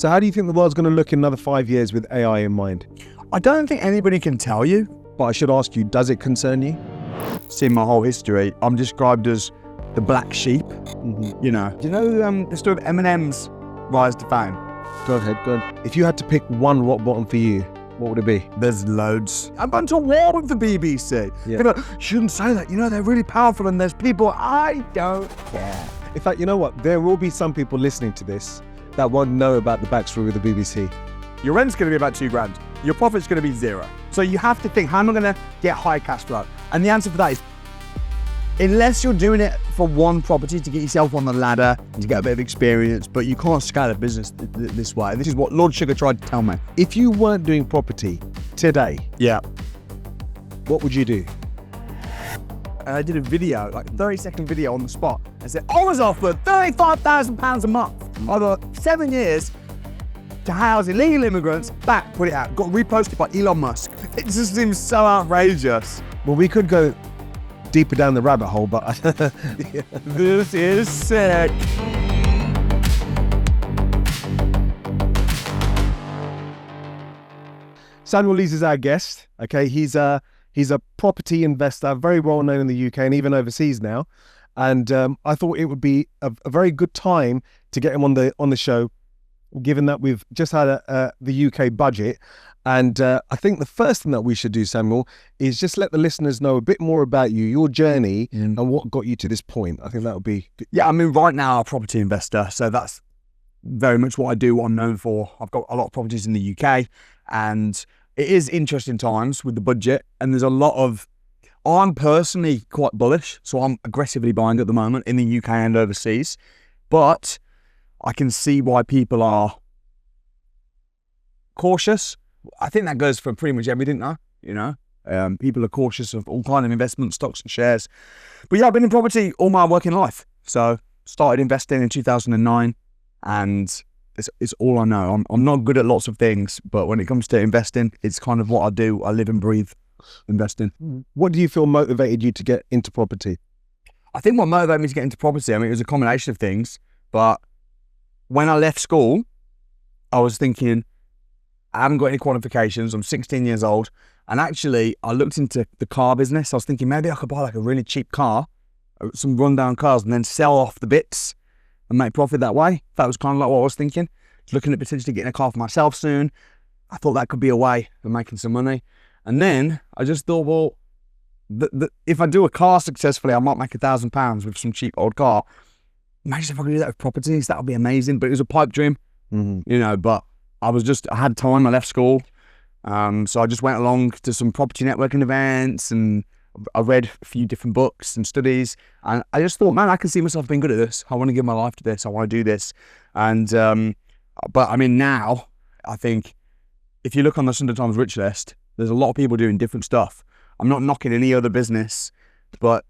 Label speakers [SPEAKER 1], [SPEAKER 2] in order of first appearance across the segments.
[SPEAKER 1] So how do you think the world's going to look in another 5 years with AI in mind?
[SPEAKER 2] I don't think anybody can tell you.
[SPEAKER 1] But I should ask you, does it concern you?
[SPEAKER 2] Seeing my whole history, I'm described as the black sheep.
[SPEAKER 1] Mm-hmm.
[SPEAKER 2] You know the story of Eminem's rise to fame?
[SPEAKER 1] Go ahead, go ahead. If you had to pick one rock bottom for you, what would it be?
[SPEAKER 2] There's loads. I'm going to war with the BBC.
[SPEAKER 1] Yeah.
[SPEAKER 2] You shouldn't say that. They're really powerful and there's people. I don't care.
[SPEAKER 1] In fact, you know what? There will be some people listening to this that won't know about the backstory with the BBC.
[SPEAKER 2] Your rent's going to be about £2,000. Your profit's going to be zero. So you have to think, how am I going to get high cash flow? And the answer for that is, unless you're doing it for one property to get yourself on the ladder, to get a bit of experience, but you can't scale a business this way. This is what Lord Sugar tried to tell me.
[SPEAKER 1] If you weren't doing property today,
[SPEAKER 2] Yeah.
[SPEAKER 1] what would you do?
[SPEAKER 2] I did a video, like a 30-second video on the spot. I said, I was offered £35,000 a month over 7 years to house illegal immigrants. Back, put it out. Got reposted by Elon Musk. It just seems so outrageous.
[SPEAKER 1] Well, we could go deeper down the rabbit hole, but
[SPEAKER 2] This is sick.
[SPEAKER 1] Samuel Leeds is our guest. Okay, he's a property investor, very well known in the UK and even overseas now. And I thought it would be a very good time to get him on the show, given that we've just had the UK budget. And I think the first thing that we should do, Samuel, is just let the listeners know a bit more about you, your journey, and what got you to this point. I think that would be good.
[SPEAKER 2] Yeah, I mean, right now I'm a property investor, so that's very much what I do, what I'm known for. I've got a lot of properties in the UK, and it is interesting times with the budget, and there's a lot of... I'm personally quite bullish, so I'm aggressively buying at the moment in the UK and overseas, but I can see why people are cautious. I think that goes for pretty much everything now, people are cautious of all kinds of investment, stocks and shares. But yeah, I've been in property all my working life. So started investing in 2009 and it's all I know. I'm not good at lots of things, but when it comes to investing, it's kind of what I do. I live and breathe investing.
[SPEAKER 1] What do you feel motivated you to get into property?
[SPEAKER 2] I think what motivated me to get into property, I mean, it was a combination of things, but when I left school, I was thinking, I haven't got any qualifications. I'm 16 years old. And actually, I looked into the car business. I was thinking maybe I could buy like a really cheap car, some rundown cars, and then sell off the bits and make profit that way. That was kind of like what I was thinking. Looking at potentially getting a car for myself soon. I thought that could be a way of making some money. And then I just thought, well, if I do a car successfully, I might make £1,000 with some cheap old car. Imagine if I could do that with properties. That would be amazing. But it was a pipe dream, but I had time, I left school. So I just went along to some property networking events and I read a few different books and studies. And I just thought, man, I can see myself being good at this. I want to give my life to this. I want to do this. And, but I mean, now I think if you look on the Sunday Times Rich List, there's a lot of people doing different stuff. I'm not knocking any other business, but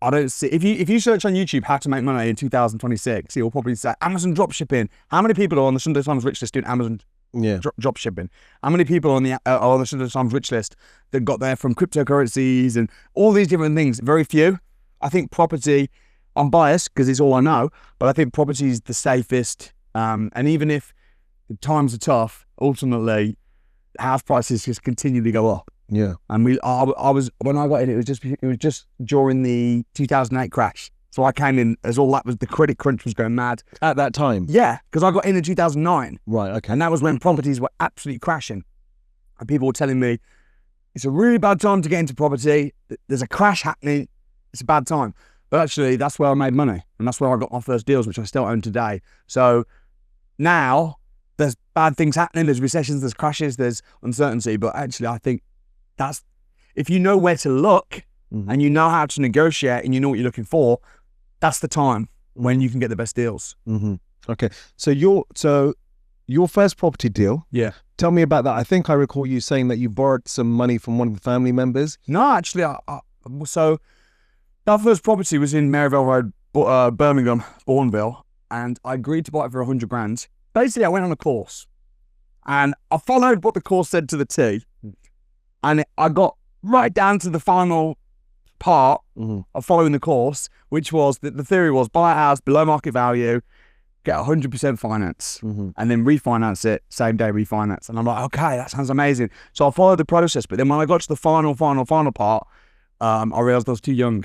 [SPEAKER 2] I don't see, if you search on YouTube how to make money in 2026, you'll probably say Amazon dropshipping. How many people are on the Sunday Times Rich List doing Amazon dropshipping? How many people are on the Sunday Times Rich List that got there from cryptocurrencies and all these different things? Very few. I think property, I'm biased because it's all I know, but I think property is the safest. And even if the times are tough, ultimately house prices just continue to go up.
[SPEAKER 1] Yeah.
[SPEAKER 2] And I was when I got in, it was just during the 2008 crash. So I came in as all that was, the credit crunch was going mad.
[SPEAKER 1] At that time?
[SPEAKER 2] Yeah, because I got in 2009.
[SPEAKER 1] Right, okay.
[SPEAKER 2] And that was when properties were absolutely crashing. And people were telling me, it's a really bad time to get into property. There's a crash happening. It's a bad time. But actually, that's where I made money. And that's where I got my first deals, which I still own today. So now there's bad things happening. There's recessions, there's crashes, there's uncertainty. But actually, I think that's, if you know where to look and you know how to negotiate and you know what you're looking for, that's the time when you can get the best deals.
[SPEAKER 1] Okay. So your first property deal.
[SPEAKER 2] Yeah.
[SPEAKER 1] Tell me about that. I think I recall you saying that you borrowed some money from one of the family members.
[SPEAKER 2] No, actually, so that first property was in Maryvale Road, Birmingham, Bourneville, and I agreed to buy it for 100 grand. Basically, I went on a course and I followed what the course said to the T. And I got right down to the final part of following the course, which was that the theory was buy a house below market value, get 100% finance,
[SPEAKER 1] Mm-hmm.
[SPEAKER 2] and then refinance it, same day refinance. And I'm like, okay, that sounds amazing. So I followed the process. But then when I got to the final part, I realised I was too young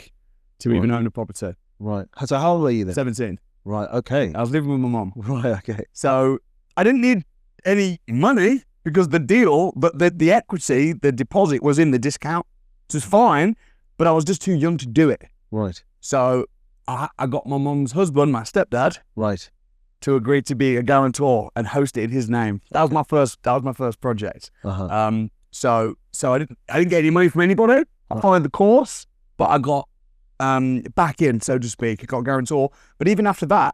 [SPEAKER 2] to even own a property.
[SPEAKER 1] Right. So how old were you then?
[SPEAKER 2] 17.
[SPEAKER 1] Right. Okay.
[SPEAKER 2] I was living with my mum.
[SPEAKER 1] Right. Okay.
[SPEAKER 2] So I didn't need any money because the equity, the deposit was in the discount. So it's fine, but I was just too young to do it.
[SPEAKER 1] Right.
[SPEAKER 2] So I got my mum's husband, my stepdad,
[SPEAKER 1] Right.
[SPEAKER 2] to agree to be a guarantor and host it in his name. That was my first project.
[SPEAKER 1] Uh-huh.
[SPEAKER 2] So I didn't get any money from anybody. I followed the course, but I got back in, so to speak. I got a guarantor. But even after that,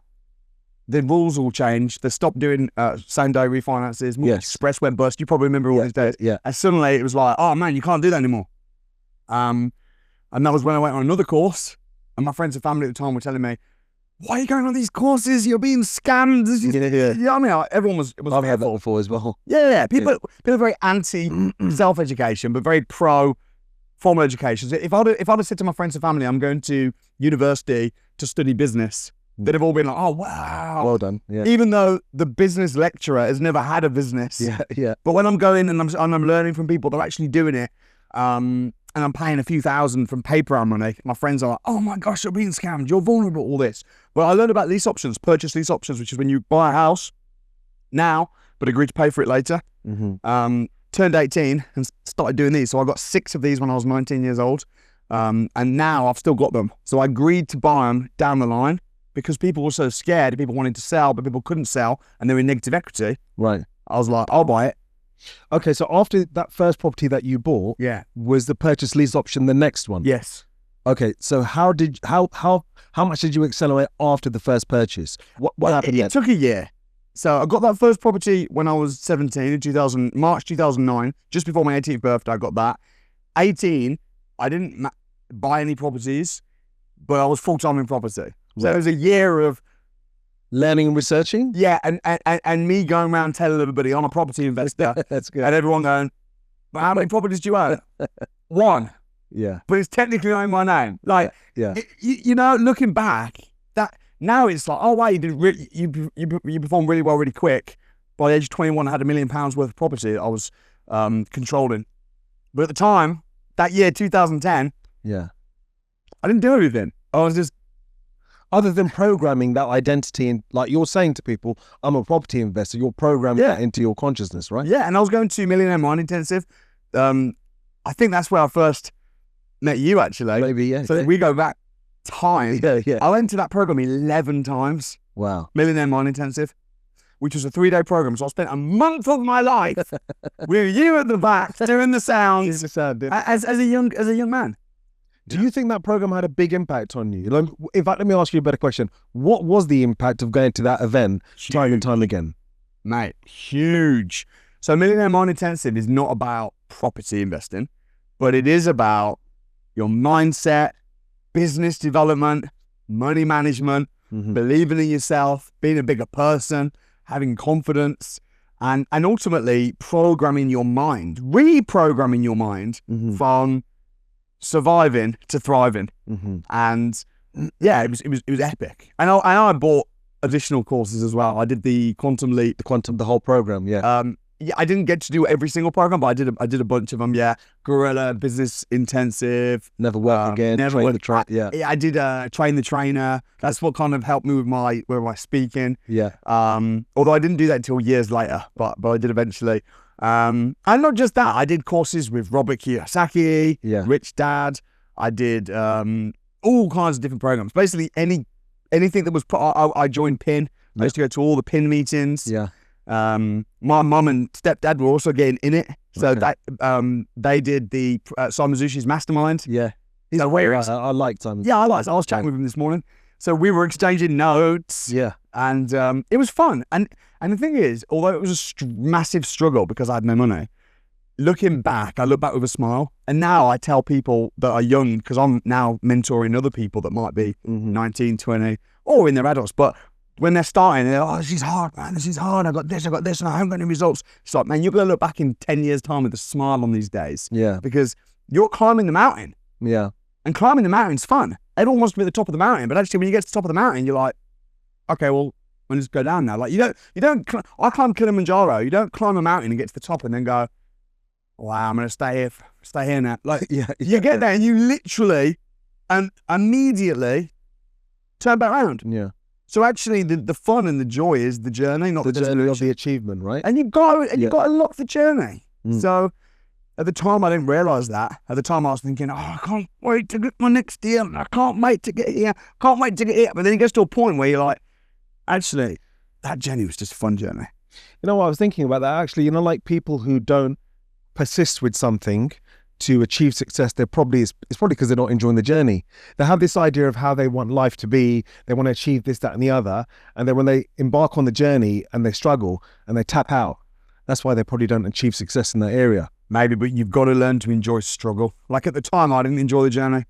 [SPEAKER 2] the rules all changed. They stopped doing same day refinances. Mortgage Express went bust. You probably remember all these days.
[SPEAKER 1] Yeah.
[SPEAKER 2] And suddenly it was like, oh man, you can't do that anymore. And that was when I went on another course. And my friends and family at the time were telling me, why are you going on these courses? You're being scammed.
[SPEAKER 1] Yeah.
[SPEAKER 2] Yeah, I mean, everyone was.
[SPEAKER 1] I've had that before as well.
[SPEAKER 2] Yeah. People are very anti self-education, but very pro formal education. So if I'd have said to my friends and family, I'm going to university to study business, they'd have all been like, oh wow,
[SPEAKER 1] Well done. Yeah.
[SPEAKER 2] even though the business lecturer has never had a business.
[SPEAKER 1] Yeah.
[SPEAKER 2] But when I'm going and I'm learning from people that are actually doing it, and I'm paying a few thousand from PayPal money, my friends are like, oh my gosh, you're being scammed, you're vulnerable, all this. But I learned about lease options, purchase lease options, which is when you buy a house now, but agree to pay for it later.
[SPEAKER 1] Mm-hmm.
[SPEAKER 2] Turned 18 and started doing these. So I got 6 of these when I was 19 years old. And now I've still got them. So I agreed to buy them down the line because people were so scared, people wanted to sell, but people couldn't sell and they were in negative equity.
[SPEAKER 1] Right.
[SPEAKER 2] I was like, I'll buy it.
[SPEAKER 1] Okay. So after that first property that you bought,
[SPEAKER 2] Yeah.
[SPEAKER 1] was the purchase lease option the next one?
[SPEAKER 2] Yes.
[SPEAKER 1] Okay. So how much did you accelerate after the first purchase? What happened
[SPEAKER 2] It
[SPEAKER 1] yet?
[SPEAKER 2] took a year. So I got that first property when I was 17 in March 2009, just before my 18th birthday. I got that. 18, I didn't buy any properties, but I was full-time in property. So it was a year of
[SPEAKER 1] Learning and researching?
[SPEAKER 2] yeah, and me going around telling everybody I'm a property investor,
[SPEAKER 1] That's good.
[SPEAKER 2] and everyone going, "But how many properties do you own?" 1,
[SPEAKER 1] Yeah.
[SPEAKER 2] but it's technically not in my name. Like,
[SPEAKER 1] Yeah.
[SPEAKER 2] you know, looking back, that now it's like, oh wow, you did you performed really well, really quick. By the age of 21, I had £1 million worth of property I was controlling. But at the time, that year, 2010,
[SPEAKER 1] Yeah.
[SPEAKER 2] I didn't do everything. I was just
[SPEAKER 1] Other than programming that identity, and like you're saying to people, I'm a property investor, you're programming that into your consciousness, right?
[SPEAKER 2] yeah, and I was going to Millionaire Mind Intensive. I think that's where I first met you, actually.
[SPEAKER 1] Maybe, yeah.
[SPEAKER 2] So we go back time.
[SPEAKER 1] Yeah.
[SPEAKER 2] I went to that program 11 times,
[SPEAKER 1] Wow.
[SPEAKER 2] Millionaire Mind Intensive, which was a 3-day program. So I spent a month of my life with you at the back doing the sounds as a young man.
[SPEAKER 1] Do you think that program had a big impact on you? Like, in fact, let me ask you a better question. What was the impact of going to that event time and time again?
[SPEAKER 2] Mate, huge. So Millionaire Mind Intensive is not about property investing, but it is about your mindset, business development, money management, believing in yourself, being a bigger person, having confidence, and ultimately programming your mind, reprogramming your mind from surviving to thriving. And yeah, it was epic. And I bought additional courses as well. I did the Quantum Leap,
[SPEAKER 1] The whole program, yeah.
[SPEAKER 2] yeah, I didn't get to do every single program, but I did a bunch of them. Yeah, Gorilla, Business Intensive,
[SPEAKER 1] Never Work Again,
[SPEAKER 2] Never
[SPEAKER 1] Train the Track, yeah.
[SPEAKER 2] I did Train the Trainer. That's what kind of helped me with my speaking.
[SPEAKER 1] Yeah.
[SPEAKER 2] Although I didn't do that until years later, but I did eventually. And not just that, I did courses with Robert Kiyosaki,
[SPEAKER 1] Yeah.
[SPEAKER 2] Rich Dad. I did all kinds of different programs. Basically, anything that was put. I joined PIN. I used to go to all the PIN meetings.
[SPEAKER 1] Yeah.
[SPEAKER 2] My mum and stepdad were also getting in it, so that they did the Simon Zushi's mastermind.
[SPEAKER 1] Yeah.
[SPEAKER 2] He's like, where is?
[SPEAKER 1] I like Simon.
[SPEAKER 2] Yeah, I was chatting with him this morning, so we were exchanging notes.
[SPEAKER 1] Yeah.
[SPEAKER 2] And it was fun. And the thing is, although it was a massive struggle because I had no money, looking back, I look back with a smile. And now I tell people that are young, because I'm now mentoring other people that might be 19, 20, or in their adults, but when they're starting, they're like, oh, this is hard, man. This is hard. I got this, and I haven't got any results. It's like, man, you're going to look back in 10 years' time with a smile on these days.
[SPEAKER 1] Yeah.
[SPEAKER 2] Because you're climbing the mountain.
[SPEAKER 1] Yeah.
[SPEAKER 2] And climbing the mountain's fun. Everyone wants to be at the top of the mountain, but actually when you get to the top of the mountain, you're like, okay, well, and just go down now. Like I climbed Kilimanjaro. You don't climb a mountain and get to the top and then go, wow, I'm going to stay here now. Like, you get there and you literally and immediately turn back around.
[SPEAKER 1] Yeah.
[SPEAKER 2] So actually the fun and the joy is the journey, not
[SPEAKER 1] The
[SPEAKER 2] the
[SPEAKER 1] journey of
[SPEAKER 2] destination.
[SPEAKER 1] the achievement, right?
[SPEAKER 2] And you've got to unlock the journey.
[SPEAKER 1] Mm.
[SPEAKER 2] So at the time, I didn't realise that. At the time, I was thinking, oh, I can't wait to get my next deal. I can't wait to get here. Can't wait to get here. But then it gets to a point where you're like, actually, that journey was just a fun journey.
[SPEAKER 1] You know what I was thinking about that actually? You know, like people who don't persist with something to achieve success, it's probably because they're not enjoying the journey. They have this idea of how they want life to be. They want to achieve this, that, and the other. And then when they embark on the journey and they struggle and they tap out, that's why they probably don't achieve success in that area.
[SPEAKER 2] Maybe, but you've got to learn to enjoy struggle. Like at the time, I didn't enjoy the journey.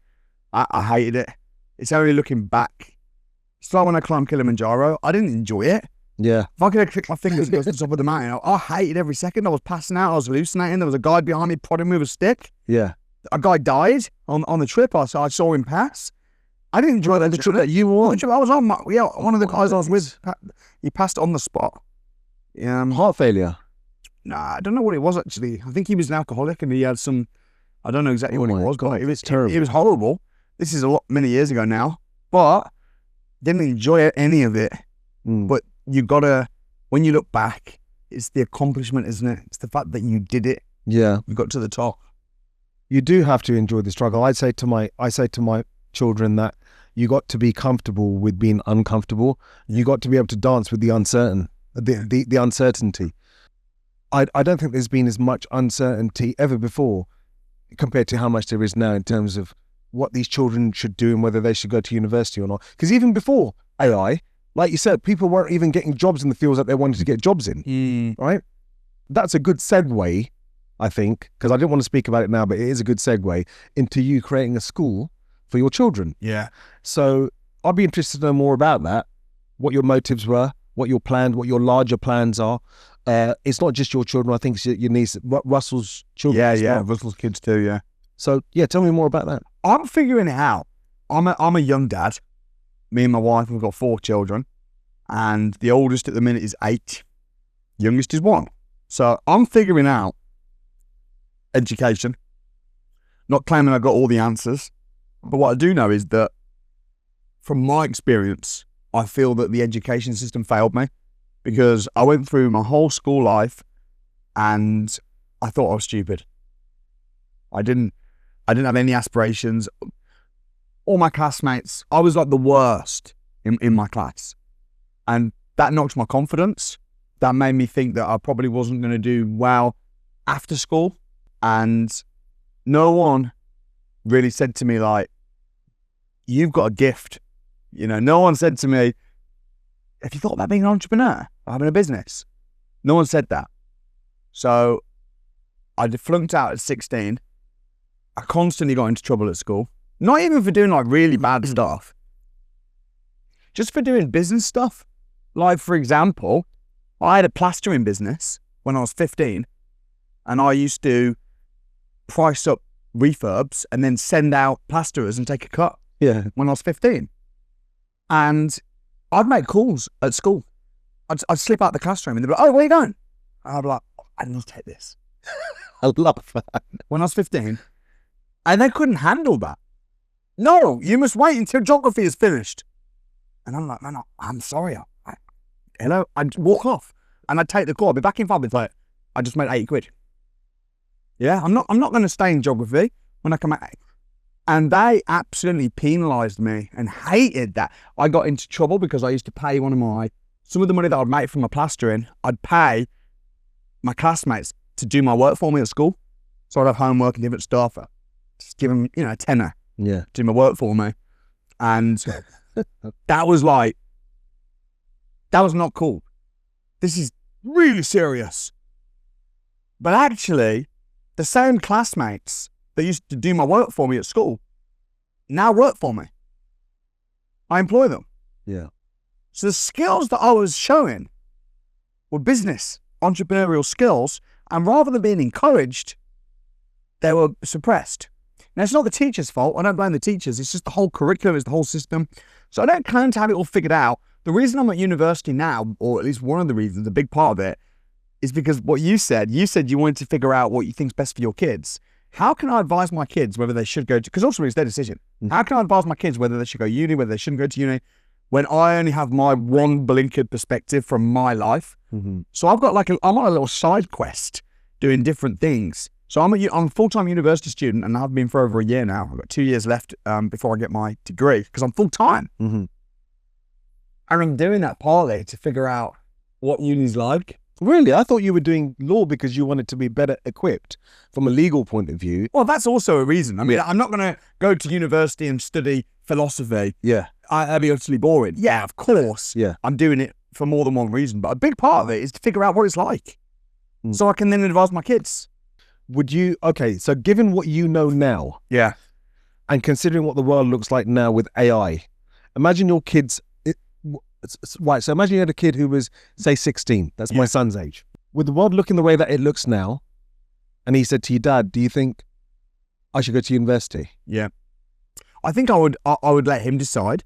[SPEAKER 2] I hated it. It's only looking back. It's like when I climbed Kilimanjaro, I didn't enjoy it.
[SPEAKER 1] Yeah.
[SPEAKER 2] If I could have clicked my fingers and got to the top of the mountain, I hated every second. I was passing out. I was hallucinating. There was a guy behind me prodding me with a stick.
[SPEAKER 1] Yeah.
[SPEAKER 2] A guy died on the trip. I saw him pass. I didn't enjoy that.
[SPEAKER 1] The trip that you were on?
[SPEAKER 2] I was on. One of the guys I was with, he passed on the spot.
[SPEAKER 1] Heart failure.
[SPEAKER 2] Nah, I don't know what it was actually. I think he was an alcoholic and he had some, I don't know exactly what it was, but it was
[SPEAKER 1] terrible.
[SPEAKER 2] It was horrible. This is many years ago now, but didn't enjoy any of it. But you gotta, when you look back, it's the accomplishment, isn't it? It's the fact that you did it.
[SPEAKER 1] Yeah.
[SPEAKER 2] You got to the top.
[SPEAKER 1] You do have to enjoy the struggle. I say to my children that you got to be comfortable with being uncomfortable. You got to be able to dance with the uncertain, the uncertainty. I don't think there's been as much uncertainty ever before compared to how much there is now in terms of what these children should do and whether they should go to university or not. Because even before AI, like you said, people weren't even getting jobs in the fields that they wanted to get jobs in, right? That's a good segue, I think, because I didn't want to speak about it now, but it is a good segue into you creating a school for your children.
[SPEAKER 2] Yeah.
[SPEAKER 1] So I'd be interested to know more about that, what your motives were, what your larger plans are. It's not just your children. I think it's your niece, Russell's children.
[SPEAKER 2] Yeah. Russell's kids too. Yeah.
[SPEAKER 1] So yeah, tell me more about that.
[SPEAKER 2] I'm figuring it out. I'm a young dad. Me and my wife, we've got 4 children, and the oldest at the minute is 8. Youngest is 1. So I'm figuring out education. Not claiming I've got all the answers, but what I do know is that from my experience, I feel that the education system failed me because I went through my whole school life and I thought I was stupid. I didn't have any aspirations. All my classmates, I was like the worst in my class. And that knocked my confidence. That made me think that I probably wasn't going to do well after school. And no one really said to me like, you've got a gift. You know, no one said to me, have you thought about being an entrepreneur or having a business? No one said that. So I flunked out at 16. I constantly got into trouble at school. Not even for doing like really bad stuff. Just for doing business stuff. Like for example, I had a plastering business when I was 15 and I used to price up refurbs and then send out plasterers and take a cut.
[SPEAKER 1] Yeah.
[SPEAKER 2] When I was 15. And I'd make calls at school. I'd slip out the classroom and they'd be like, oh, where are you going? And I'd be like, I need to take this.
[SPEAKER 1] I love that.
[SPEAKER 2] When I was 15. And they couldn't handle that. No, you must wait until geography is finished. And I'm like, man, I'm sorry. Hello? I'd walk off and I'd take the call. I'd be back in 5 minutes. Like, I just made 80 quid. Yeah, I'm not going to stay in geography when I come out. And they absolutely penalised me and hated that. I got into trouble because I used to pay some of the money that I'd make from my plastering, I'd pay my classmates to do my work for me at school. So I'd have homework and different stuff. Just give them, a tenner.
[SPEAKER 1] Yeah.
[SPEAKER 2] Do my work for me. And that was not cool. This is really serious. But actually, the same classmates that used to do my work for me at school now work for me. I employ them.
[SPEAKER 1] Yeah.
[SPEAKER 2] So the skills that I was showing were business, entrepreneurial skills, and rather than being encouraged, they were suppressed. Now, it's not the teacher's fault. I don't blame the teachers. It's just the whole curriculum, it's the whole system. So I don't claim to have it all figured out, The reason I'm at university now, or at least one of the reasons, a big part of it, is because what you said you wanted to figure out what you think's best for your kids. How can I advise my kids whether they should go to, because ultimately it's their decision. How can I advise my kids whether they should go uni, whether they shouldn't go to uni, when I only have my one blinkered perspective from my life? So I've got I'm on a little side quest doing different things. So I'm a full-time university student, and I've been for over a year now. I've got 2 years left before I get my degree, because I'm full-time. And I'm doing that partly to figure out what uni's like.
[SPEAKER 1] Really? I thought you were doing law because you wanted to be better equipped from a legal point of view.
[SPEAKER 2] Well, that's also a reason. I mean, I'm not going to go to university and study philosophy.
[SPEAKER 1] Yeah.
[SPEAKER 2] That'd be utterly boring. Yeah, of course.
[SPEAKER 1] Yeah.
[SPEAKER 2] I'm doing it for more than one reason. But a big part of it is to figure out what it's like. So I can then advise my kids.
[SPEAKER 1] Okay, so given what you know now.
[SPEAKER 2] Yeah.
[SPEAKER 1] And considering what the world looks like now with AI, imagine your kids. Right, so imagine you had a kid who was, say, 16. That's my son's age. With the world looking the way that it looks now, and he said to you, Dad, do you think I should go to university?
[SPEAKER 2] Yeah. I think I would let him decide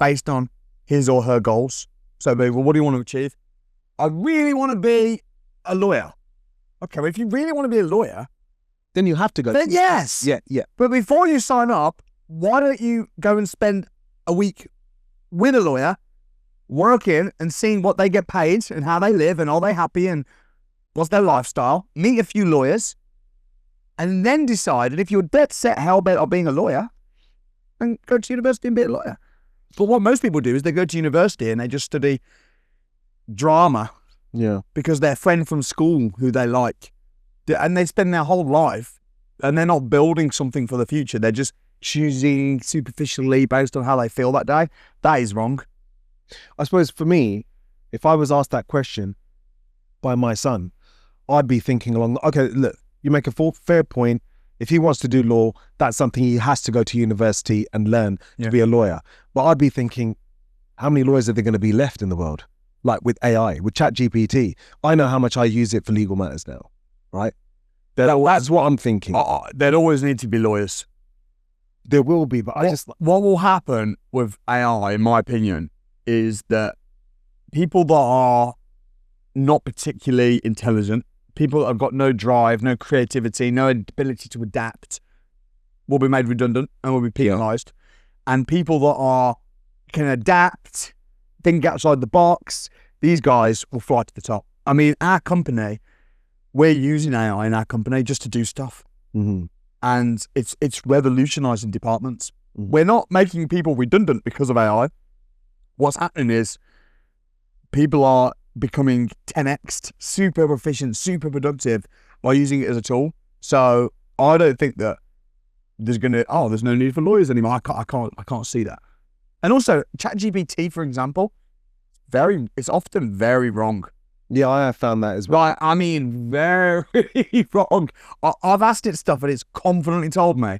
[SPEAKER 2] based on his or her goals. So, well, what do you want to achieve? I really want to be a lawyer. Okay, well, if you really want to be a lawyer,
[SPEAKER 1] then you have to go.
[SPEAKER 2] Then yes.
[SPEAKER 1] Yeah.
[SPEAKER 2] But before you sign up, why don't you go and spend a week with a lawyer, working and seeing what they get paid and how they live and are they happy and what's their lifestyle, meet a few lawyers, and then decide that if you're dead set hell-bent on being a lawyer, then go to university and be a lawyer. But what most people do is they go to university and they just study drama.
[SPEAKER 1] Yeah.
[SPEAKER 2] Because their friend from school who they like, and they spend their whole life and they're not building something for the future. They're just choosing superficially based on how they feel that day. That is wrong.
[SPEAKER 1] I suppose for me, if I was asked that question by my son, I'd be thinking okay, look, you make a fair point. If he wants to do law, that's something he has to go to university and learn to be a lawyer. But I'd be thinking, how many lawyers are there going to be left in the world? Like with AI, with ChatGPT. I know how much I use it for legal matters now, right? That's what I'm thinking.
[SPEAKER 2] There'd always need to be lawyers.
[SPEAKER 1] There will be, but
[SPEAKER 2] what will happen with AI, in my opinion, is that people that are not particularly intelligent, people that have got no drive, no creativity, no ability to adapt, will be made redundant and will be penalised. And people that can adapt, think outside the box, these guys will fly to the top. I mean, our company, we're using AI in our company just to do stuff. And it's revolutionising departments. We're not making people redundant because of AI. What's happening is people are becoming 10x'd, super efficient, super productive by using it as a tool. So I don't think that there's no need for lawyers anymore. I can't see that. And also ChatGPT, for example, it's often very wrong.
[SPEAKER 1] Yeah, I have found that as well.
[SPEAKER 2] Right, I mean, very wrong. I've asked it stuff and it's confidently told me.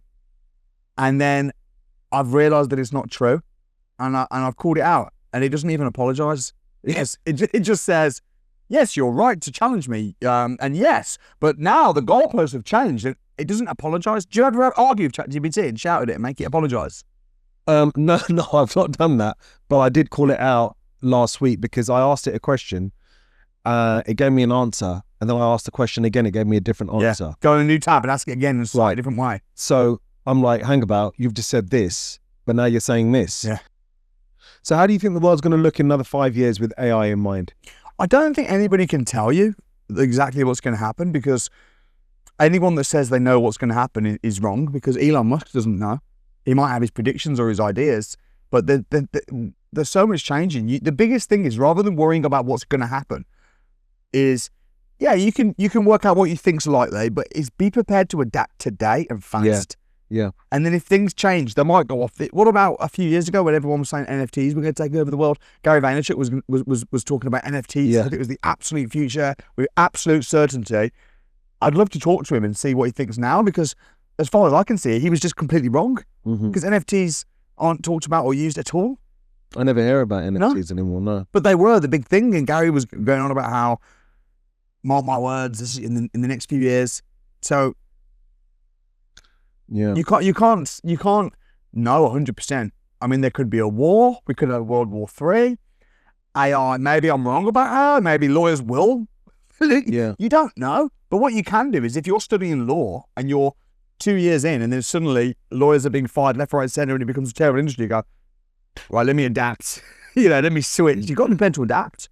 [SPEAKER 2] And then I've realised that it's not true. And I've called it out. And it doesn't even apologise. Yes, it just says, yes, you're right to challenge me. And yes, but now the goalposts have changed. It doesn't apologise. Do you ever argue with ChatGPT and shout at it and make it apologise?
[SPEAKER 1] No, I've not done that. But I did call it out last week because I asked it a question. It gave me an answer, and then I asked the question again. It gave me a different answer.
[SPEAKER 2] Yeah. Go on a new tab and ask it again in a slightly different way.
[SPEAKER 1] So I'm like, hang about, you've just said this, but now you're saying this.
[SPEAKER 2] Yeah.
[SPEAKER 1] So how do you think the world's going to look in another 5 years with AI in mind?
[SPEAKER 2] I don't think anybody can tell you exactly what's going to happen, because anyone that says they know what's going to happen is wrong, because Elon Musk doesn't know. He might have his predictions or his ideas, but there's so much changing. The biggest thing is, rather than worrying about what's going to happen, is, yeah, you can work out what you think's likely, but be prepared to adapt today and fast.
[SPEAKER 1] Yeah.
[SPEAKER 2] And then if things change, they might go off. What about a few years ago when everyone was saying NFTs were going to take over the world? Gary Vaynerchuk was talking about NFTs.
[SPEAKER 1] Yeah.
[SPEAKER 2] I think it was the absolute future with absolute certainty. I'd love to talk to him and see what he thinks now, because as far as I can see, he was just completely wrong. Because NFTs aren't talked about or used at all.
[SPEAKER 1] I never hear about NFTs anymore, no.
[SPEAKER 2] But they were the big thing, and Gary was going on about how, mark my words, this is in the next few years. So
[SPEAKER 1] yeah,
[SPEAKER 2] you can't know 100%. I mean, there could be a war. We could have World War III. AI. Maybe I'm wrong about AI. Maybe lawyers will.
[SPEAKER 1] Yeah.
[SPEAKER 2] You don't know. But what you can do is if you're studying law and you're 2 years in and then suddenly lawyers are being fired left, right, centre and it becomes a terrible industry, you go, right, let me adapt. Let me switch. You've got to be able to adapt.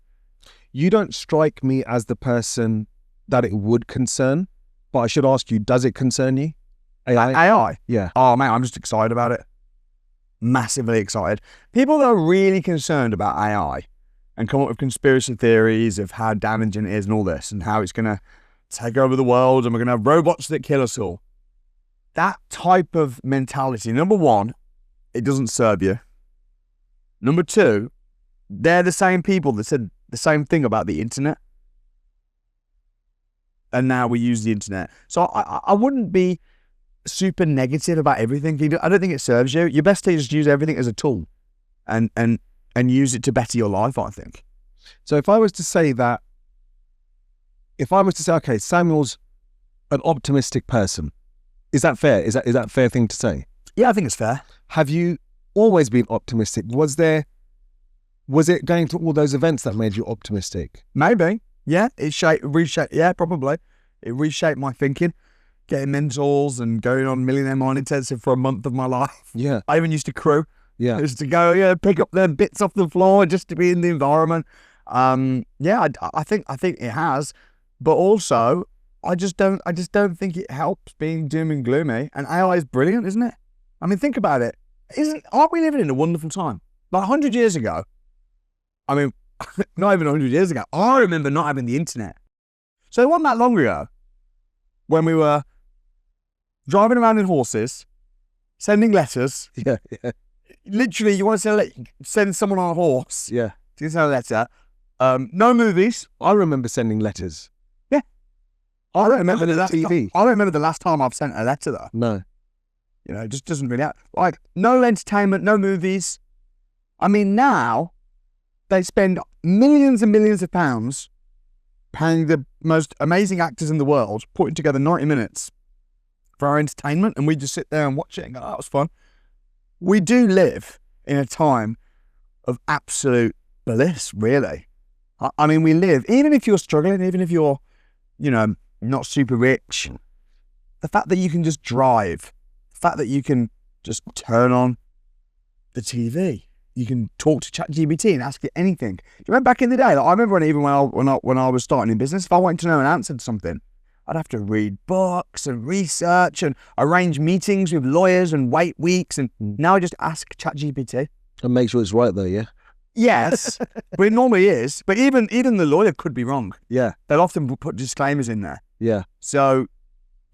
[SPEAKER 1] You don't strike me as the person that it would concern, but I should ask you, does it concern you? AI?
[SPEAKER 2] AI?
[SPEAKER 1] Yeah.
[SPEAKER 2] Oh, man, I'm just excited about it. Massively excited. People that are really concerned about AI and come up with conspiracy theories of how damaging it is and all this and how it's going to take over the world and we're going to have robots that kill us all. That type of mentality, number one, it doesn't serve you. Number two, they're the same people that said the same thing about the internet. And now we use the internet. So I wouldn't be super negative about everything. I don't think it serves you. Your best to just use everything as a tool and use it to better your life, I think.
[SPEAKER 1] So if I was to say, okay, Samuel's an optimistic person, is that fair? Is that a fair thing to say?
[SPEAKER 2] Yeah, I think it's fair.
[SPEAKER 1] Have you always been optimistic? Was it going to all those events that made you optimistic?
[SPEAKER 2] Maybe. Yeah, reshaped. Yeah, probably. It reshaped my thinking. Getting mentors and going on Millionaire Mind Intensive for a month of my life.
[SPEAKER 1] Yeah.
[SPEAKER 2] I even used to crew.
[SPEAKER 1] Yeah.
[SPEAKER 2] Just to go, pick up the bits off the floor just to be in the environment. I think it has, but also I just don't think it helps being doom and gloomy. And AI is brilliant, isn't it? I mean, think about it. Aren't we living in a wonderful time? Like 100 years ago. I mean, not even 100 years ago. I remember not having the internet. So it wasn't that long ago when we were driving around in horses, sending letters.
[SPEAKER 1] Yeah.
[SPEAKER 2] Literally, you want to send someone on a horse.
[SPEAKER 1] Yeah.
[SPEAKER 2] To send a letter. No movies.
[SPEAKER 1] I remember sending letters.
[SPEAKER 2] Yeah. I don't remember
[SPEAKER 1] the
[SPEAKER 2] last time I've sent a letter though.
[SPEAKER 1] No.
[SPEAKER 2] It just doesn't really happen. Like, no entertainment, no movies. I mean, now they spend millions and millions of pounds paying the most amazing actors in the world, putting together 90 minutes for our entertainment, and we just sit there and watch it and go, oh, that was fun. We do live in a time of absolute bliss, really. I mean, we live, even if you're struggling, even if you're, not super rich, the fact that you can just drive, the fact that you can just turn on the TV, you can talk to ChatGPT and ask it anything. Do you remember back in the day? Like, I remember when I was starting in business, if I wanted to know an answer to something, I'd have to read books and research and arrange meetings with lawyers and wait weeks. And now I just ask ChatGPT.
[SPEAKER 1] And make sure it's right though, yeah?
[SPEAKER 2] Yes, but it normally is. But even the lawyer could be wrong.
[SPEAKER 1] Yeah.
[SPEAKER 2] They'll often put disclaimers in there.
[SPEAKER 1] Yeah.
[SPEAKER 2] So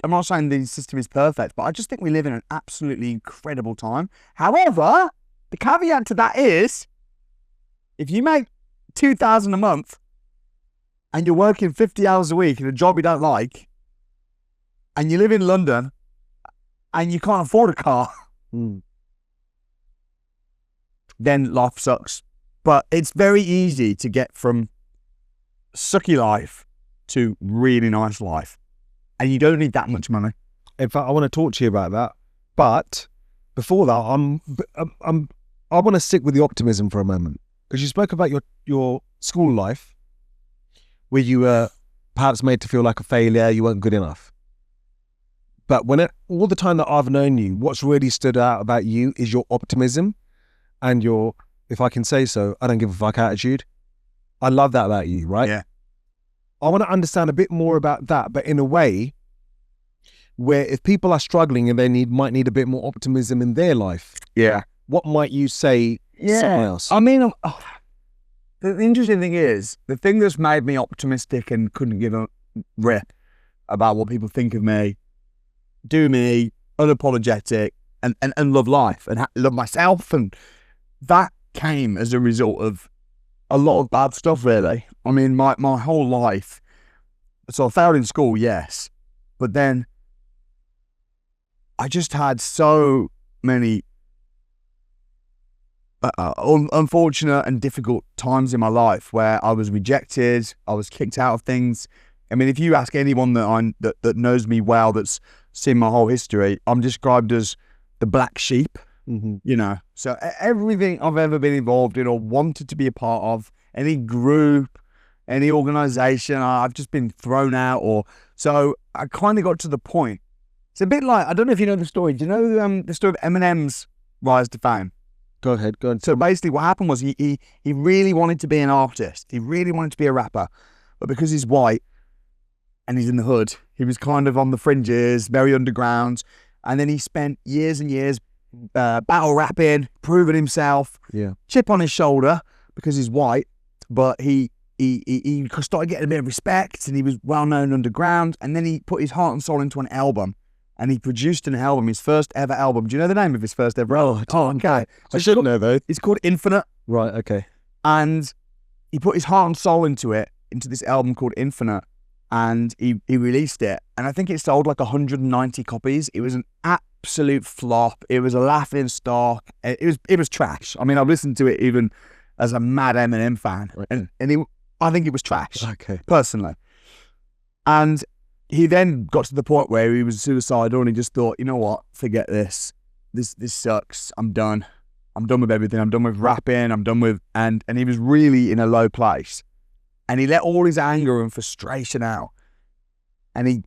[SPEAKER 2] I'm not saying the system is perfect, but I just think we live in an absolutely incredible time. However, the caveat to that is, if you make $2,000 a month and you're working 50 hours a week in a job you don't like, and you live in London and you can't afford a car, then life sucks. But it's very easy to get from sucky life to really nice life. And you don't need that much money.
[SPEAKER 1] In fact, I want to talk to you about that. But before that, I want to stick with the optimism for a moment, because you spoke about your school life, where you were perhaps made to feel like a failure, you weren't good enough. But all the time that I've known you, what's really stood out about you is your optimism and your, if I can say so, I don't give a fuck attitude. I love that about you, right?
[SPEAKER 2] Yeah.
[SPEAKER 1] I want to understand a bit more about that, but in a way where if people are struggling and they might need a bit more optimism in their life, what might you say somewhere else?
[SPEAKER 2] I mean, the interesting thing is, the thing that's made me optimistic and couldn't give a rip about what people think of me, do me, unapologetic, and love life and love myself, and that came as a result of a lot of bad stuff, really. I mean, my whole life. So I failed in school, yes, but then I just had so many unfortunate and difficult times in my life where I was rejected, I was kicked out of things. I mean, if you ask anyone that knows me well, that's seen my whole history, I'm described as the black sheep. So everything I've ever been involved in or wanted to be a part of, any group, any organization. I've just been thrown out, or so I kind of got to the point. It's a bit like, I don't know if you know the story. Do you know the story of Eminem's rise to fame?
[SPEAKER 1] Go ahead.
[SPEAKER 2] So basically what happened was he really wanted to be an artist. He really wanted to be a rapper. But because he's white and he's in the hood, he was kind of on the fringes, very underground. And then he spent years and years battle rapping, proving himself, chip on his shoulder because he's white. But he started getting a bit of respect, and he was well known underground. And then he put his heart and soul into an album. And he produced an album, his first ever album. Do you know the name of his first ever album?
[SPEAKER 1] Oh, okay. I should know though.
[SPEAKER 2] It's called Infinite.
[SPEAKER 1] Right, okay.
[SPEAKER 2] And he put his heart and soul into this album called Infinite. And he released it. And I think it sold like 190 copies. It was an absolute flop. It was a laughing stock. It was trash. I mean, I've listened to it even as a mad Eminem fan.
[SPEAKER 1] Right.
[SPEAKER 2] And I think it was trash.
[SPEAKER 1] Okay.
[SPEAKER 2] Personally. And he then got to the point where he was suicidal, and he just thought, you know what, forget this. This sucks. I'm done. I'm done with everything. I'm done with rapping. I'm done with, and he was really in a low place. And he let all his anger and frustration out. And he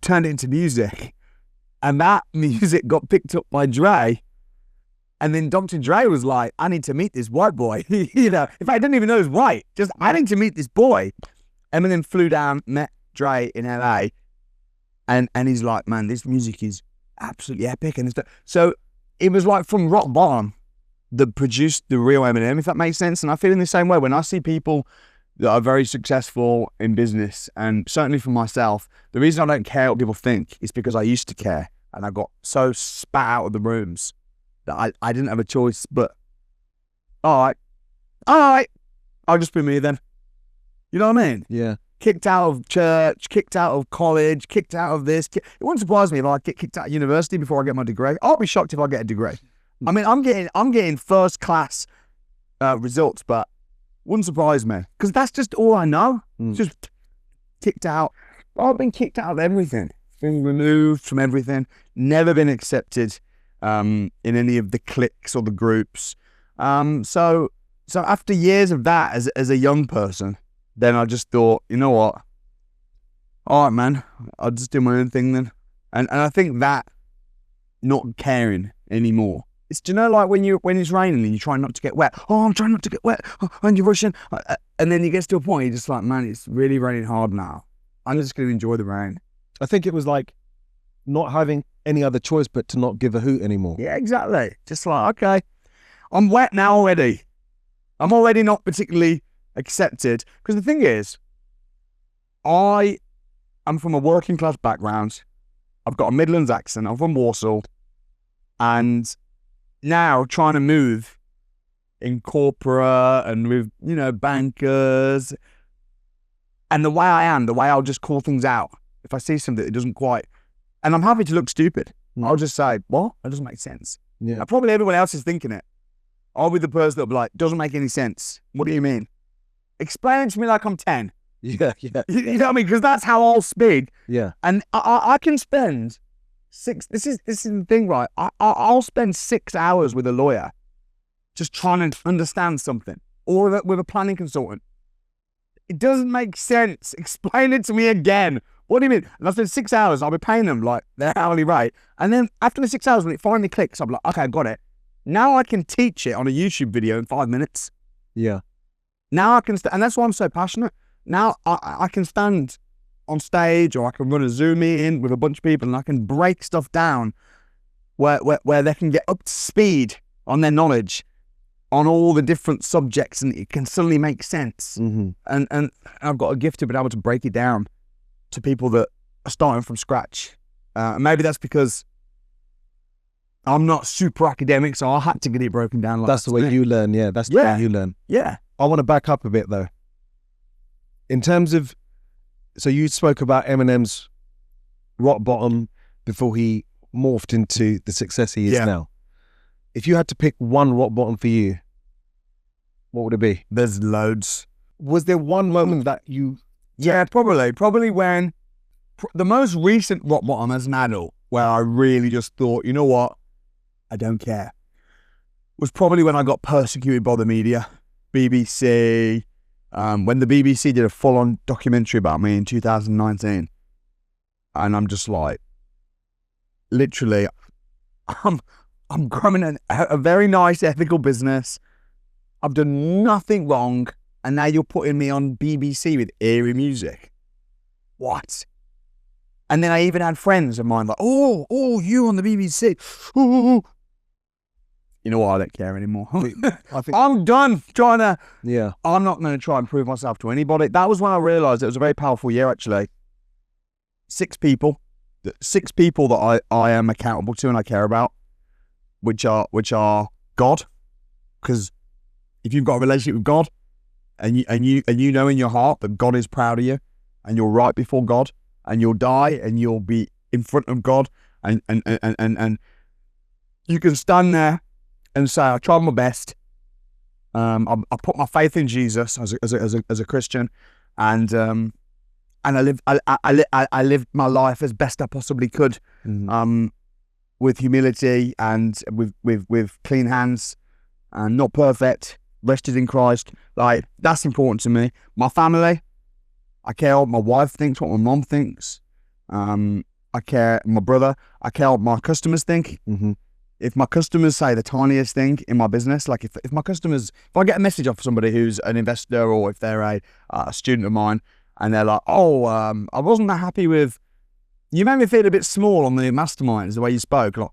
[SPEAKER 2] turned it into music. And that music got picked up by Dre. And then Dr. Dre was like, I need to meet this white boy. You know, in fact, I didn't even know he was white. Just, I need to meet this boy. Eminem flew down, met Dre in LA, and he's like, man, this music is absolutely epic. And so it was like from rock bottom that produced the real Eminem, if that makes sense. And I feel in the same way when I see people that are very successful in business, and certainly for myself, the reason I don't care what people think is because I used to care, and I got so spat out of the rooms that I didn't have a choice. But all right, I'll just be me then. You know what I mean?
[SPEAKER 1] Yeah.
[SPEAKER 2] Kicked out of church, kicked out of college, kicked out of this. It wouldn't surprise me if I get kicked out of university before I get my degree. I'll be shocked if I get a degree. I mean, I'm getting first class results, but wouldn't surprise me because that's just all I know. Just kicked out. I've been kicked out of everything. Been removed from everything. Never been accepted in any of the cliques or the groups. So after years of that as a young person, then I just thought, you know what? All right, man, I'll just do my own thing then. And I think that not caring anymore. It's, do you know, like when it's raining and you try not to get wet. Oh, I'm trying not to get wet. Oh, and you're rushing. And then you get to a point, you're just like, man, it's really raining hard now. I'm just going to enjoy the rain.
[SPEAKER 1] I think it was like not having any other choice but to not give a hoot anymore.
[SPEAKER 2] Yeah, exactly. Just like, okay, I'm wet now already. I'm already not particularly accepted. Because the thing is, I am from a working class background. I've got a Midlands accent. I'm from Warsaw. And now trying to move in corporate and with, you know, bankers. And the way I am, the way I'll just call things out. If I see something that doesn't quite, and I'm happy to look stupid. I'll just say, what? That doesn't make sense.
[SPEAKER 1] Yeah.
[SPEAKER 2] And probably everyone else is thinking it. I'll be the person that'll be like, doesn't make any sense. What do you mean? Explain it to me like I'm 10.
[SPEAKER 1] Yeah.
[SPEAKER 2] You know what I mean? Because that's how I'll speak.
[SPEAKER 1] Yeah.
[SPEAKER 2] And I can spend this is the thing, right? I'll spend 6 hours with a lawyer just trying to understand something, or with a planning consultant. It doesn't make sense. Explain it to me again. What do you mean? And I spend 6 hours, I'll be paying them like their hourly rate. And then after the 6 hours, when it finally clicks, I'm like, okay, I got it. Now I can teach it on a YouTube video in 5 minutes.
[SPEAKER 1] Yeah.
[SPEAKER 2] Now I can, and that's why I'm so passionate. Now I can stand on stage, or I can run a Zoom meeting with a bunch of people, and I can break stuff down where they can get up to speed on their knowledge on all the different subjects, and it can suddenly make sense.
[SPEAKER 1] Mm-hmm.
[SPEAKER 2] And I've got a gift to be able to break it down to people that are starting from scratch. Maybe that's because I'm not super academic, so I had to get it broken down. Like
[SPEAKER 1] That's the way you learn. Yeah. That's the way you learn.
[SPEAKER 2] Yeah.
[SPEAKER 1] I want to back up a bit though. In terms of, so you spoke about Eminem's rock bottom before he morphed into the success he is now. If you had to pick one rock bottom for you, what would it be?
[SPEAKER 2] There's loads.
[SPEAKER 1] Was there one moment that you...
[SPEAKER 2] Yeah, probably when the most recent rock bottom as an adult, where I really just thought, you know what, I don't care, was probably when I got persecuted by the media. BBC. When the BBC did a full-on documentary about me in 2019, and I'm just like, literally, I'm running a very nice ethical business. I've done nothing wrong, and now you're putting me on BBC with eerie music. What? And then I even had friends of mine like, oh, you on the BBC. Ooh. You know what? I don't care anymore.
[SPEAKER 1] I think
[SPEAKER 2] I'm done trying to.
[SPEAKER 1] yeah.
[SPEAKER 2] I'm not going to try and prove myself to anybody. That was when I realised it was a very powerful year, actually. 6 people that I am accountable to and I care about, which are God, because if you've got a relationship with God, and you know in your heart that God is proud of you, and you're right before God, and you'll die and you'll be in front of God, and you can stand there and say, I tried my best. I put my faith in Jesus as a Christian, and I lived my life as best I possibly could, with humility and with clean hands, and not perfect, rested in Christ. Like, that's important to me. My family, I care what my wife thinks, what my mom thinks. I care my brother. I care what my customers think. If my customers say the tiniest thing in my business, like if I get a message off somebody who's an investor, or if they're a student of mine, and they're like, I wasn't that happy with, you made me feel a bit small on the masterminds, the way you spoke. Like,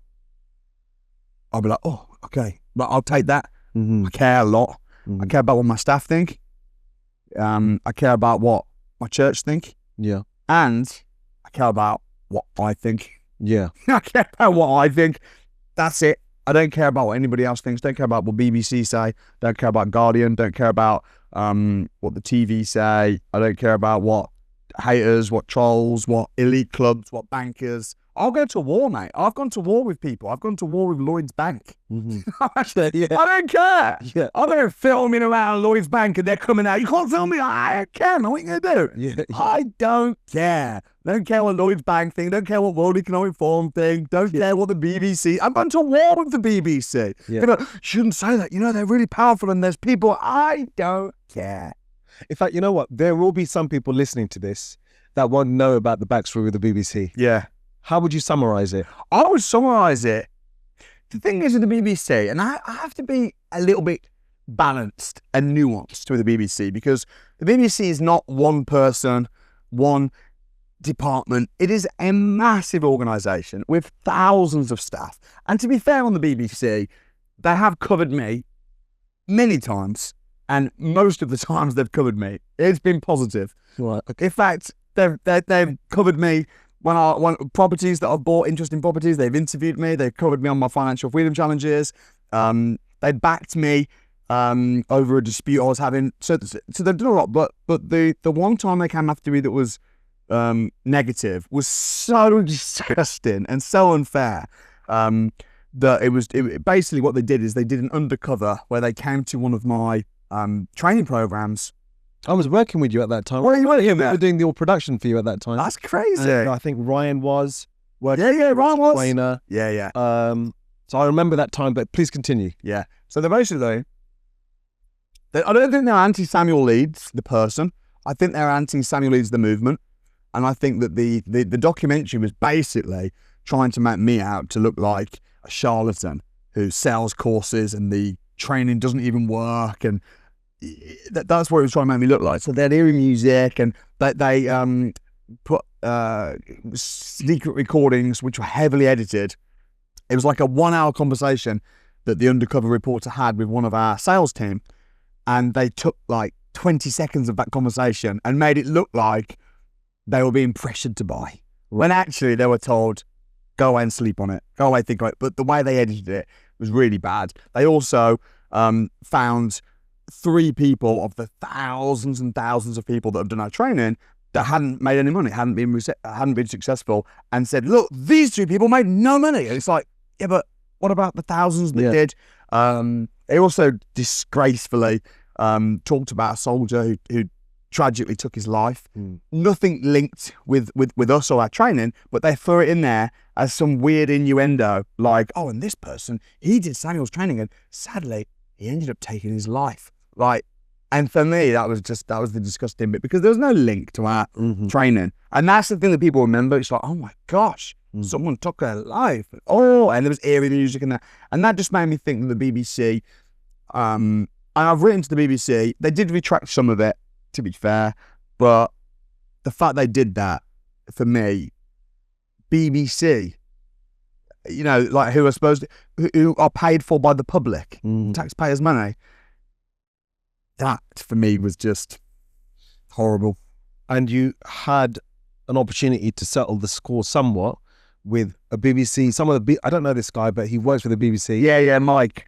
[SPEAKER 2] I'll be like, oh, okay, but I'll take that. I care a lot. I care about what my staff think. I care about what my church think.
[SPEAKER 1] Yeah.
[SPEAKER 2] And I care about what I think.
[SPEAKER 1] Yeah.
[SPEAKER 2] I care about what I think. That's it. I don't care about what anybody else thinks. Don't care about what BBC say. Don't care about Guardian. Don't care about what the TV say. I don't care about what haters, what trolls, what elite clubs, what bankers. I'll go to war, mate. I've gone to war with people. I've gone to war with Lloyd's Bank. Actually,
[SPEAKER 1] Yeah.
[SPEAKER 2] I don't care.
[SPEAKER 1] Yeah.
[SPEAKER 2] I'm going to filming around Lloyd's Bank and they're coming out. You can't film me. I can. What are you going to do?
[SPEAKER 1] Yeah.
[SPEAKER 2] I don't care. Don't care what Lloyd's Bank think. Don't care what World Economic Forum think. Don't care what the BBC. I'm going to war with the BBC.
[SPEAKER 1] Yeah.
[SPEAKER 2] You know, shouldn't say that. You know, they're really powerful and there's people. I don't care.
[SPEAKER 1] In fact, you know what? There will be some people listening to this that won't know about the backstory with the BBC.
[SPEAKER 2] Yeah.
[SPEAKER 1] How would you summarize it?
[SPEAKER 2] I would summarise it. The thing is with the BBC, and I have to be a little bit balanced and nuanced with the BBC, because the BBC is not one person, one department. It is a massive organisation with thousands of staff. And to be fair on the BBC, they have covered me many times, and most of the times they've covered me, it's been positive.
[SPEAKER 1] Right. Okay.
[SPEAKER 2] In fact, they've covered me when properties that I've bought, interesting properties. They've interviewed me. They've covered me on my financial freedom challenges. They backed me over a dispute I was having. So they've done a lot. But the one time they came after me that was negative was so disgusting and so unfair. That it basically what they did is they did an undercover where they came to one of my training programs.
[SPEAKER 1] I was working with you at that time.
[SPEAKER 2] What are you working
[SPEAKER 1] We
[SPEAKER 2] there?
[SPEAKER 1] were doing the all production for you at that time.
[SPEAKER 2] That's crazy.
[SPEAKER 1] And I think Ryan was working.
[SPEAKER 2] Yeah, Ryan was.
[SPEAKER 1] Trainer.
[SPEAKER 2] Yeah.
[SPEAKER 1] So I remember that time, but please continue.
[SPEAKER 2] Yeah. So they're basically, I don't think they're anti-Samuel Leeds, the person. I think they're anti-Samuel Leeds, the movement. And I think that the documentary was basically trying to make me out to look like a charlatan who sells courses and the training doesn't even work. And that's what it was trying to make me look like. So they had eerie music, and they put secret recordings which were heavily edited. It was like a 1-hour conversation that the undercover reporter had with one of our sales team, and they took like 20 seconds of that conversation and made it look like they were being pressured to buy, when actually they were told, go away and sleep on it, go away, think about it. But the way they edited it was really bad. They also found 3 people of the thousands and thousands of people that have done our training that hadn't made any money, hadn't been successful, and said, look, these 3 people made no money. And it's like, yeah, but what about the thousands that did? They also disgracefully talked about a soldier who tragically took his life. Nothing linked with us or our training, but they threw it in there as some weird innuendo, like, oh, and this person, he did Samuel's training, and sadly, he ended up taking his life. Like, And for me, that was the disgusting bit, because there was no link to our training. And that's the thing that people remember. It's like, oh my gosh, someone took her life. Oh, and there was eerie music and that. And that just made me think that the BBC, and I've written to the BBC, they did retract some of it, to be fair, but the fact they did that, for me, BBC, you know, like who are paid for by the public, taxpayers' money, that for me was just horrible.
[SPEAKER 1] And you had an opportunity to settle the score somewhat with a BBC, I don't know this guy, but he works for the BBC.
[SPEAKER 2] Yeah, Mike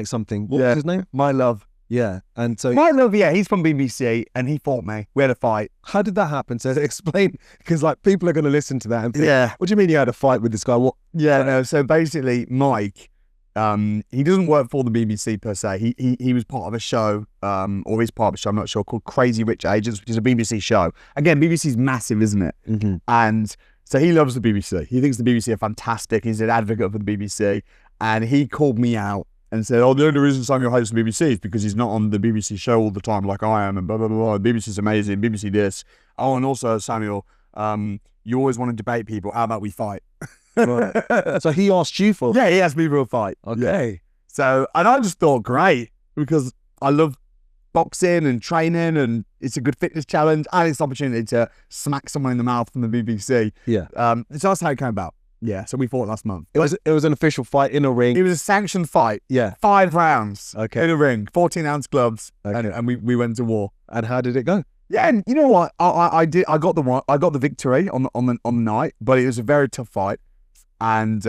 [SPEAKER 1] something. What was his name?
[SPEAKER 2] My Love.
[SPEAKER 1] Yeah. And so
[SPEAKER 2] My Love, yeah, he's from BBC and he fought me. We had a fight.
[SPEAKER 1] How did that happen? So explain, because like people are going to listen to that and think,
[SPEAKER 2] yeah,
[SPEAKER 1] what do you mean you had a fight with this guy? What?
[SPEAKER 2] Yeah, no. So basically, Mike, he doesn't work for the BBC per se. He was part of a show, or he's part of a show, I'm not sure, called Crazy Rich Asians, which is a BBC show. Again, BBC's massive, isn't it? And so he loves the BBC. He thinks the BBC are fantastic. He's an advocate for the BBC. And he called me out and said, oh, the only reason Samuel hates the BBC is because he's not on the BBC show all the time like I am, and blah, blah, blah, blah. BBC's amazing, BBC this. Oh, and also, Samuel, you always want to debate people. How about we fight?
[SPEAKER 1] Right. So he asked you for?
[SPEAKER 2] Yeah, he asked me for a fight.
[SPEAKER 1] Okay.
[SPEAKER 2] Yeah. So, and I just thought, great, because I love boxing and training, and it's a good fitness challenge, and it's an opportunity to smack someone in the mouth from the BBC.
[SPEAKER 1] Yeah.
[SPEAKER 2] So that's how it came about. Yeah, so we fought last month.
[SPEAKER 1] It was an official fight in a ring.
[SPEAKER 2] It was a sanctioned fight.
[SPEAKER 1] Yeah.
[SPEAKER 2] 5 rounds.
[SPEAKER 1] Okay.
[SPEAKER 2] In a ring, 14-ounce gloves,
[SPEAKER 1] okay.
[SPEAKER 2] and we went to war.
[SPEAKER 1] And how did it go?
[SPEAKER 2] Yeah, and you know what? I got the victory on the night, but it was a very tough fight, and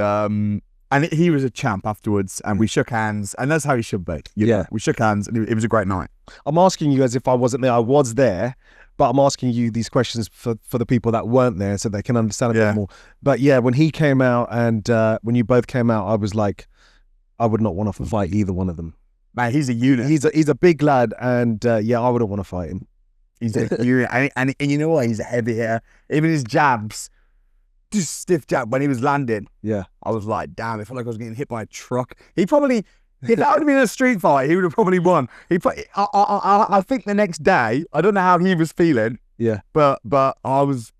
[SPEAKER 2] he was a champ afterwards, and we shook hands, and that's how he should be. You know? We shook hands, and it was a great night.
[SPEAKER 1] I'm asking you as if I wasn't there. I was there, but I'm asking you these questions for the people that weren't there, so they can understand a bit more. But yeah, when he came out and when you both came out, I was like, I would not want to fight either one of them.
[SPEAKER 2] Man, he's a unit.
[SPEAKER 1] He's a big lad, and yeah, I wouldn't want to fight him.
[SPEAKER 2] He's a unit, and you know what? He's a heavy hitter. Even his jabs, just stiff jab when he was landing.
[SPEAKER 1] Yeah,
[SPEAKER 2] I was like, damn, it felt like I was getting hit by a truck. He probably, if that would have been a street fight, he would have probably won. I think the next day, I don't know how he was feeling.
[SPEAKER 1] Yeah,
[SPEAKER 2] but I was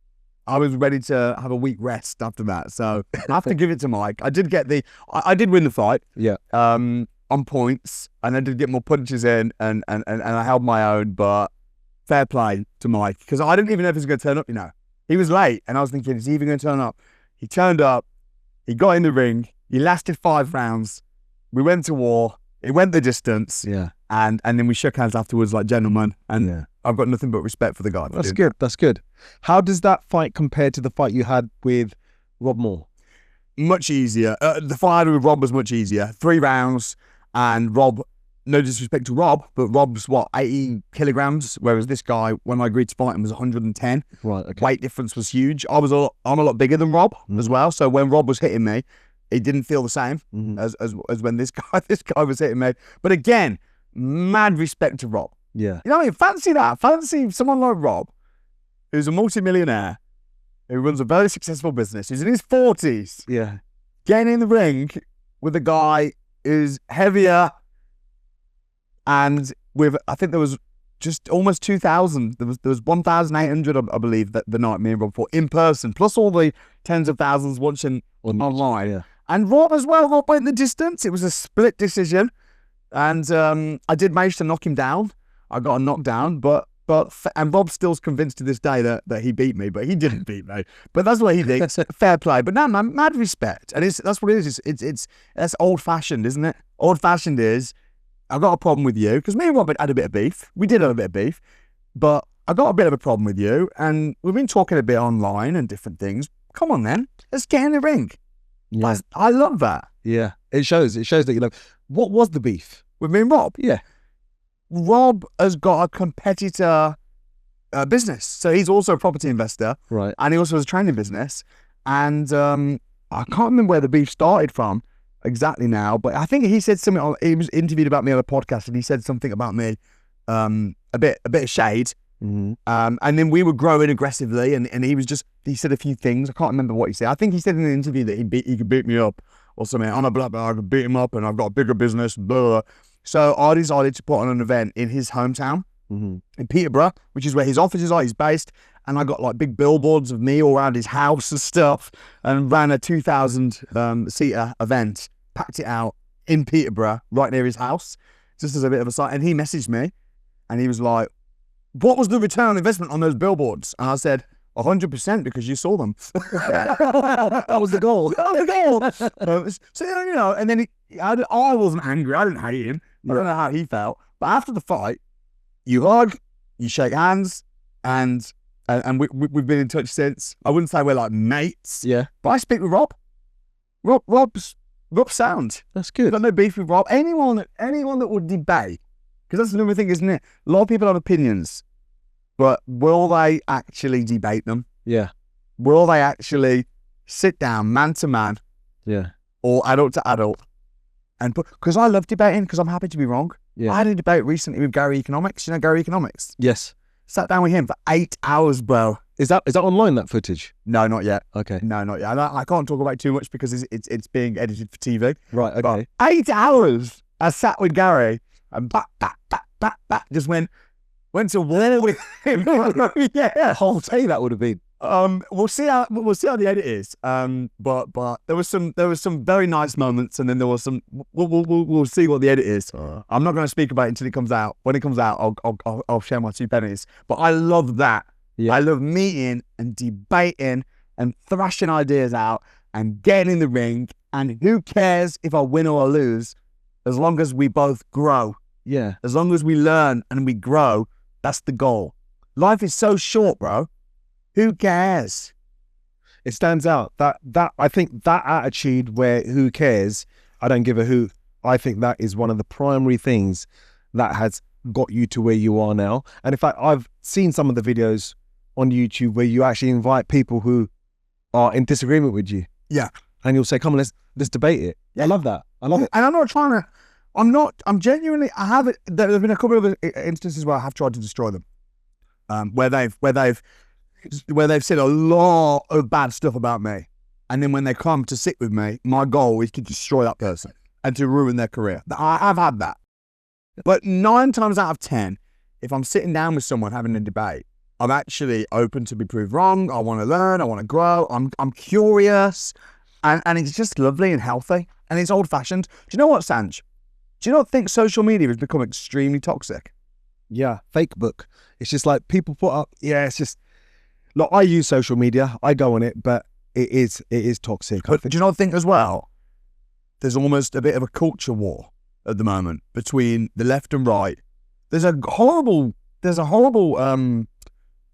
[SPEAKER 2] ready to have a week rest after that. So I have to give it to Mike. I did win the fight.
[SPEAKER 1] Yeah.
[SPEAKER 2] On points, and I did get more punches in, and I held my own. But fair play to Mike, because I didn't even know if he was going to turn up. You know, he was late, and I was thinking, is he even going to turn up? He turned up. He got in the ring. He lasted 5 rounds. We went to war. It went the distance.
[SPEAKER 1] Yeah.
[SPEAKER 2] And then we shook hands afterwards like gentlemen. And I've got nothing but respect for the guy.
[SPEAKER 1] That's good. That's good. How does that fight compare to the fight you had with Rob Moore?
[SPEAKER 2] Much easier. The fight with Rob was much easier. 3 rounds, and Rob, no disrespect to Rob, but Rob's 80 kilograms, whereas this guy, when I agreed to fight him, was 110. Right. Okay. Weight difference was huge. I'm a lot bigger than Rob as well. So when Rob was hitting me, it didn't feel the same as when this guy was hitting me. But again, mad respect to Rob.
[SPEAKER 1] Yeah.
[SPEAKER 2] You know what I mean? Fancy that. Fancy someone like Rob, who's a multimillionaire, who runs a very successful business, who's in his 40s.
[SPEAKER 1] Yeah.
[SPEAKER 2] Getting in the ring with a guy who's heavier, and with, I think there was just almost 2,000. There was 1,800, I believe, that the night me and Rob fought in person, plus all the tens of thousands watching online.
[SPEAKER 1] Yeah.
[SPEAKER 2] And Rob as well, Rob went the distance. It was a split decision. And I did manage to knock him down. I got a knockdown, and Rob's still convinced to this day that he beat me, but he didn't beat me. But that's what he thinks. Fair play. But no, man, mad respect. And that's what it is. That's old-fashioned, isn't it? Old-fashioned is, I've got a problem with you, because me and Rob had a bit of beef. We did have a bit of beef, but I got a bit of a problem with you, and we've been talking a bit online and different things. Come on, then. Let's get in the ring. Yeah. I love that.
[SPEAKER 1] Yeah. It shows that you love. What was the beef?
[SPEAKER 2] With me and Rob?
[SPEAKER 1] Yeah.
[SPEAKER 2] Rob has got a competitor business. So he's also a property investor.
[SPEAKER 1] Right.
[SPEAKER 2] And he also has a training business. And I can't remember where the beef started from exactly now, but I think he said something, he was interviewed about me on a podcast, and he said something about me, a bit of shade.
[SPEAKER 1] Mm-hmm.
[SPEAKER 2] And then we were growing aggressively, and he said a few things. I can't remember what he said. I think he said in the interview that he could beat me up or something. I'm a blah, blah, I could beat him up, and I've got a bigger business, blah, blah. So I decided to put on an event in his hometown in Peterborough, which is where his offices are. He's based. And I got like big billboards of me all around his house and stuff, and ran a 2,000 seater event, packed it out in Peterborough, right near his house, just as a bit of a site. And he messaged me and he was like, what was the return on investment on those billboards? And I said, 100% because you saw them.
[SPEAKER 1] That was the goal.
[SPEAKER 2] So, you know, and then I wasn't angry. I didn't hate him. I don't know how he felt. But after the fight, you hug, you shake hands, and we've been in touch since. I wouldn't say we're like mates.
[SPEAKER 1] Yeah.
[SPEAKER 2] But I speak with Rob. Rob's sound.
[SPEAKER 1] That's good.
[SPEAKER 2] Got no beef with Rob. Anyone that would debate, because that's another thing, isn't it? A lot of people have opinions, but will they actually debate them?
[SPEAKER 1] Yeah.
[SPEAKER 2] Will they actually sit down man to man?
[SPEAKER 1] Yeah.
[SPEAKER 2] Or adult to adult? And because I love debating, because I'm happy to be wrong.
[SPEAKER 1] Yeah.
[SPEAKER 2] I had a debate recently with Gary Economics. You know Gary Economics?
[SPEAKER 1] Yes.
[SPEAKER 2] Sat down with him for 8 hours, bro.
[SPEAKER 1] Is that online, that footage?
[SPEAKER 2] No, not yet.
[SPEAKER 1] Okay.
[SPEAKER 2] No, not yet. I can't talk about it too much because it's being edited for TV.
[SPEAKER 1] Right, okay.
[SPEAKER 2] But 8 hours I sat with Gary and just went to war with him. Yeah.
[SPEAKER 1] The whole day that would have been.
[SPEAKER 2] We'll see how the edit is. But there was some very nice moments, and then there was some. We'll see what the edit is. I'm not going to speak about it until it comes out. When it comes out, I'll share my 2 pennies. But I love that. Yeah. I love meeting and debating and thrashing ideas out and getting in the ring. And who cares if I win or I lose, as long as we both grow.
[SPEAKER 1] Yeah.
[SPEAKER 2] As long as we learn and we grow, that's the goal. Life is so short, bro. Who cares?
[SPEAKER 1] It stands out. That I think that attitude where who cares, I don't give a hoot. I think that is one of the primary things that has got you to where you are now. And in fact, I've seen some of the videos on YouTube where you actually invite people who are in disagreement with you.
[SPEAKER 2] Yeah.
[SPEAKER 1] And you'll say, come on, let's debate it. Yeah. I love that. I love it.
[SPEAKER 2] And I'm genuinely, there have been a couple of instances where I have tried to destroy them. Where they've said a lot of bad stuff about me. And then when they come to sit with me, my goal is to destroy that person and to ruin their career. I've had that. But 9 times out of 10, if I'm sitting down with someone having a debate, I'm actually open to be proved wrong. I want to learn. I want to grow. I'm curious. And it's just lovely and healthy. And it's old-fashioned. Do you know what, Sanj? Do you not think social media has become extremely toxic?
[SPEAKER 1] Yeah, fake book. It's just like people put up, it's just, look, I use social media. I go on it, but it is toxic.
[SPEAKER 2] But do you not think as well, there's almost a bit of a culture war at the moment between the left and right. There's a horrible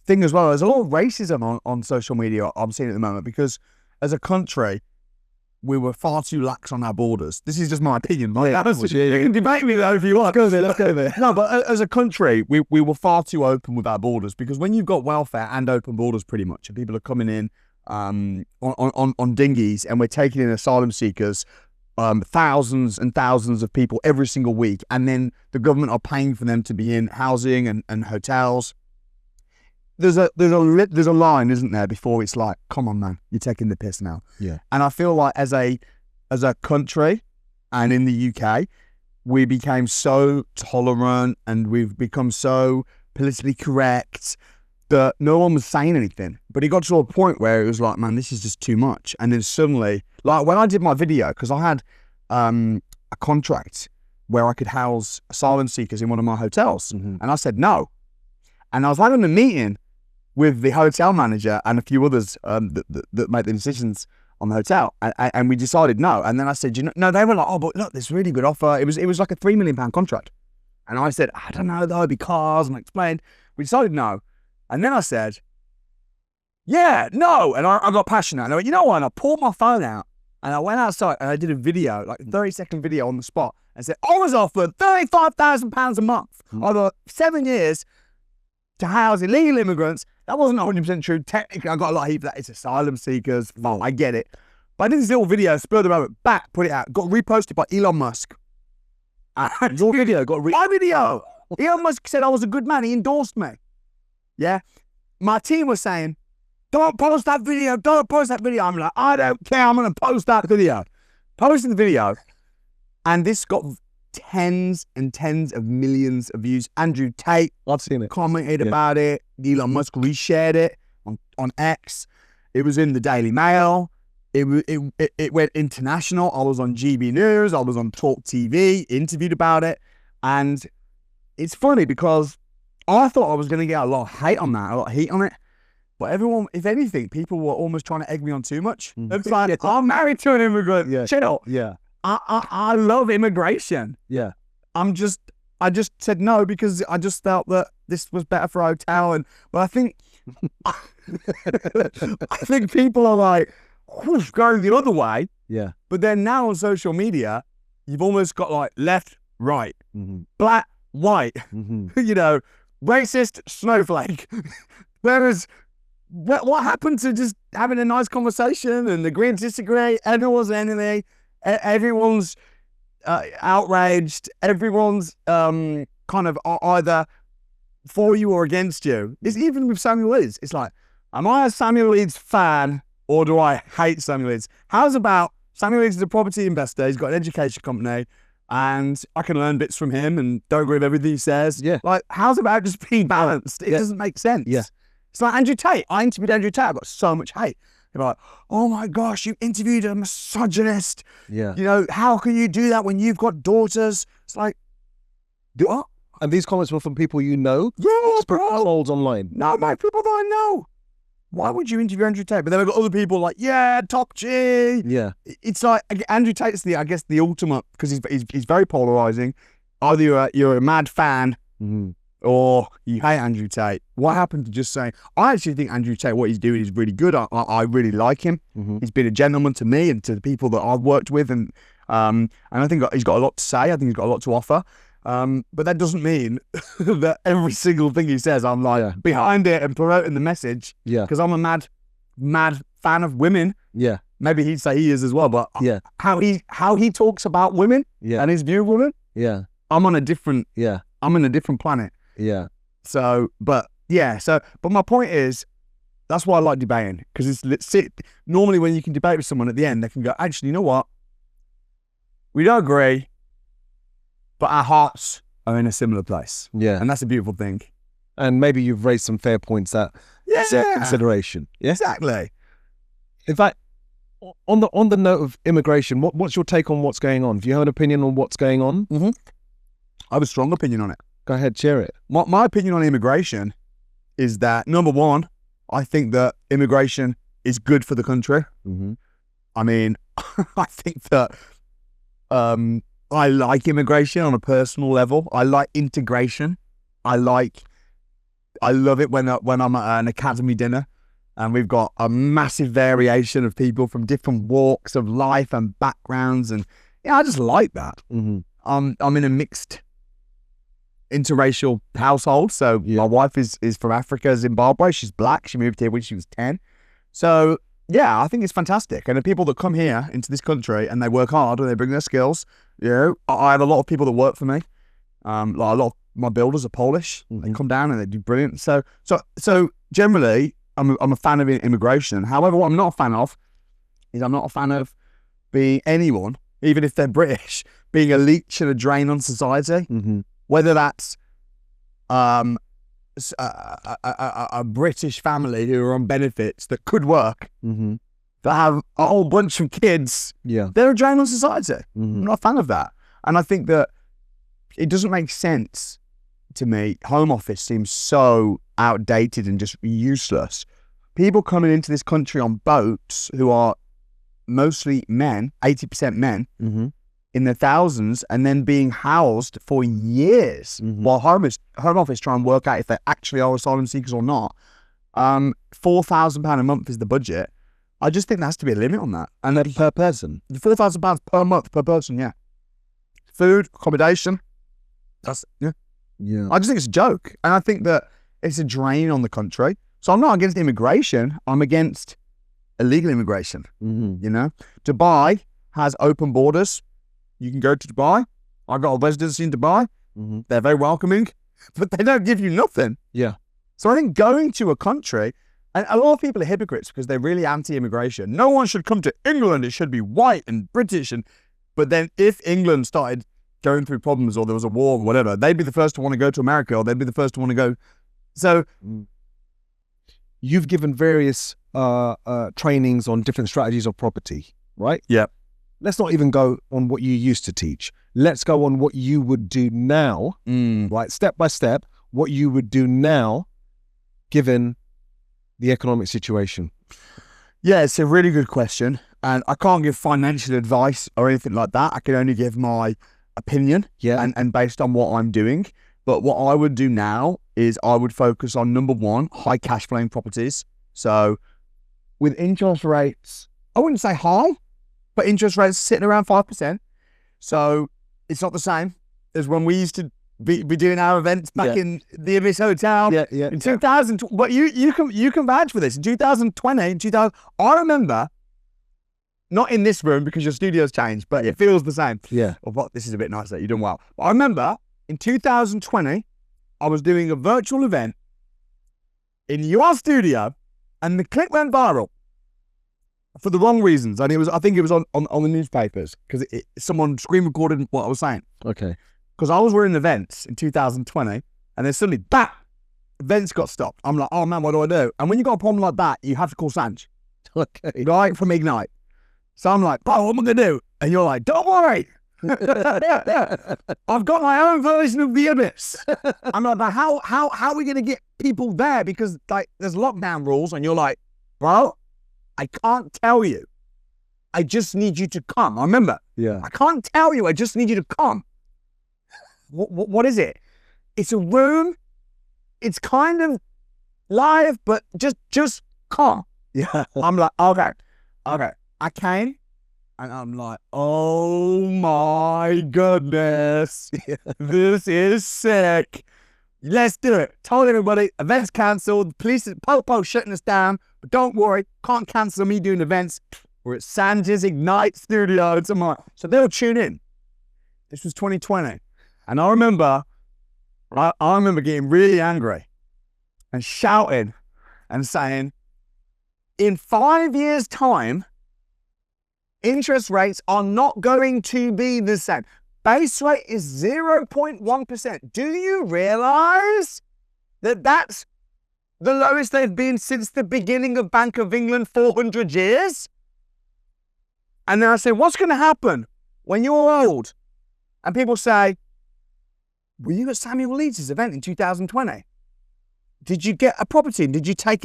[SPEAKER 2] thing as well. There's a lot of racism on social media I'm seeing at the moment because as a country, we were far too lax on our borders. This is just my opinion. You can debate me though if you want.
[SPEAKER 1] Let's go there.
[SPEAKER 2] No, but as a country, we were far too open with our borders because when you've got welfare and open borders pretty much, and people are coming in on dinghies and we're taking in asylum seekers, thousands and thousands of people every single week, and then the government are paying for them to be in housing and hotels. There's a line, isn't there, before it's like, come on, man, you're taking the piss now.
[SPEAKER 1] Yeah.
[SPEAKER 2] And I feel like as a country and in the UK, we became so tolerant and we've become so politically correct that no one was saying anything. But it got to a point where it was like, man, this is just too much. And then suddenly, like when I did my video, because I had a contract where I could house asylum seekers in one of my hotels. Mm-hmm. And I said no. And I was having a meeting with the hotel manager and a few others that make the decisions on the hotel, and we decided no. And then I said, no, they were like, oh, but look, this really good offer. It was like a £3 million contract, and I said, I don't know though, because, and I explained. We decided no, and then I said, yeah, no, and I got passionate. And I went, you know what? And I pulled my phone out and I went outside and I did a video, like a 30-second video on the spot, and said I was offered £35,000 a month over 7 years to house illegal immigrants. That wasn't 100% true. Technically, I got a lot of heat for that. It's asylum seekers. Well, I get it. But I did this little video, spurred the moment, put it out, got reposted by Elon Musk.
[SPEAKER 1] Your video got
[SPEAKER 2] my video. Elon Musk said I was a good man. He endorsed me. Yeah. My team was saying, don't post that video. Don't post that video. I'm like, I don't care. I'm going to post that video. Posted the video. And this got tens and tens of millions of views. Andrew Tate
[SPEAKER 1] I've seen it.
[SPEAKER 2] commented about it. Elon Musk reshared it on X. It was in the Daily Mail. It went international. I was on GB News. I was on Talk TV, interviewed about it. And it's funny because I thought I was going to get a lot of hate on that, a lot of heat on it. But everyone, if anything, people were almost trying to egg me on too much. It's like, I'm married to an immigrant.
[SPEAKER 1] Yeah.
[SPEAKER 2] Chill.
[SPEAKER 1] Yeah.
[SPEAKER 2] I love immigration.
[SPEAKER 1] Yeah.
[SPEAKER 2] I just said no because I just felt that this was better for a hotel. But I think, I think people are like, whoosh, going the other way.
[SPEAKER 1] Yeah.
[SPEAKER 2] But then now on social media, you've almost got like left, right, black, white, you know, racist, snowflake. Whereas, what happened to just having a nice conversation and agree to disagree? Everyone's an enemy. Everyone's outraged. Everyone's kind of either for you or against you. It's even with Samuel Leeds. It's like, am I a Samuel Leeds fan or do I hate Samuel Leeds? How's about Samuel Leeds is a property investor. He's got an education company and I can learn bits from him and don't agree with everything he says.
[SPEAKER 1] Yeah.
[SPEAKER 2] Like, how's about just being balanced? It doesn't make sense.
[SPEAKER 1] Yeah.
[SPEAKER 2] It's like Andrew Tate. I interviewed Andrew Tate. I got so much hate. They're like, oh my gosh, you interviewed a misogynist.
[SPEAKER 1] Yeah.
[SPEAKER 2] You know, how can you do that when you've got daughters? It's like, do what?
[SPEAKER 1] And these comments were from people you know?
[SPEAKER 2] Yeah,
[SPEAKER 1] Just
[SPEAKER 2] bro.
[SPEAKER 1] trolls online.
[SPEAKER 2] No, mate, people that I know. Why would you interview Andrew Tate? But then I've got other people like, yeah, top G.
[SPEAKER 1] Yeah.
[SPEAKER 2] It's like, Andrew Tate's I guess the ultimate, because he's very polarizing. Either you're a mad fan or you hate Andrew Tate. What happened to just saying, I actually think Andrew Tate, what he's doing is really good. I really like him. He's been a gentleman to me and to the people that I've worked with. And I think he's got a lot to say. I think he's got a lot to offer. But that doesn't mean that every single thing he says, I'm like behind it and promoting the message.
[SPEAKER 1] Yeah.
[SPEAKER 2] Because I'm a mad fan of women.
[SPEAKER 1] Yeah.
[SPEAKER 2] Maybe he'd say he is as well. But
[SPEAKER 1] Yeah.
[SPEAKER 2] how he talks about women
[SPEAKER 1] Yeah.
[SPEAKER 2] and his view of women,
[SPEAKER 1] Yeah.
[SPEAKER 2] I'm on a different planet.
[SPEAKER 1] Yeah.
[SPEAKER 2] But my point is, that's why I like debating, because normally when you can debate with someone at the end, they can go, actually, you know what? We don't agree, but our hearts are in a similar place.
[SPEAKER 1] Yeah.
[SPEAKER 2] And that's a beautiful thing.
[SPEAKER 1] And maybe you've raised some fair points that set consideration. Yeah.
[SPEAKER 2] Exactly.
[SPEAKER 1] In fact, on the note of immigration, what's your take on what's going on? Do you have an opinion on what's going on?
[SPEAKER 2] I have a strong opinion on it.
[SPEAKER 1] Go ahead, share it.
[SPEAKER 2] My opinion on immigration is that, number one, I think that immigration is good for the country. I mean, I think that I like immigration on a personal level. I like integration. I love it when I'm at an academy dinner and we've got a massive variation of people from different walks of life and backgrounds, and I just like that. I'm in a mixed interracial household. So my wife is from Africa, Zimbabwe. She's black. She moved here when she was 10. So yeah, I think it's fantastic. And the people that come here into this country and they work hard and they bring their skills, I have a lot of people that work for me. Like a lot of my builders are Polish. They come down and they do brilliant. So generally, I'm a fan of immigration. However, what I'm not a fan of is I'm not a fan of being anyone, even if they're British, being a leech and a drain on society. Whether that's a British family who are on benefits that could work, that have a whole bunch of kids, they're a drain on society. I'm not a fan of that. And I think that it doesn't make sense to me. Home Office seems so outdated and just useless. People coming into this country on boats who are mostly men, 80% men, in their thousands, and then being housed for years while Home Office try and work out if they actually are asylum seekers or not. £4,000 a month is the budget. I just think there has to be a limit on that. And then
[SPEAKER 1] Per person?
[SPEAKER 2] £4,000 per month per person, yeah. Food, accommodation. I just think it's a joke. And I think that it's a drain on the country. So I'm not against immigration. I'm against illegal immigration. Dubai has open borders. You can go to Dubai. I got a residency in Dubai. They're very welcoming, but they don't give you nothing.
[SPEAKER 1] Yeah.
[SPEAKER 2] So I think going to a country, and a lot of people are hypocrites because they're really anti-immigration. No one should come to England. It should be white and British. But then if England started going through problems or there was a war or whatever, they'd be the first to want to go to America, or they'd be the first to want to go. So
[SPEAKER 1] you've given various trainings on different strategies of property, right?
[SPEAKER 2] Yeah.
[SPEAKER 1] Let's not even go on what you used to teach. Let's go on what you would do now, right? Step by step, what you would do now, given the economic situation.
[SPEAKER 2] Yeah, it's a really good question. And I can't give financial advice or anything like that. I can only give my opinion, and based on what I'm doing. But what I would do now is I would focus on, number one, high cash flowing properties. So with interest rates, I wouldn't say high, but interest rates sitting around 5%. So it's not the same as when we used to be doing our events back in the Ibis Hotel in 2000. But you can vouch for this. In 2020, I remember, not in this room because your studio's changed, but it feels the same.
[SPEAKER 1] Yeah.
[SPEAKER 2] Well, this is a bit nicer. You're doing well. But I remember in 2020, I was doing a virtual event in your studio, and the clip went viral for the wrong reasons. And I think it was on the newspapers because someone screen recorded what I was saying.
[SPEAKER 1] Okay.
[SPEAKER 2] Because I was running events in 2020, and then suddenly, bam, events got stopped. I'm like, oh man, what do I do? And when you got a problem like that, you have to call Sanj,
[SPEAKER 1] Okay.
[SPEAKER 2] right, from Ignite. So I'm like, oh, what am I going to do? And you're like, don't worry. I've got my own version of the Abyss. I'm like, how are we going to get people there? Because like there's lockdown rules, and you're like, bro, I can't tell you. I just need you to come. I remember.
[SPEAKER 1] Yeah.
[SPEAKER 2] I can't tell you. I just need you to come. What is it? It's a room. It's kind of live, but just come.
[SPEAKER 1] Yeah.
[SPEAKER 2] I'm like, okay. I came, and I'm like, oh my goodness, this is sick. Let's do it. Told everybody, events cancelled. Police, Popo shutting us down. But don't worry, can't cancel me doing events. We're at Sanj's Ignite studio tomorrow. So they'll tune in. This was 2020. And I remember getting really angry and shouting and saying, in 5 years' time, interest rates are not going to be the same. Base rate is 0.1%. Do you realize that that's the lowest they've been since the beginning of Bank of England 400 years? And then I say, what's going to happen when you're old? And people say, were you at Samuel Leeds' event in 2020? Did you get a property? Did you take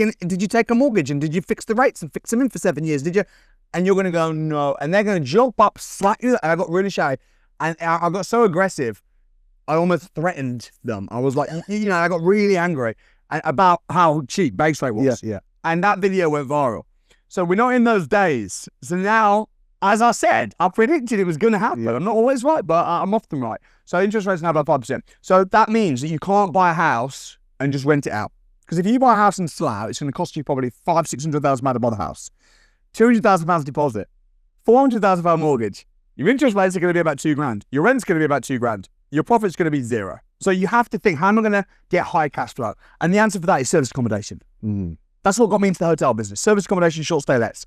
[SPEAKER 2] a mortgage? And did you fix the rates and fix them in for 7 years? Did you? And you're going to go, no. And they're going to jump up, slap you. And I got really shy. And I got so aggressive, I almost threatened them. I was like, I got really angry about how cheap base rate was.
[SPEAKER 1] Yeah.
[SPEAKER 2] And that video went viral. So we're not in those days. So now, as I said, I predicted it was going to happen.
[SPEAKER 1] Yeah.
[SPEAKER 2] I'm not always right, but I'm often right. So interest rates now about 5%. So that means that you can't buy a house and just rent it out. Because if you buy a house in Slough, it's going to cost you probably £600,000 to buy the house, £200,000 deposit, £400,000 mortgage. Your interest rates are going to be about £2,000. Your rent's going to be about £2,000. Your profit's going to be zero. So you have to think, how am I going to get high cash flow? And the answer for that is service accommodation. That's what got me into the hotel business. Service accommodation, short stay lets.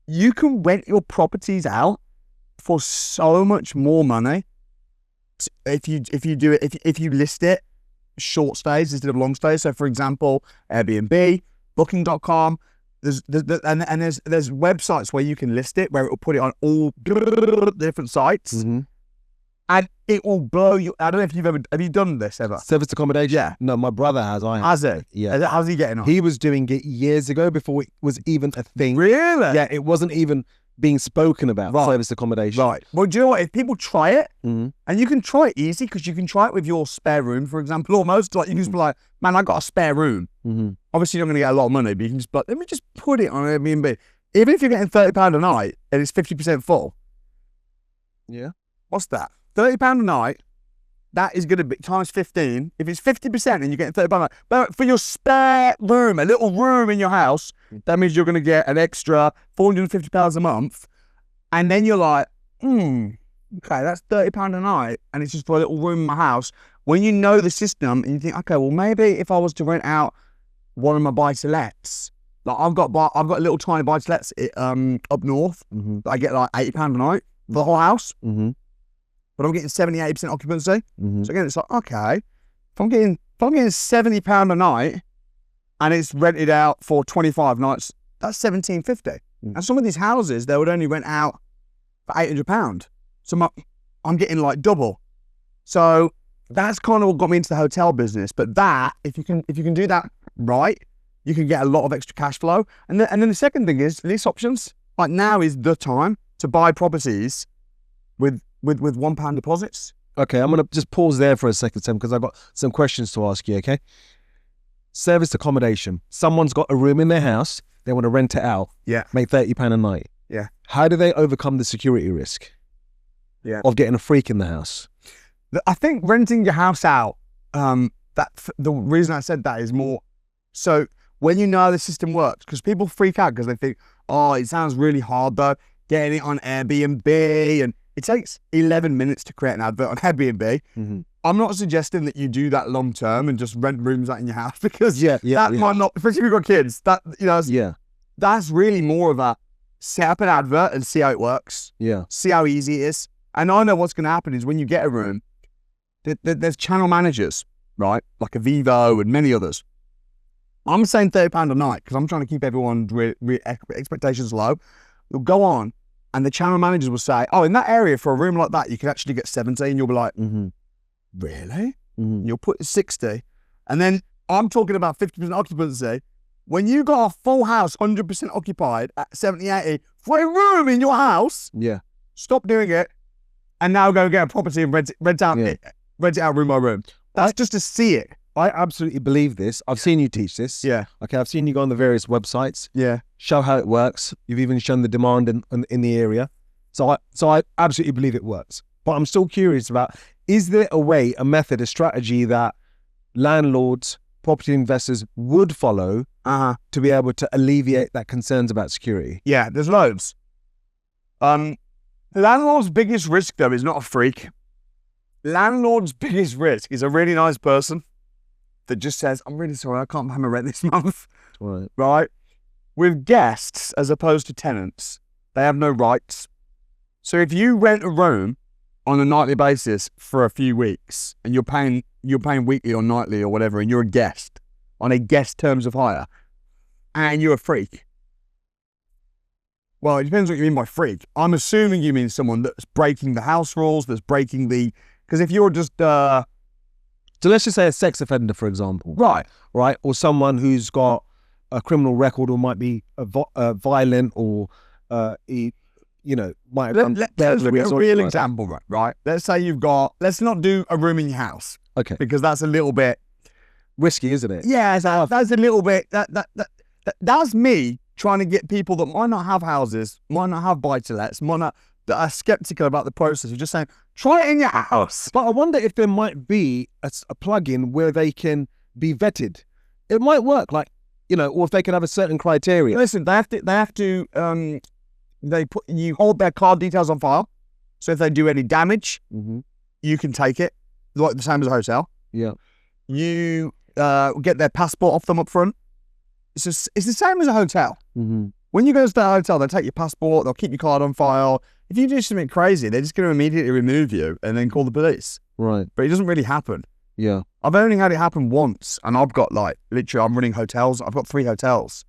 [SPEAKER 2] You can rent your properties out for so much more money if you do it, if you list it short stays instead of long stays. So for example, Airbnb, Booking.com, there's websites where you can list it, where it will put it on all different sites, and it will blow you. I don't know if have you done this ever?
[SPEAKER 1] Service accommodation?
[SPEAKER 2] Yeah.
[SPEAKER 1] No, my brother has.
[SPEAKER 2] Has it?
[SPEAKER 1] Yeah.
[SPEAKER 2] How's he getting on?
[SPEAKER 1] He was doing it years ago before it was even a thing.
[SPEAKER 2] Really?
[SPEAKER 1] Yeah, it wasn't even being spoken about, service accommodation.
[SPEAKER 2] Right. Well, do you know what? If people try it, and you can try it easy, because you can try it with your spare room, for example, almost. Like you can just be like, man, I got a spare room. Obviously, you're not going to get a lot of money, but you can just, let me just put it on Airbnb. Even if you're getting £30 a night and it's 50% full.
[SPEAKER 1] Yeah.
[SPEAKER 2] What's that? £30 a night. That is going to be times 15. If it's 50% and you're getting £30 a night, but for your spare room, a little room in your house, that means you're going to get an extra £450 a month. And then you're like, okay, that's £30 a night, and it's just for a little room in my house. When you know the system, and you think, okay, well, maybe if I was to rent out one of my buy-to-lets, like I've got little tiny buy-to-lets up north. I get like £80 a night for the whole house. but I'm getting 70, 80% occupancy.
[SPEAKER 1] Mhm.
[SPEAKER 2] So again, it's like, okay, if I'm getting £70 a night and it's rented out for 25 nights, that's £1,750. And some of these houses, they would only rent out for £800. So I'm getting like double. So that's kind of what got me into the hotel business. But that, if you can do that right, you can get a lot of extra cash flow. And then the second thing is lease options. Like now is the time to buy properties with £1 deposits.
[SPEAKER 1] Okay, I'm going to just pause there for a second, Sam, because I've got some questions to ask you, okay? Service accommodation. Someone's got a room in their house, they want to rent it out,
[SPEAKER 2] Yeah.
[SPEAKER 1] make £30 a night.
[SPEAKER 2] Yeah.
[SPEAKER 1] How do they overcome the security risk of getting a freak in the house?
[SPEAKER 2] I think renting your house out, the reason I said that is more, so when you know how the system works, because people freak out because they think, oh, it sounds really hard though, getting it on Airbnb, and it takes 11 minutes to create an advert on Airbnb.
[SPEAKER 1] Mm-hmm.
[SPEAKER 2] I'm not suggesting that you do that long term and just rent rooms out in your house, because
[SPEAKER 1] that
[SPEAKER 2] might not, especially if you've got kids, that's really more of a set up an advert and see how it works.
[SPEAKER 1] Yeah.
[SPEAKER 2] See how easy it is. And I know what's going to happen is when you get a room, there's channel managers, right? Like Vivo and many others. I'm saying £30 a night because I'm trying to keep everyone's expectations low. You'll go on and the channel managers will say, oh, in that area for a room like that, you can actually get 70. And you'll be like, really?
[SPEAKER 1] Mm-hmm.
[SPEAKER 2] You'll put 60. And then I'm talking about 50% occupancy. When you got a full house, 100% occupied at 70, 80 for a room in your house, stop doing it and now go get a property and rent it out room by room. That's just to see it.
[SPEAKER 1] I absolutely believe this. I've seen you teach this.
[SPEAKER 2] Yeah.
[SPEAKER 1] Okay, I've seen you go on the various websites.
[SPEAKER 2] Yeah.
[SPEAKER 1] Show how it works. You've even shown the demand in the area. So I absolutely believe it works. But I'm still curious about, is there a way, a method, a strategy that landlords, property investors would follow to be able to alleviate that concerns about security?
[SPEAKER 2] Yeah, there's loads. The landlord's biggest risk, though, is not a freak. Landlord's biggest risk is a really nice person that just says, I'm really sorry, I can't pay my rent this month. Right? With guests, as opposed to tenants, they have no rights. So if you rent a room on a nightly basis for a few weeks and you're paying weekly or nightly or whatever, and you're a guest on a guest terms of hire, and you're a freak. Well, it depends what you mean by freak. I'm assuming you mean someone that's breaking the house rules, that's breaking the... Because if you're just...
[SPEAKER 1] So let's just say a sex offender, for example.
[SPEAKER 2] Right.
[SPEAKER 1] Or someone who's got a criminal record or might be violent or, might have done...
[SPEAKER 2] Let's look at a real example, right? Let's say you've got... Let's not do a room in your house.
[SPEAKER 1] Okay.
[SPEAKER 2] Because that's a little bit...
[SPEAKER 1] risky, isn't it?
[SPEAKER 2] Yeah, that's a little bit... That's me trying to get people that might not have houses, might not have buy-to-lets, that are skeptical about the process of just saying, try it in your house.
[SPEAKER 1] But I wonder if there might be a plugin where they can be vetted. It might work, or if they can have a certain criteria.
[SPEAKER 2] Listen, they have to you hold their card details on file. So if they do any damage, you can take it, like the same as a hotel.
[SPEAKER 1] Yeah.
[SPEAKER 2] You get their passport off them up front. It's the same as a hotel.
[SPEAKER 1] Mm-hmm.
[SPEAKER 2] When you go to the hotel, they'll take your passport, they'll keep your card on file. If you do something crazy, they're just going to immediately remove you and then call the police.
[SPEAKER 1] Right.
[SPEAKER 2] But it doesn't really happen.
[SPEAKER 1] Yeah.
[SPEAKER 2] I've only had it happen once, and I've got literally, I'm running hotels. I've got 3 hotels.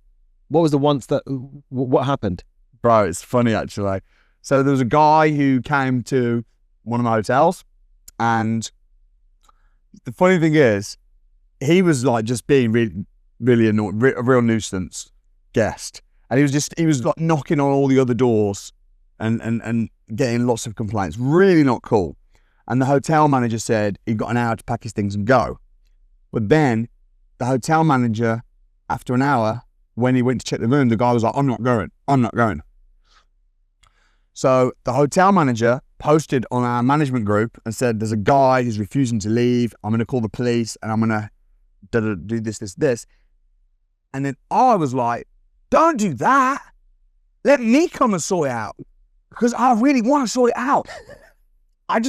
[SPEAKER 1] What was the once that, what happened?
[SPEAKER 2] Bro, it's funny actually. So there was a guy who came to one of my hotels, and the funny thing is, he was just being really, really annoying, a real nuisance guest. And he was knocking on all the other doors and getting lots of complaints. Really not cool. And the hotel manager said he'd got an hour to pack his things and go. But then the hotel manager, after an hour, when he went to check the room, the guy was like, I'm not going. So the hotel manager posted on our management group and said, there's a guy who's refusing to leave. I'm going to call the police and I'm going to do this. And then I was like, don't do that. Let me come and sort it out. Because I really want to sort it out. I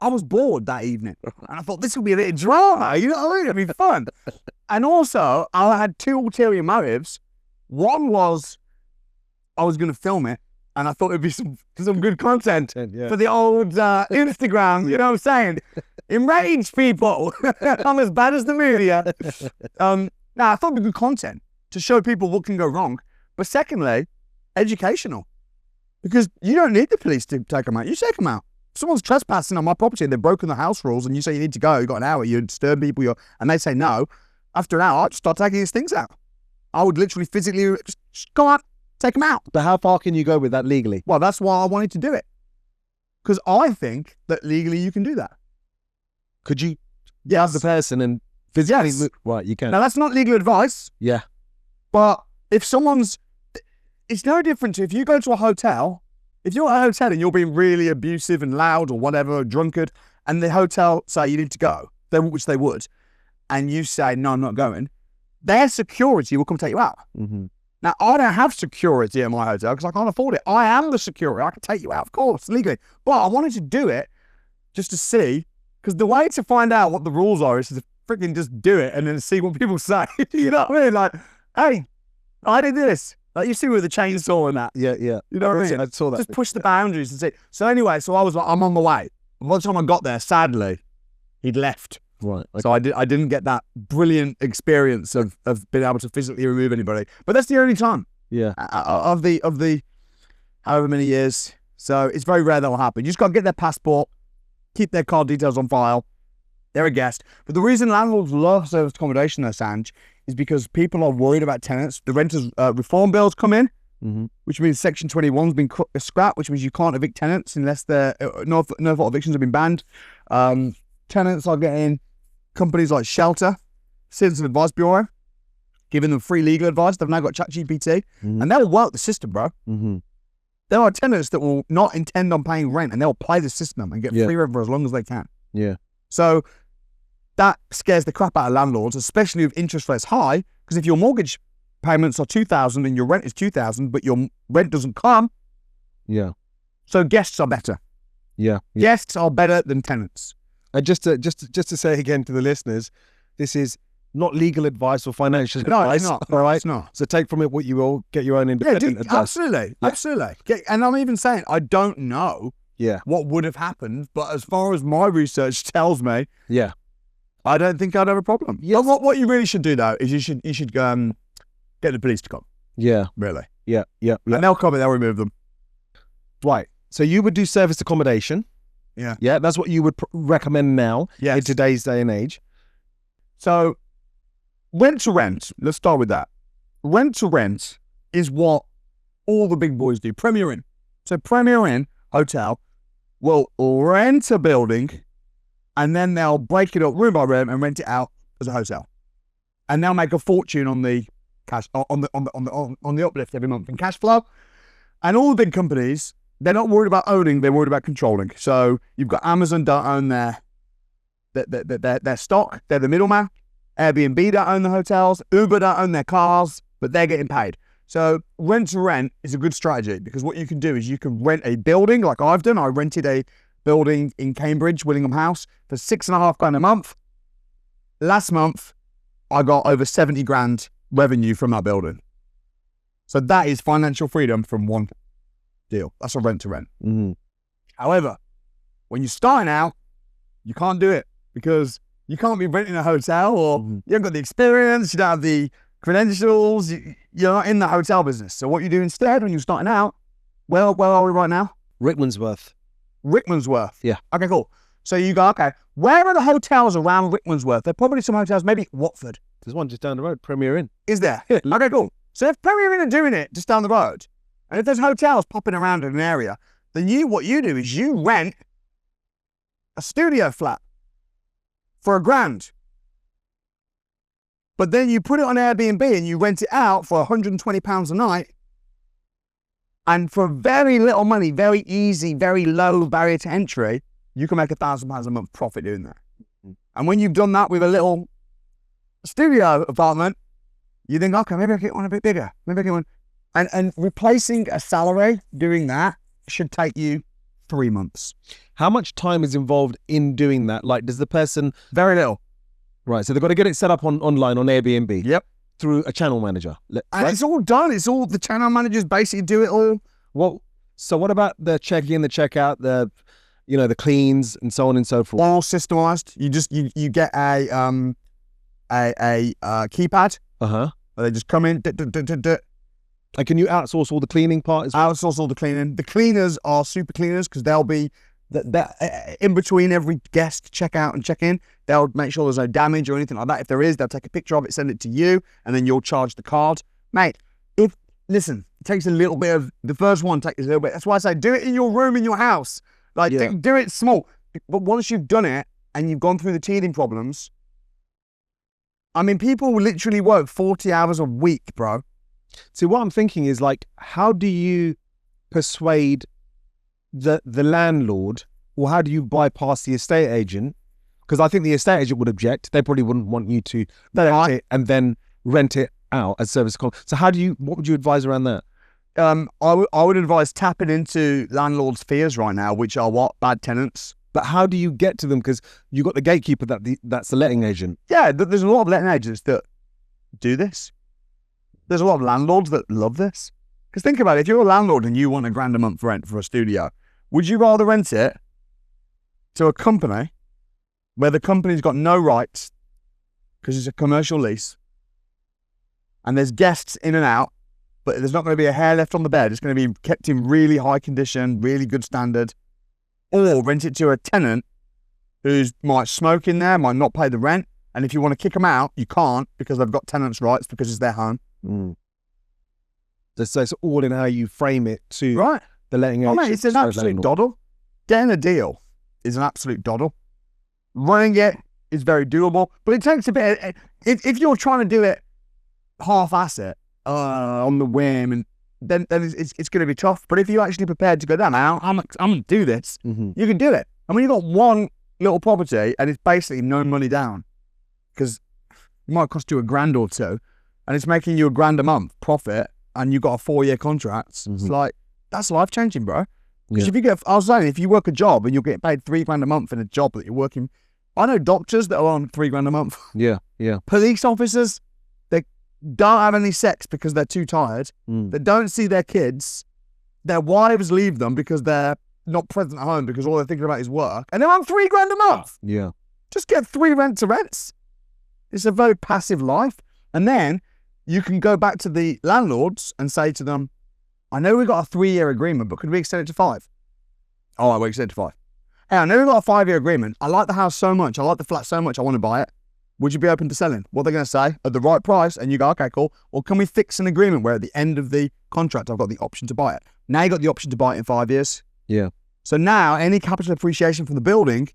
[SPEAKER 2] was bored that evening. And I thought, this will be a bit of drama. You know what I mean? It'll be fun. And also, I had 2 ulterior motives. One was, I was going to film it. And I thought it'd be some good content
[SPEAKER 1] Yeah.
[SPEAKER 2] for the old Instagram. You know what I'm saying? Enrage people. I'm as bad as the media. Now, I thought it'd be good content to show people what can go wrong. But secondly, educational. Because you don't need the police to take them out. You take them out. If someone's trespassing on my property and they've broken the house rules and you say you need to go, you've got an hour, you disturb people, and they say no, after an hour, I'd just start taking these things out. I would literally physically just go out, take them out.
[SPEAKER 1] But how far can you go with that legally?
[SPEAKER 2] Well, that's why I wanted to do it. Because I think that legally you can do that.
[SPEAKER 1] Could you
[SPEAKER 2] Yes.
[SPEAKER 1] have the person and physically
[SPEAKER 2] Yes.
[SPEAKER 1] move? Right, you can.
[SPEAKER 2] Now, that's not legal advice,
[SPEAKER 1] Yeah.
[SPEAKER 2] but if someone's... It's no different to if you go to a hotel. If you're at a hotel and you're being really abusive and loud or whatever, or drunkard, and the hotel say you need to go, which they would, and you say, no, I'm not going, their security will come take you out.
[SPEAKER 1] Mm-hmm.
[SPEAKER 2] Now, I don't have security at my hotel because I can't afford it. I am the security. I can take you out, of course, legally. But I wanted to do it just to see, because the way to find out what the rules are is to freaking just do it and then see what people say. You know what I mean? Like, hey, I did this. Like you see with the chainsaw and that.
[SPEAKER 1] Yeah, yeah.
[SPEAKER 2] You know what I mean?
[SPEAKER 1] I saw that.
[SPEAKER 2] Just push the boundaries and see. So anyway, so I was like, I'm on my way. By the time I got there, sadly, he'd left.
[SPEAKER 1] Right. Okay.
[SPEAKER 2] So I didn't get that brilliant experience of being able to physically remove anybody. But that's the only time
[SPEAKER 1] Yeah.
[SPEAKER 2] of the however many years. So it's very rare that will happen. You just got to get their passport, keep their card details on file. They're a guest. But the reason landlords love service accommodation though, Sanj, is because people are worried about tenants. The renters reform bills come in,
[SPEAKER 1] Mm-hmm.
[SPEAKER 2] which means Section 21's been scrapped, which means you can't evict tenants unless they're no fault evictions have been banned. Tenants are getting companies like Shelter, Citizen Advice Bureau, giving them free legal advice. They've now got ChatGPT,
[SPEAKER 1] Mm-hmm.
[SPEAKER 2] and they'll work the system, bro.
[SPEAKER 1] Mm-hmm.
[SPEAKER 2] There are tenants that will not intend on paying rent, and they'll play the system and get
[SPEAKER 1] Yeah.
[SPEAKER 2] free rent for as long as they can.
[SPEAKER 1] Yeah.
[SPEAKER 2] So that scares the crap out of landlords, especially with interest rates high, because if your mortgage payments are 2,000 and your rent is 2,000, but your rent doesn't come,
[SPEAKER 1] Yeah.
[SPEAKER 2] so guests are better.
[SPEAKER 1] Yeah. Yeah.
[SPEAKER 2] Guests are better than tenants.
[SPEAKER 1] And just to say again to the listeners, this is not legal advice or financial
[SPEAKER 2] No,
[SPEAKER 1] advice.
[SPEAKER 2] it's not.
[SPEAKER 1] All right.
[SPEAKER 2] It's not.
[SPEAKER 1] So take from it what you will. Get your own
[SPEAKER 2] Yeah,
[SPEAKER 1] independent
[SPEAKER 2] dude,
[SPEAKER 1] advice.
[SPEAKER 2] absolutely.
[SPEAKER 1] Yeah.
[SPEAKER 2] Absolutely. And I'm even saying, I don't know
[SPEAKER 1] Yeah.
[SPEAKER 2] what would have happened, but as far as my research tells me,
[SPEAKER 1] Yeah.
[SPEAKER 2] I don't think I'd have a problem.
[SPEAKER 1] Yes.
[SPEAKER 2] But what you really should do though is you should get the police to come.
[SPEAKER 1] Yeah.
[SPEAKER 2] Really.
[SPEAKER 1] Yeah. Yeah. Yeah.
[SPEAKER 2] And they'll come and they'll remove them.
[SPEAKER 1] Right. So you would do service accommodation.
[SPEAKER 2] Yeah.
[SPEAKER 1] Yeah. That's what you would recommend now
[SPEAKER 2] Yes.
[SPEAKER 1] in today's day and age.
[SPEAKER 2] So rent to rent, let's start with that. Rent to rent is what all the big boys do. Premier Inn. So Premier Inn Hotel will rent a building and then they'll break it up room by room and rent it out as a hotel. And they'll make a fortune on the cash on the uplift every month in cash flow. And all the big companies, they're not worried about owning, they're worried about controlling. So you've got Amazon don't own their stock, they're the middleman. Airbnb don't own the hotels, Uber don't own their cars, but they're getting paid. So rent to rent is a good strategy because what you can do is you can rent a building like I've done. I rented a building in Cambridge, Willingham House, for £6,500 a month. Last month, I got over 70 grand revenue from that building. So that is financial freedom from one deal. That's a rent to rent.
[SPEAKER 1] Mm-hmm.
[SPEAKER 2] However, when you're starting out, you can't do it because you can't be renting a hotel or
[SPEAKER 1] Mhm.
[SPEAKER 2] you haven't got the experience, you don't have the credentials, you're not in the hotel business. So what you do instead when you're starting out, where are we right now?
[SPEAKER 1] Rickmansworth.
[SPEAKER 2] Rickmansworth.
[SPEAKER 1] Yeah.
[SPEAKER 2] Okay, cool. So you go, okay, where are the hotels around Rickmansworth? There are probably some hotels, maybe Watford.
[SPEAKER 1] There's one just down the road, Premier Inn.
[SPEAKER 2] Is there? Okay, cool. So if Premier Inn are doing it just down the road, and if there's hotels popping around in an area, then what you do is you rent a studio flat for £1,000. But then you put it on Airbnb and you rent it out for £120 a night. And for very little money, very easy, very low barrier to entry, you can make £1,000 a month profit doing that. And when you've done that with a little studio apartment, you think, okay, maybe I can get one a bit bigger. Maybe I can get one. And replacing a salary doing that should take you 3 months.
[SPEAKER 1] How much time is involved in doing that? Like, does the person...
[SPEAKER 2] Very little.
[SPEAKER 1] Right, so they've got to get it set up online on Airbnb.
[SPEAKER 2] Yep.
[SPEAKER 1] Through a channel manager.
[SPEAKER 2] And it's all done. It's all, the channel managers basically do it all.
[SPEAKER 1] Well, So what about the check-in, the check-out, the cleans and so on and so forth?
[SPEAKER 2] All systemized. You get a keypad.
[SPEAKER 1] Uh-huh.
[SPEAKER 2] Where they just come in.
[SPEAKER 1] And can you outsource all the cleaning part as well?
[SPEAKER 2] Outsource all the cleaning. The cleaners are super cleaners because they'll be in between every guest check out and check in. They'll make sure there's no damage or anything like that. If there is, they'll take a picture of it, send it to you, and then you'll charge the card. Mate, listen, it takes a little bit of, the first one takes a little bit. That's why I say do it in your room, in your house. Like, do it small. But once you've done it and you've gone through the teething problems, I mean, people will literally work 40 hours a week, bro.
[SPEAKER 1] See, what I'm thinking is, like, how do you persuade the landlord, or how do you bypass the estate agent? Because I think the estate agent would object. They probably wouldn't want you to rent it and then rent it out as service. So what would you advise around that?
[SPEAKER 2] I would advise tapping into landlords' fears right now, which are what? Bad tenants.
[SPEAKER 1] But how do you get to them? Because you got the gatekeeper that's the letting agent.
[SPEAKER 2] Yeah, there's a lot of letting agents that do this. There's a lot of landlords that love this. Because think about it, if you're a landlord and you want £1,000 a month rent for a studio, would you rather rent it to a company where the company's got no rights because it's a commercial lease and there's guests in and out, but there's not going to be a hair left on the bed. It's going to be kept in really high condition, really good standard. Or rent it to a tenant who might smoke in there, might not pay the rent. And if you want to kick them out, you can't because they've got tenants' rights because it's their home.
[SPEAKER 1] Mm. So it's all in how you frame it to
[SPEAKER 2] right.
[SPEAKER 1] The letting agent.
[SPEAKER 2] Mate, it's an absolute doddle. Getting a deal is an absolute doddle. Running it is very doable, but it takes a bit. If you're trying to do it half-ass it on the whim, and then it's going to be tough. But if you're actually prepared to go down, I'm going to do this.
[SPEAKER 1] Mm-hmm.
[SPEAKER 2] You can do it. I mean, you've got one little property, and it's basically no money down because it might cost you £1,000 or two, and it's making you £1,000 a month profit, and you've got a 4-year contract. Mm-hmm. It's like, that's life-changing, bro. Because I was saying, if you work a job and you're getting paid £3,000 a month in a job that you're working, I know doctors that are on £3,000 a month.
[SPEAKER 1] Yeah.
[SPEAKER 2] Police officers, they don't have any sex because they're too tired. They don't see their kids. Their wives leave them because they're not present at home because all they're thinking about is work. And they're on £3,000 a month.
[SPEAKER 1] Yeah.
[SPEAKER 2] Just get 3 rent-to-rents. It's a very passive life. And then you can go back to the landlords and say to them, I know we've got a 3-year agreement, but could we extend it to 5? All right, we'll extend it to 5. Hey, I know we've got a 5-year agreement. I like the house so much. I like the flat so much. I want to buy it. Would you be open to selling? What they're going to say, at the right price, and you go, okay, cool. Or can we fix an agreement where at the end of the contract, I've got the option to buy it? Now you've got the option to buy it in 5 years.
[SPEAKER 1] Yeah.
[SPEAKER 2] So now any capital appreciation from the building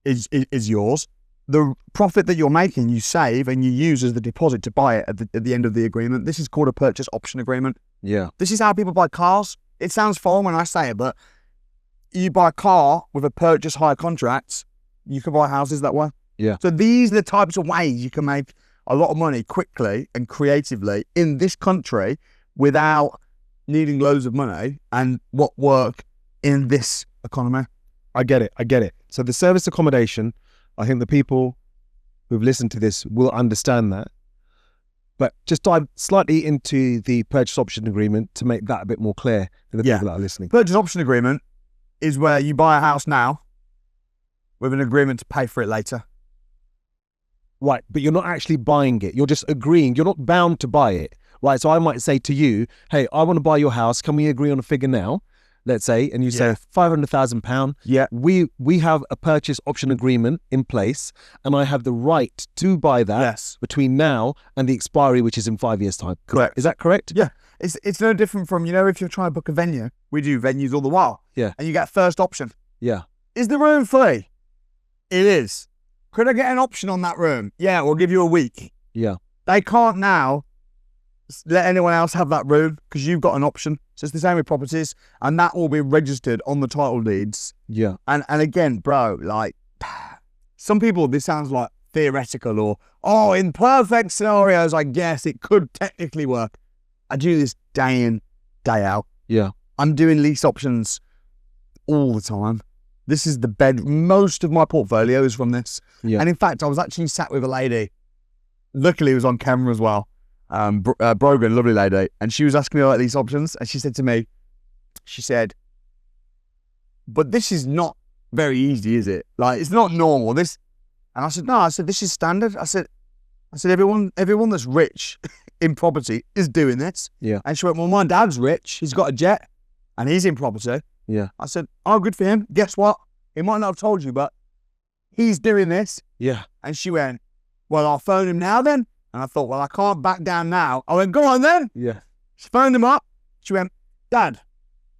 [SPEAKER 2] is yours. The profit that you're making, you save and you use as the deposit to buy it at the end of the agreement. This is called a purchase option agreement.
[SPEAKER 1] Yeah.
[SPEAKER 2] This is how people buy cars. It sounds foreign when I say it, but you buy a car with a purchase hire contract, you can buy houses that way.
[SPEAKER 1] Yeah.
[SPEAKER 2] So these are the types of ways you can make a lot of money quickly and creatively in this country without needing loads of money and what work in this economy.
[SPEAKER 1] I get it. So the service accommodation, I think the people who've listened to this will understand that. But just dive slightly into the purchase option agreement to make that a bit more clear for the people that are listening.
[SPEAKER 2] Purchase option agreement is where you buy a house now with an agreement to pay for it later.
[SPEAKER 1] Right, but you're not actually buying it. You're just agreeing. You're not bound to buy it. Right, so I might say to you, hey, I want to buy your house. Can we agree on a figure now? Let's say, and you say £500,000.
[SPEAKER 2] Yeah.
[SPEAKER 1] We have a purchase option agreement in place, and I have the right to buy that between now and the expiry, which is in 5 years' time.
[SPEAKER 2] Correct.
[SPEAKER 1] Is that correct?
[SPEAKER 2] Yeah. It's no different from, if you're trying to book a venue, we do venues all the while.
[SPEAKER 1] Yeah.
[SPEAKER 2] And you get first option.
[SPEAKER 1] Yeah.
[SPEAKER 2] Is the room free? It is. Could I get an option on that room? Yeah, we'll give you a week.
[SPEAKER 1] Yeah.
[SPEAKER 2] They can't now let anyone else have that room because you've got an option. So it's the same with properties, and that will be registered on the title deeds.
[SPEAKER 1] Yeah.
[SPEAKER 2] And again, bro, like, some people, this sounds like theoretical or, in perfect scenarios, I guess it could technically work. I do this day in, day out.
[SPEAKER 1] Yeah.
[SPEAKER 2] I'm doing lease options all the time. This is the bed. Most of my portfolio is from this.
[SPEAKER 1] Yeah.
[SPEAKER 2] And in fact, I was actually sat with a lady. Luckily, it was on camera as well. Brogan, lovely lady. And she was asking me about lease options. And she said to me, She said, but this is not very easy, is it? Like, it's not normal. This, and I said, no. I said, this is standard. I said, everyone that's rich in property is doing this.
[SPEAKER 1] Yeah.
[SPEAKER 2] And she went, well, my dad's rich. He's got a jet, and he's in property.
[SPEAKER 1] Yeah.
[SPEAKER 2] I said, oh, good for him. Guess what? He might not have told you, but he's doing this.
[SPEAKER 1] Yeah.
[SPEAKER 2] And she went, well, I'll phone him now then. And I thought, well, I can't back down now. I went, go on then.
[SPEAKER 1] Yeah.
[SPEAKER 2] She phoned him up. She went, Dad,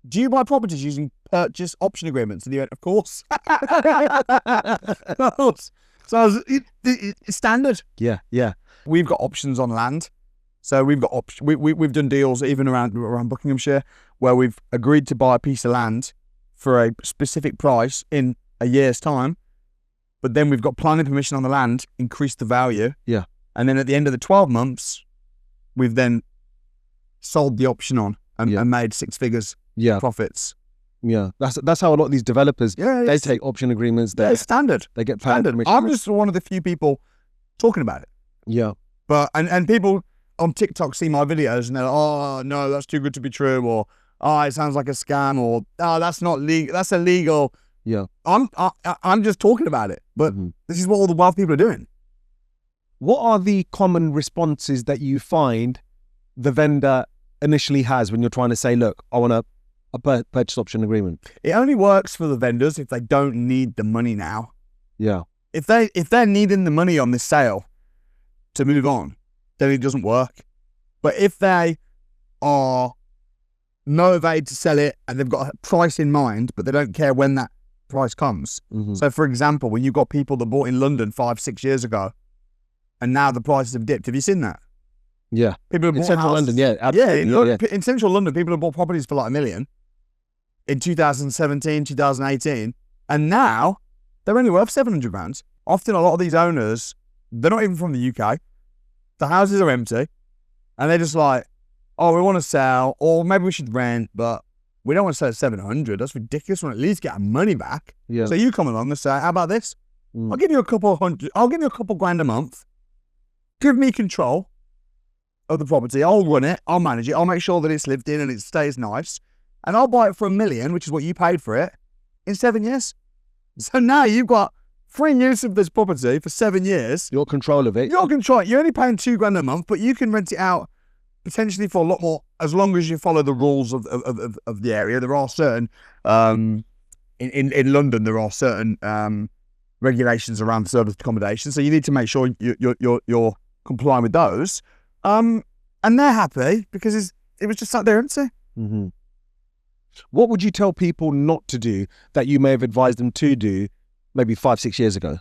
[SPEAKER 2] do you buy properties using purchase option agreements? And he went, of course. Of course. So it's standard.
[SPEAKER 1] Yeah. Yeah.
[SPEAKER 2] We've got options on land. So we've got we've done deals even around Buckinghamshire where we've agreed to buy a piece of land for a specific price in a year's time. But then we've got planning permission on the land, increased the value.
[SPEAKER 1] Yeah.
[SPEAKER 2] And then at the end of the 12 months, we've then sold the option on and made 6 figures profits.
[SPEAKER 1] Yeah. That's how a lot of these developers, they take option agreements.
[SPEAKER 2] It's standard.
[SPEAKER 1] They get
[SPEAKER 2] Standard. I'm just one of the few people talking about it.
[SPEAKER 1] Yeah.
[SPEAKER 2] But, and people on TikTok see my videos and they're like, oh, no, that's too good to be true. Or, oh, it sounds like a scam. Or, oh, that's not legal. That's illegal.
[SPEAKER 1] Yeah.
[SPEAKER 2] I'm just talking about it. But this is what all the wealth people are doing.
[SPEAKER 1] What are the common responses that you find the vendor initially has when you're trying to say, look, I want a purchase option agreement?
[SPEAKER 2] It only works for the vendors if they don't need the money now.
[SPEAKER 1] Yeah.
[SPEAKER 2] If they're needing the money on this sale to move on, then it doesn't work. But if they are motivated to sell it and they've got a price in mind, but they don't care when that price comes. So for example, when you've got people that bought in London 5-6 years ago and now the prices have dipped. Have you seen that?
[SPEAKER 1] Yeah.
[SPEAKER 2] People have
[SPEAKER 1] in
[SPEAKER 2] bought
[SPEAKER 1] central
[SPEAKER 2] houses.
[SPEAKER 1] London,
[SPEAKER 2] In central London, people have bought properties for like $1 million in 2017, 2018, and now they're only worth £700. Often a lot of these owners, they're not even from the UK. The houses are empty, and they're just like, oh, we want to sell, or maybe we should rent, but we don't want to sell at 700. That's ridiculous. We want to at least get our money back.
[SPEAKER 1] Yeah.
[SPEAKER 2] So you come along and say, how about this? I'll give you a couple grand a month. Give me control of the property. I'll run it. I'll manage it. I'll make sure that it's lived in and it stays nice. And I'll buy it for $1 million, which is what you paid for it, in 7 years. So now you've got free use of this property for 7 years.
[SPEAKER 1] Your control of it.
[SPEAKER 2] You're control. You're only paying $2 grand a month, but you can rent it out potentially for a lot more, as long as you follow the rules of the area. There are certain in London there are certain regulations around service accommodation, so you need to make sure you're complying with those. And they're happy because it was just sat there empty.
[SPEAKER 1] What would you tell people not to do that you may have advised them to do maybe 5-6 years ago?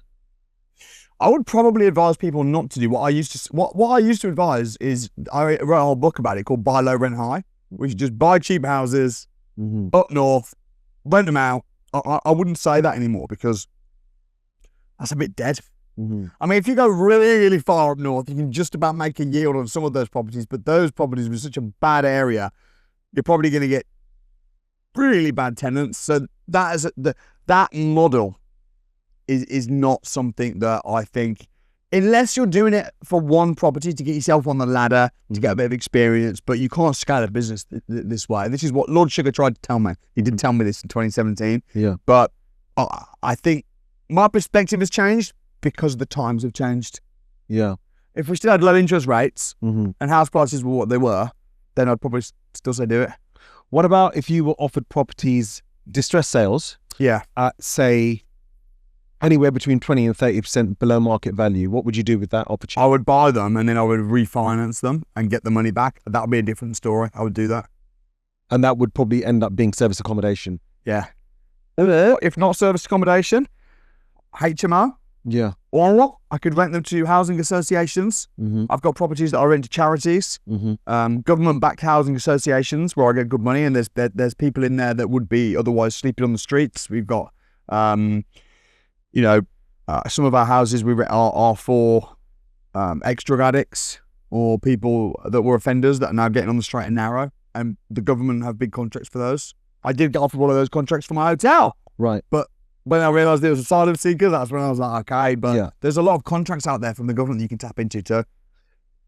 [SPEAKER 2] I would probably advise people not to do what I used to advise is, I wrote a whole book about it called Buy Low, Rent High, which is just buy cheap houses up north, rent them out. I wouldn't say that anymore because that's a bit dead. I mean, if you go really, really far up north, you can just about make a yield on some of those properties, but those properties with such a bad area, you're probably going to get really bad tenants. So that model is not something that I think, unless you're doing it for one property to get yourself on the ladder, to get a bit of experience, but you can't scale a business this way. This is what Lord Sugar tried to tell me. He did tell me this in 2017.
[SPEAKER 1] Yeah.
[SPEAKER 2] But I think my perspective has changed because the times have changed.
[SPEAKER 1] Yeah.
[SPEAKER 2] If we still had low interest rates and house prices were what they were, then I'd probably still say do it.
[SPEAKER 1] What about if you were offered properties, distressed sales, at say anywhere between 20 and 30% below market value? What would you do with that opportunity?
[SPEAKER 2] I would buy them and then I would refinance them and get the money back. That would be a different story. I would do that.
[SPEAKER 1] And that would probably end up being service accommodation.
[SPEAKER 2] Yeah. If not service accommodation, HMO.
[SPEAKER 1] Yeah.
[SPEAKER 2] Or I could rent them to housing associations. I've got properties that I rent to charities, government-backed housing associations where I get good money, and there's people in there that would be otherwise sleeping on the streets. We've got, some of our houses we rent are for ex-drug addicts or people that were offenders that are now getting on the straight and narrow, and the government have big contracts for those. I did get offered one of those contracts for my hotel.
[SPEAKER 1] Right.
[SPEAKER 2] But when I realised it was asylum seekers, that's when I was like, okay, but there's a lot of contracts out there from the government that you can tap into too.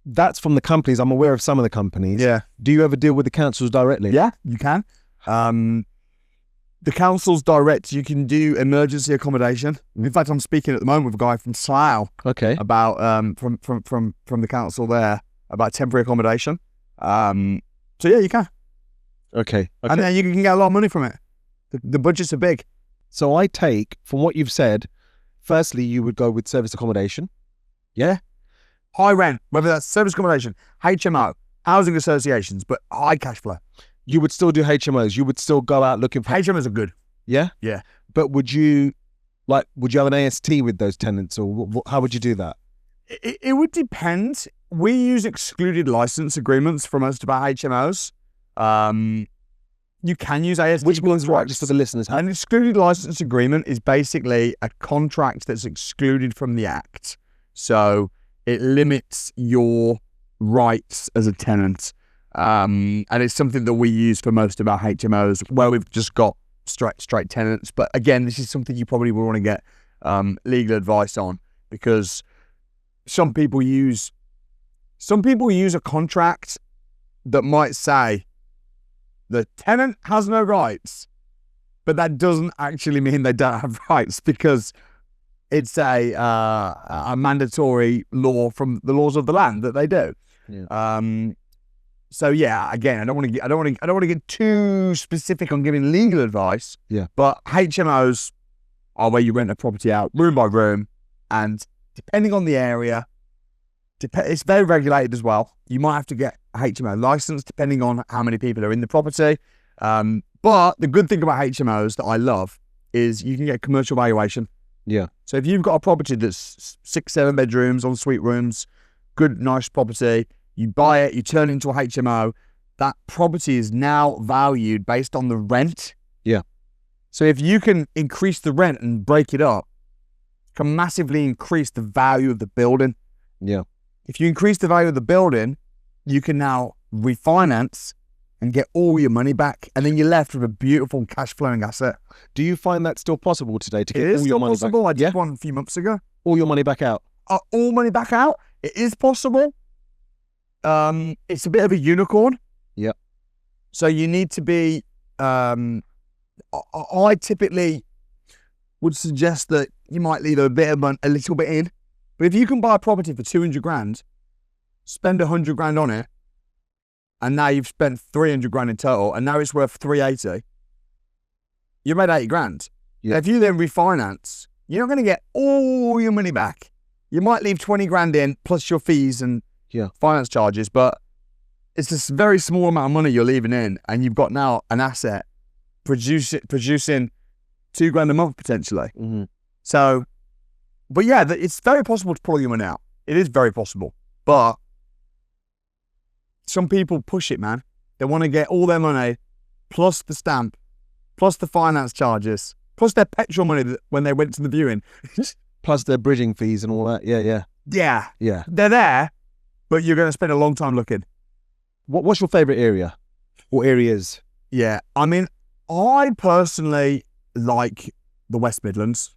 [SPEAKER 1] That's from the companies. I'm aware of some of the companies.
[SPEAKER 2] Yeah.
[SPEAKER 1] Do you ever deal with the councils directly?
[SPEAKER 2] Yeah, you can. The council's direct, you can do emergency accommodation. In fact, I'm speaking at the moment with a guy from Slough
[SPEAKER 1] Okay.
[SPEAKER 2] about from the council there about temporary accommodation. So yeah, you can.
[SPEAKER 1] Okay.
[SPEAKER 2] And then you can get a lot of money from it. The budgets are big.
[SPEAKER 1] So I take from what you've said, firstly, you would go with service accommodation.
[SPEAKER 2] Yeah. High rent, whether that's service accommodation, HMO, housing associations, but high cash flow.
[SPEAKER 1] You would still do HMOs. You would still go out looking for
[SPEAKER 2] HMOs are good.
[SPEAKER 1] Yeah?
[SPEAKER 2] Yeah.
[SPEAKER 1] But would you have an AST with those tenants, or how would you do that?
[SPEAKER 2] It would depend. We use excluded license agreements for most of our HMOs. You can use AST.
[SPEAKER 1] Which means what, just for the listeners?
[SPEAKER 2] An excluded license agreement is basically a contract that's excluded from the Act. So it limits your rights as a tenant. And it's something that we use for most of our HMOs where we've just got straight tenants. But again, this is something you probably will want to get legal advice on, because some people use a contract that might say the tenant has no rights, but that doesn't actually mean they don't have rights, because it's a mandatory law from the laws of the land that they do.
[SPEAKER 1] Yeah.
[SPEAKER 2] So yeah, again, I don't want to get too specific on giving legal advice.
[SPEAKER 1] Yeah.
[SPEAKER 2] But HMOs are where you rent a property out room by room, and depending on the area, it's very regulated as well. You might have to get a HMO license depending on how many people are in the property. But the good thing about HMOs that I love is you can get commercial valuation.
[SPEAKER 1] Yeah.
[SPEAKER 2] So if you've got a property that's 6-7 bedrooms, ensuite rooms, good, nice property, you buy it, you turn it into a HMO, that property is now valued based on the rent.
[SPEAKER 1] Yeah.
[SPEAKER 2] So if you can increase the rent and break it up, it can massively increase the value of the building.
[SPEAKER 1] Yeah.
[SPEAKER 2] If you increase the value of the building, you can now refinance and get all your money back, and then you're left with a beautiful cash flowing asset.
[SPEAKER 1] Do you find that still possible today to get
[SPEAKER 2] It is
[SPEAKER 1] all your
[SPEAKER 2] still
[SPEAKER 1] money
[SPEAKER 2] possible.
[SPEAKER 1] back?
[SPEAKER 2] I did one a few months ago.
[SPEAKER 1] All your money back out?
[SPEAKER 2] All money back out. It is possible. It's a bit of a unicorn.
[SPEAKER 1] Yep.
[SPEAKER 2] So you need to be. I typically would suggest that you might leave a little bit in. But if you can buy a property for 200 grand, spend 100 grand on it, and now you've spent 300 grand in total, and now it's worth 380, you made 80 grand.
[SPEAKER 1] Yeah.
[SPEAKER 2] If you then refinance, you're not going to get all your money back. You might leave 20 grand in plus your fees and finance charges, but it's a very small amount of money you're leaving in, and you've got now an asset producing 2 grand a month potentially.
[SPEAKER 1] Mm-hmm.
[SPEAKER 2] So, but yeah, it's very possible to pull your money out. It is very possible, but some people push it, man. They want to get all their money plus the stamp, plus the finance charges, plus their petrol money when they went to the viewing.
[SPEAKER 1] Plus their bridging fees and all that. Yeah.
[SPEAKER 2] Yeah. They're there, but you're going to spend a long time looking.
[SPEAKER 1] What's your favourite area or areas?
[SPEAKER 2] Yeah, I mean, I personally like the West Midlands.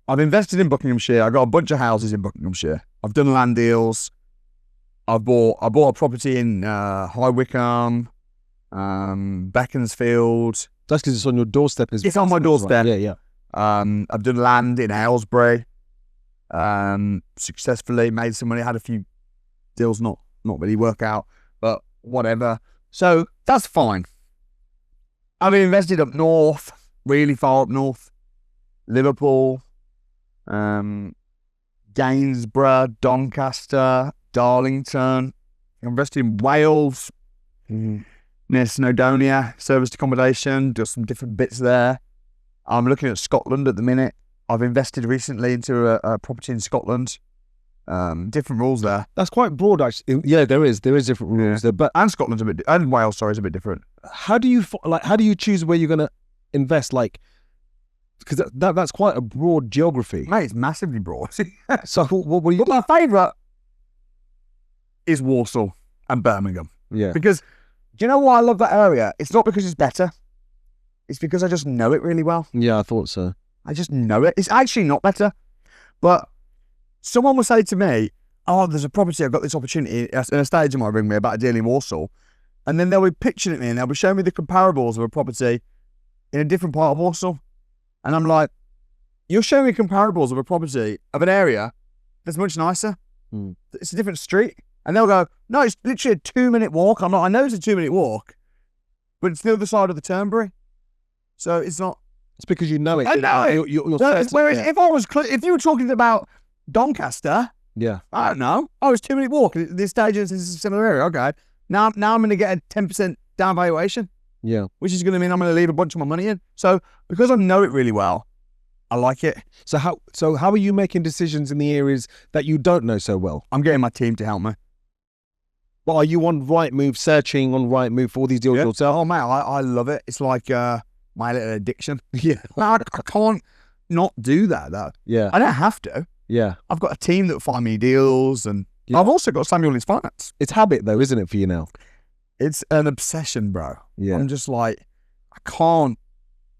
[SPEAKER 2] I've invested in Buckinghamshire. I've got a bunch of houses in Buckinghamshire. I've done land deals. I bought a property in High Wycombe, Beaconsfield.
[SPEAKER 1] That's because it's on your doorstep.
[SPEAKER 2] It's on my doorstep.
[SPEAKER 1] Yeah.
[SPEAKER 2] I've done land in Aylesbury. Successfully made some money. Had a few deals not really work out, but whatever. So that's fine. I've invested up north, really far up north, Liverpool, Gainsborough, Doncaster, Darlington. I invested in Wales, near Snowdonia, serviced accommodation, do some different bits there. I'm looking at Scotland at the minute. I've invested recently into a property in Scotland. Different rules there.
[SPEAKER 1] That's quite broad, actually. Yeah, there is different rules there, but
[SPEAKER 2] and Scotland's and Wales, sorry, is a bit different.
[SPEAKER 1] How do you choose where you're going to invest? Like, because that's quite a broad geography.
[SPEAKER 2] Mate, it's massively broad.
[SPEAKER 1] So what were you?
[SPEAKER 2] But my favourite is Warsaw and Birmingham.
[SPEAKER 1] Yeah.
[SPEAKER 2] Because do you know why I love that area? It's not because it's better. It's because I just know it really well.
[SPEAKER 1] Yeah, I thought so.
[SPEAKER 2] I just know it. It's actually not better. But someone will say to me, oh, there's a property, I've got this opportunity. An estate agent might ring me about a deal in Warsaw. And then they'll be pitching at me and they'll be showing me the comparables of a property in a different part of Walsall. And I'm like, you're showing me comparables of a property of an area that's much nicer. It's a different street. And they'll go, no, it's literally a 2-minute walk. I'm like, I know it's a 2-minute walk, but it's the other side of the Turnberry. So it's not.
[SPEAKER 1] It's because you know it.
[SPEAKER 2] I know it.
[SPEAKER 1] You're
[SPEAKER 2] Whereas if you were talking about Doncaster,
[SPEAKER 1] yeah.
[SPEAKER 2] I don't know. Oh, it's 2-minute walk. This stage is a similar area. Okay. Now I'm going to get a 10% down valuation.
[SPEAKER 1] Yeah.
[SPEAKER 2] Which is going to mean I'm going to leave a bunch of my money in. So because I know it really well, I like it.
[SPEAKER 1] So how are you making decisions in the areas that you don't know so well?
[SPEAKER 2] I'm getting my team to help me.
[SPEAKER 1] Well, are you on Rightmove, searching on Rightmove for all these deals yourself?
[SPEAKER 2] Oh, mate, I love it. It's like my little addiction.
[SPEAKER 1] Yeah.
[SPEAKER 2] I can't not do that, though.
[SPEAKER 1] Yeah.
[SPEAKER 2] I don't have to.
[SPEAKER 1] Yeah.
[SPEAKER 2] I've got a team that find me deals, and I've also got Samuel Leeds Finance.
[SPEAKER 1] It's habit, though, isn't it, for you now?
[SPEAKER 2] It's an obsession, bro.
[SPEAKER 1] Yeah.
[SPEAKER 2] I'm just like, I can't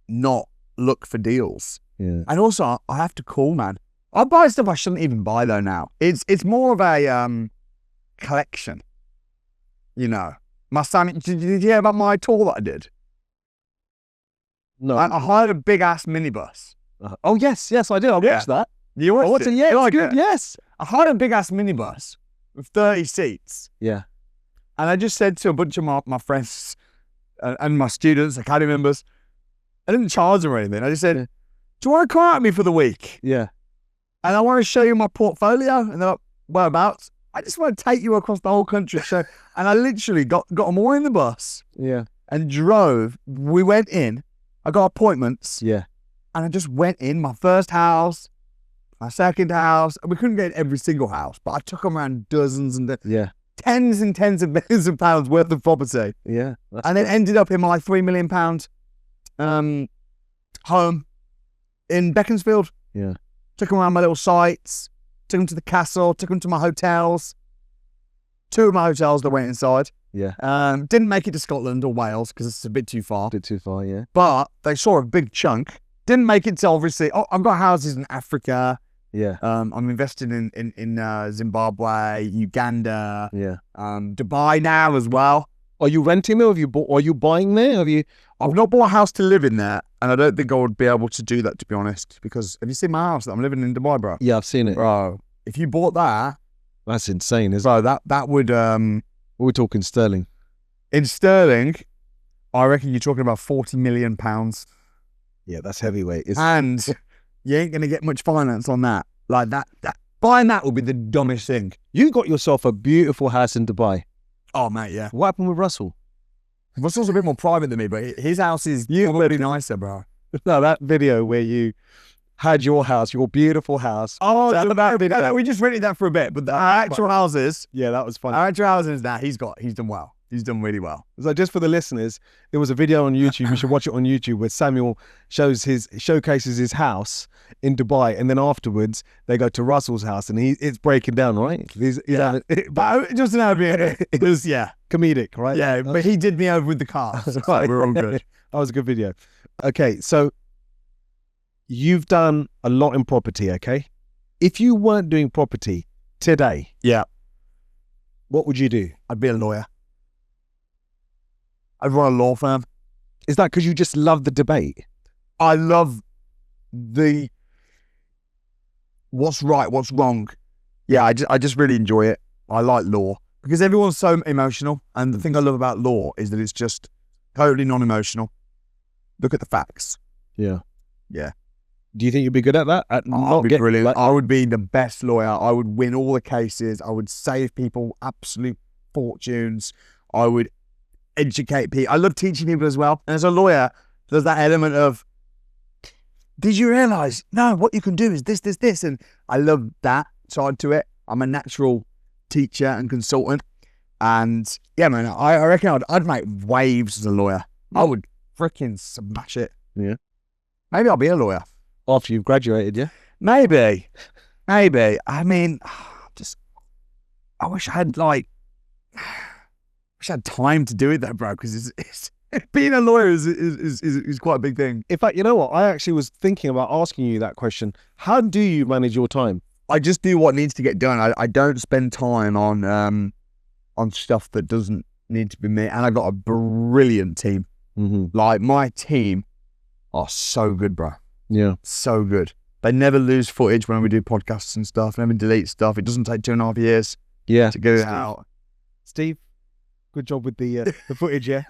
[SPEAKER 2] not look for deals.
[SPEAKER 1] Yeah.
[SPEAKER 2] And also, I have to call, man. I buy stuff I shouldn't even buy, though, now. It's more of a collection. You know. Did you hear about my tour that I did?
[SPEAKER 1] No.
[SPEAKER 2] I hired a big-ass minibus.
[SPEAKER 1] Oh, yes, I did. I watched that.
[SPEAKER 2] You watched it?
[SPEAKER 1] Yeah,
[SPEAKER 2] You
[SPEAKER 1] it's
[SPEAKER 2] liked
[SPEAKER 1] good.
[SPEAKER 2] it?
[SPEAKER 1] Yes.
[SPEAKER 2] I hired a big-ass minibus with 30 seats.
[SPEAKER 1] Yeah.
[SPEAKER 2] And I just said to a bunch of my friends and my students, academy members, I didn't charge them or anything. I just said, do you want to come out with me for the week?
[SPEAKER 1] Yeah.
[SPEAKER 2] And I want to show you my portfolio. And they're like, whereabouts? I just want to take you across the whole country. And I literally got them all in the bus.
[SPEAKER 1] Yeah.
[SPEAKER 2] And drove. We went in. I got appointments.
[SPEAKER 1] Yeah.
[SPEAKER 2] And I just went in. My first house, my second house. We couldn't get every single house, but I took them around dozens and tens and tens of millions of pounds worth of property.
[SPEAKER 1] Yeah.
[SPEAKER 2] And then ended up in my £3 million home in Beaconsfield.
[SPEAKER 1] Yeah.
[SPEAKER 2] Took them around my little sites, took them to the castle, took them to my hotels. 2 of my hotels that went inside.
[SPEAKER 1] Yeah.
[SPEAKER 2] Didn't make it to Scotland or Wales because it's a bit too far.
[SPEAKER 1] Yeah.
[SPEAKER 2] But they saw a big chunk. Didn't make it to, obviously, I've got houses in Africa.
[SPEAKER 1] Yeah.
[SPEAKER 2] I'm invested in Zimbabwe, Uganda, Dubai now as well.
[SPEAKER 1] Are you renting there? Are you buying there?
[SPEAKER 2] I've not bought a house to live in there, and I don't think I would be able to do that, to be honest. Because have you seen my house that I'm living in Dubai, bro?
[SPEAKER 1] Yeah, I've seen it.
[SPEAKER 2] Bro, if you bought that,
[SPEAKER 1] that's insane, isn't it?
[SPEAKER 2] Bro, that would
[SPEAKER 1] we're talking sterling.
[SPEAKER 2] In sterling, I reckon you're talking about £40 million.
[SPEAKER 1] Yeah, that's heavyweight.
[SPEAKER 2] And you ain't gonna get much finance on that. Like that buying that would be the dumbest thing.
[SPEAKER 1] You got yourself a beautiful house in Dubai.
[SPEAKER 2] Oh mate, yeah.
[SPEAKER 1] What happened with Russell?
[SPEAKER 2] Russell's a bit more private than me, but his house is probably nicer, bro.
[SPEAKER 1] No, that video where you had your house, your beautiful house.
[SPEAKER 2] Oh, we just rented that for a bit, but our actual houses.
[SPEAKER 1] Yeah, that was fun.
[SPEAKER 2] Our actual houses, he's done well. He's done really well.
[SPEAKER 1] So just for the listeners, there was a video on YouTube. You should watch it on YouTube where Samuel showcases his house in Dubai, and then afterwards they go to Russell's house, and it's breaking down, right?
[SPEAKER 2] But just an idea. It was
[SPEAKER 1] comedic, right?
[SPEAKER 2] Yeah, but he did me over with the car. So we're all good.
[SPEAKER 1] That was a good video. Okay, so you've done a lot in property. Okay, if you weren't doing property today, what would you do?
[SPEAKER 2] I'd be a lawyer. I'd run a law firm.
[SPEAKER 1] Is that because you just love the debate?
[SPEAKER 2] I love the what's right, what's wrong. Yeah, I just really enjoy it. I like law because everyone's so emotional, and the thing I love about law is that it's just totally non-emotional. Look at the facts.
[SPEAKER 1] Yeah.
[SPEAKER 2] Yeah.
[SPEAKER 1] Do you think you'd be good at that?
[SPEAKER 2] I'd be brilliant. I would be the best lawyer. I would win all the cases. I would save people absolute fortunes. I would educate people. I love teaching people as well. And as a lawyer, there's that element of, did you realise? No, what you can do is this, this, this. And I love that side to it. I'm a natural teacher and consultant. And yeah, man, I reckon I'd make waves as a lawyer. I would freaking smash it.
[SPEAKER 1] Yeah.
[SPEAKER 2] Maybe I'll be a lawyer.
[SPEAKER 1] After you've graduated, yeah?
[SPEAKER 2] Maybe. I mean, I wish I had time to do it though, bro, because it's being a lawyer is quite a big thing.
[SPEAKER 1] In fact, you know what? I actually was thinking about asking you that question. How do you manage your time?
[SPEAKER 2] I just do what needs to get done. I don't spend time on stuff that doesn't need to be me. And I got a brilliant team. Like, my team are so good, bro.
[SPEAKER 1] Yeah.
[SPEAKER 2] So good. They never lose footage when we do podcasts and stuff, never delete stuff. It doesn't take 2.5 years
[SPEAKER 1] Yeah.
[SPEAKER 2] to get it out.
[SPEAKER 1] Steve, good job with the footage, yeah.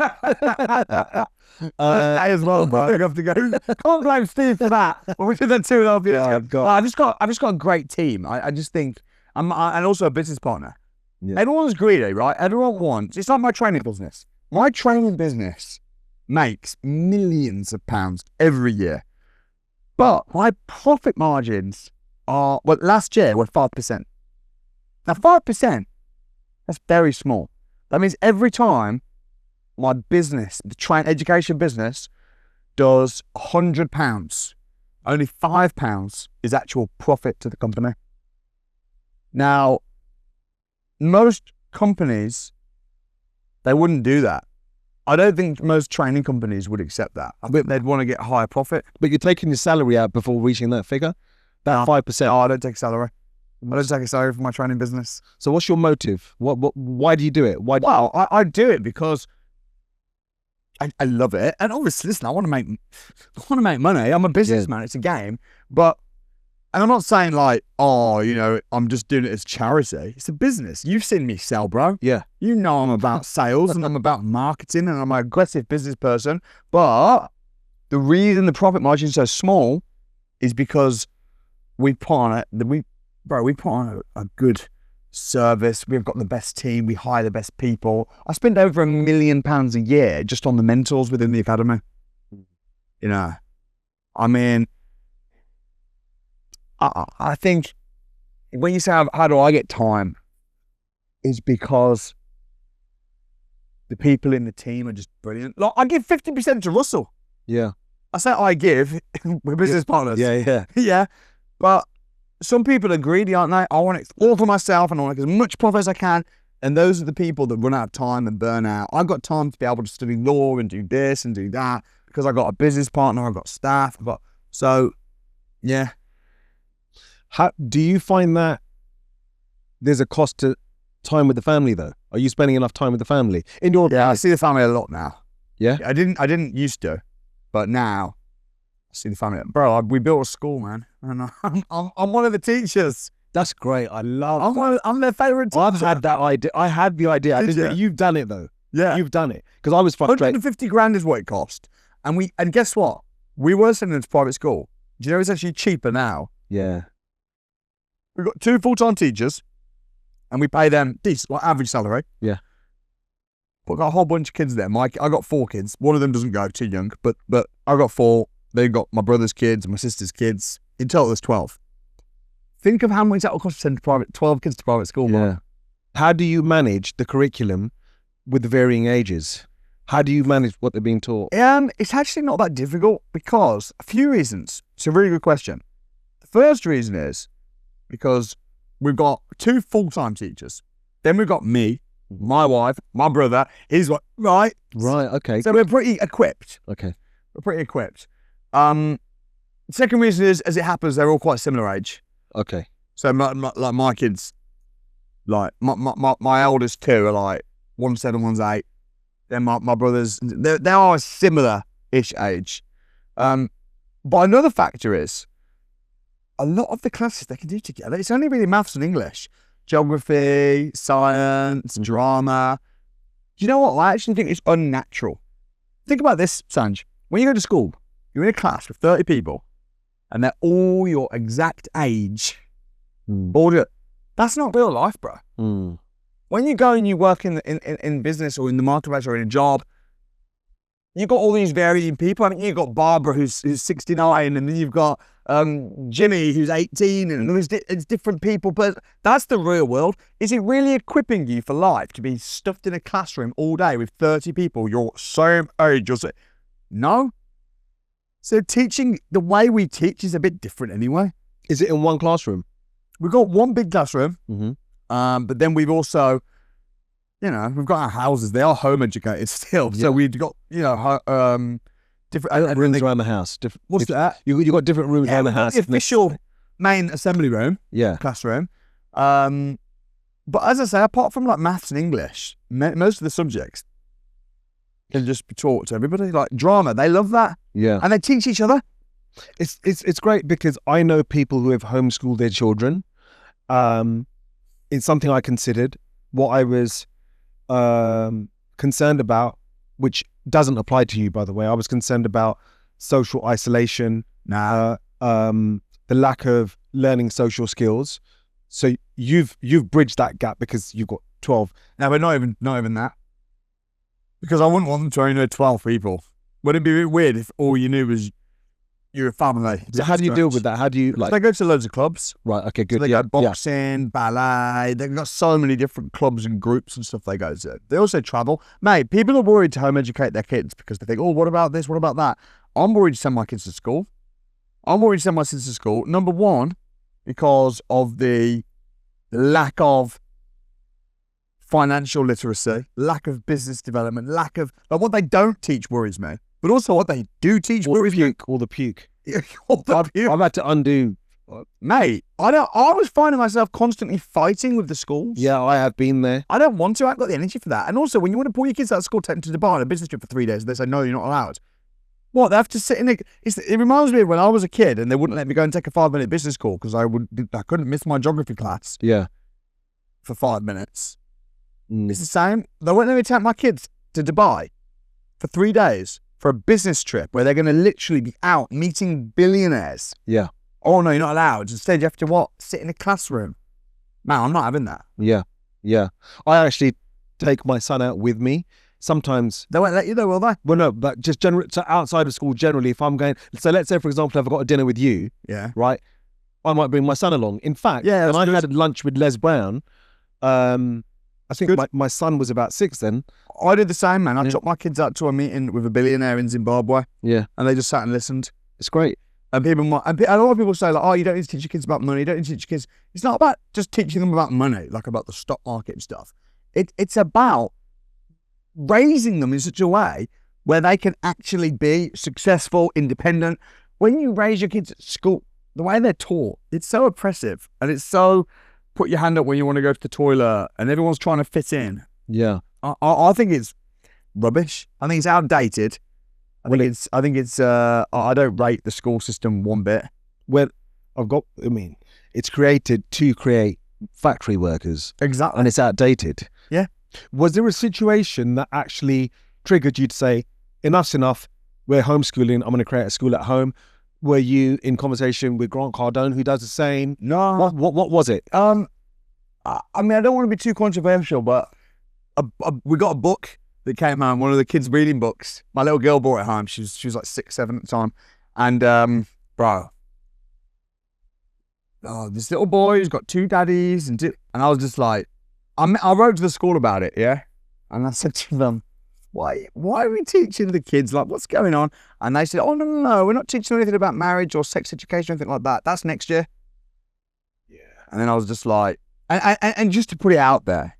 [SPEAKER 2] As well, bro. I have to go. Can't blame Steve for that. Well, we did that 2.5 years. I've just got a great team. I just think and also a business partner.
[SPEAKER 1] Yeah.
[SPEAKER 2] Everyone's greedy, right? Everyone wants. It's like my training business. My training business makes millions of pounds every year, but my profit margins are last year were 5%. Now 5%, that's very small. That means every time my business, the education business, does £100, only £5 is actual profit to the company. Now, most companies, they wouldn't do that. I don't think most training companies would accept that. I think they'd want to get higher profit.
[SPEAKER 1] But you're taking your salary out before reaching that figure? That 5%?
[SPEAKER 2] No, I don't take salary. I don't take a salary for my training business.
[SPEAKER 1] So what's your motive? Why do you do it?
[SPEAKER 2] Well, I do it because I love it. And obviously, listen, I want to make money. I'm a businessman. It's a game. And I'm not saying like, oh, I'm just doing it as charity. It's a business. You've seen me sell, bro.
[SPEAKER 1] Yeah.
[SPEAKER 2] You know I'm about sales and I'm about marketing and I'm an aggressive business person. But the reason the profit margin is so small is because we put on a good service. We've got the best team. We hire the best people. I spend over £1 million a year just on the mentors within the academy. I mean, I think when you say, how do I get time? Is because the people in the team are just brilliant. Like, I give 50% to Russell.
[SPEAKER 1] Yeah.
[SPEAKER 2] I say I give, we're business partners.
[SPEAKER 1] Yeah.
[SPEAKER 2] Yeah. But some people are greedy, aren't they? I want it all for myself and I want to make as much profit as I can. And those are the people that run out of time and burn out. I've got time to be able to study law and do this and do that because I've got a business partner, I've got staff, yeah.
[SPEAKER 1] How do you find that there's a cost to time with the family though? Are you spending enough time with the family?
[SPEAKER 2] I see the family a lot now.
[SPEAKER 1] Yeah?
[SPEAKER 2] I didn't used to, but now I see the family. Bro, we built a school, man. And I'm one of the teachers.
[SPEAKER 1] That's great. I love
[SPEAKER 2] I'm their favourite teacher.
[SPEAKER 1] I've had that idea. I had the idea. You've done it though.
[SPEAKER 2] Yeah.
[SPEAKER 1] You've done it. Because I was frustrated.
[SPEAKER 2] 150 grand is what it cost. And guess what? We were sending them to private school. Do you know it's actually cheaper now?
[SPEAKER 1] Yeah.
[SPEAKER 2] We've got 2 full-time teachers and we pay them decent, like average salary.
[SPEAKER 1] Yeah.
[SPEAKER 2] But I've got a whole bunch of kids there. I got 4 kids. One of them doesn't go, too young, but I've got 4. They've got my brother's kids and my sister's kids. In total, there's 12. Think of how much that will cost to send 12 kids to private school.
[SPEAKER 1] Yeah.
[SPEAKER 2] Man.
[SPEAKER 1] How do you manage the curriculum with the varying ages? How do you manage what they're being taught?
[SPEAKER 2] It's actually not that difficult because a few reasons. It's a really good question. The first reason is because we've got 2 full-time teachers. Then we've got me, my wife, my brother, his wife, right?
[SPEAKER 1] Right, okay.
[SPEAKER 2] So we're pretty equipped.
[SPEAKER 1] Okay.
[SPEAKER 2] We're pretty equipped. Second reason is, as it happens, they're all quite similar age.
[SPEAKER 1] Okay.
[SPEAKER 2] So my kids, like my eldest 2 are like 1's 7, 1's 8. Then my brothers, they are a similar-ish age. But another factor is, a lot of the classes they can do together, it's only really maths and English. Geography, science, drama. Do you know what? I actually think it's unnatural. Think about this, Sanj. When you go to school, you're in a class with 30 people, and they're all your exact age. That's not real life, bro. When you go and you work in business or in the marketplace or in a job, you've got all these varying people. I mean, you've got Barbara who's 69, and then you've got Jimmy who's 18, and it's different people. But that's the real world. Is it really equipping you for life to be stuffed in a classroom all day with 30 people your same age? No. So teaching, the way we teach is a bit different anyway.
[SPEAKER 1] Is it in one classroom?
[SPEAKER 2] We've got one big classroom.
[SPEAKER 1] Mm-hmm.
[SPEAKER 2] But then we've also, we've got our houses. They are home educated still. Yeah. So we've got, different
[SPEAKER 1] rooms around the house.
[SPEAKER 2] What's that?
[SPEAKER 1] You've got different rooms around the house.
[SPEAKER 2] The official main assembly room.
[SPEAKER 1] Yeah.
[SPEAKER 2] Classroom. But as I say, apart from like maths and English, most of the subjects can just be taught to everybody. Like drama, they love that.
[SPEAKER 1] Yeah.
[SPEAKER 2] And they teach each other.
[SPEAKER 1] It's great because I know people who have homeschooled their children. It's something I considered. What I was concerned about, which doesn't apply to you, by the way, I was concerned about social isolation, the lack of learning social skills. So you've bridged that gap because you've got 12.
[SPEAKER 2] No, but not even that. Because I wouldn't want them to only know 12 people. Wouldn't it be a bit weird if all you knew was your family?
[SPEAKER 1] So how do you deal with that? How do you
[SPEAKER 2] They go to loads of clubs.
[SPEAKER 1] Right. Okay. Good.
[SPEAKER 2] So they go boxing, ballet. They've got so many different clubs and groups and stuff they go to. They also travel. Mate, people are worried to home educate their kids because they think, oh, what about this? What about that? I'm worried to send my kids to school. Number one, because of the lack of financial literacy, lack of business development, lack of like what they don't teach worries me, but also what they do teach worries me.
[SPEAKER 1] All the puke.
[SPEAKER 2] I've
[SPEAKER 1] had to undo.
[SPEAKER 2] Mate, I was finding myself constantly fighting with the schools.
[SPEAKER 1] Yeah, I have been there.
[SPEAKER 2] I don't want to. I haven't got the energy for that. And also, when you want to pull your kids out of school, take them to Dubai on a business trip for 3 days, and they say, no, you're not allowed. What, they have to sit in it reminds me of when I was a kid and they wouldn't let me go and take a 5-minute business call because I couldn't miss my geography class.
[SPEAKER 1] Yeah.
[SPEAKER 2] For 5 minutes. It's the same. They won't let me take my kids to Dubai for 3 days for a business trip where they're going to literally be out meeting billionaires.
[SPEAKER 1] Yeah.
[SPEAKER 2] Oh, no, you're not allowed. Instead, you have to what? Sit in a classroom. Man, I'm not having that.
[SPEAKER 1] Yeah. Yeah. I actually take my son out with me. Sometimes
[SPEAKER 2] they won't let you though, will they?
[SPEAKER 1] Well, no, but just so outside of school generally, if I'm going, so let's say for example, if I've got a dinner with you, right, I might bring my son along. In fact, when I had lunch with Les Brown, I think my son was about 6 then.
[SPEAKER 2] I did the same, man. I took my kids out to a meeting with a billionaire in Zimbabwe.
[SPEAKER 1] Yeah,
[SPEAKER 2] and they just sat and listened.
[SPEAKER 1] It's great.
[SPEAKER 2] And a lot of people say like, oh, you don't need to teach your kids about money. You don't need to teach your kids. It's not about just teaching them about money, like about the stock market and stuff. It's about raising them in such a way where they can actually be successful, independent. When you raise your kids at school, the way they're taught, it's so oppressive and it's so put your hand up when you want to go to the toilet and everyone's trying to fit in.
[SPEAKER 1] Yeah.
[SPEAKER 2] I think it's rubbish. I think it's outdated. I don't rate the school system one bit.
[SPEAKER 1] Well, it's created to create factory workers.
[SPEAKER 2] Exactly.
[SPEAKER 1] And it's outdated.
[SPEAKER 2] Yeah.
[SPEAKER 1] Was there a situation that actually triggered you to say, enough's enough, we're homeschooling, I'm going to create a school at home? Were you in conversation with Grant Cardone, who does the same?
[SPEAKER 2] No.
[SPEAKER 1] What was it?
[SPEAKER 2] I mean, I don't want to be too controversial, but we got a book that came home, one of the kids' reading books. My little girl brought it home. She was like 6, 7 at the time. And, this little boy who's got 2 daddies. And I was just like, I wrote to the school about it, yeah? And I said to them, why are we teaching the kids, like, what's going on? And they said, oh, no, we're not teaching them anything about marriage or sex education or anything like that. That's next year. Yeah. And then I was just like, and just to put it out there,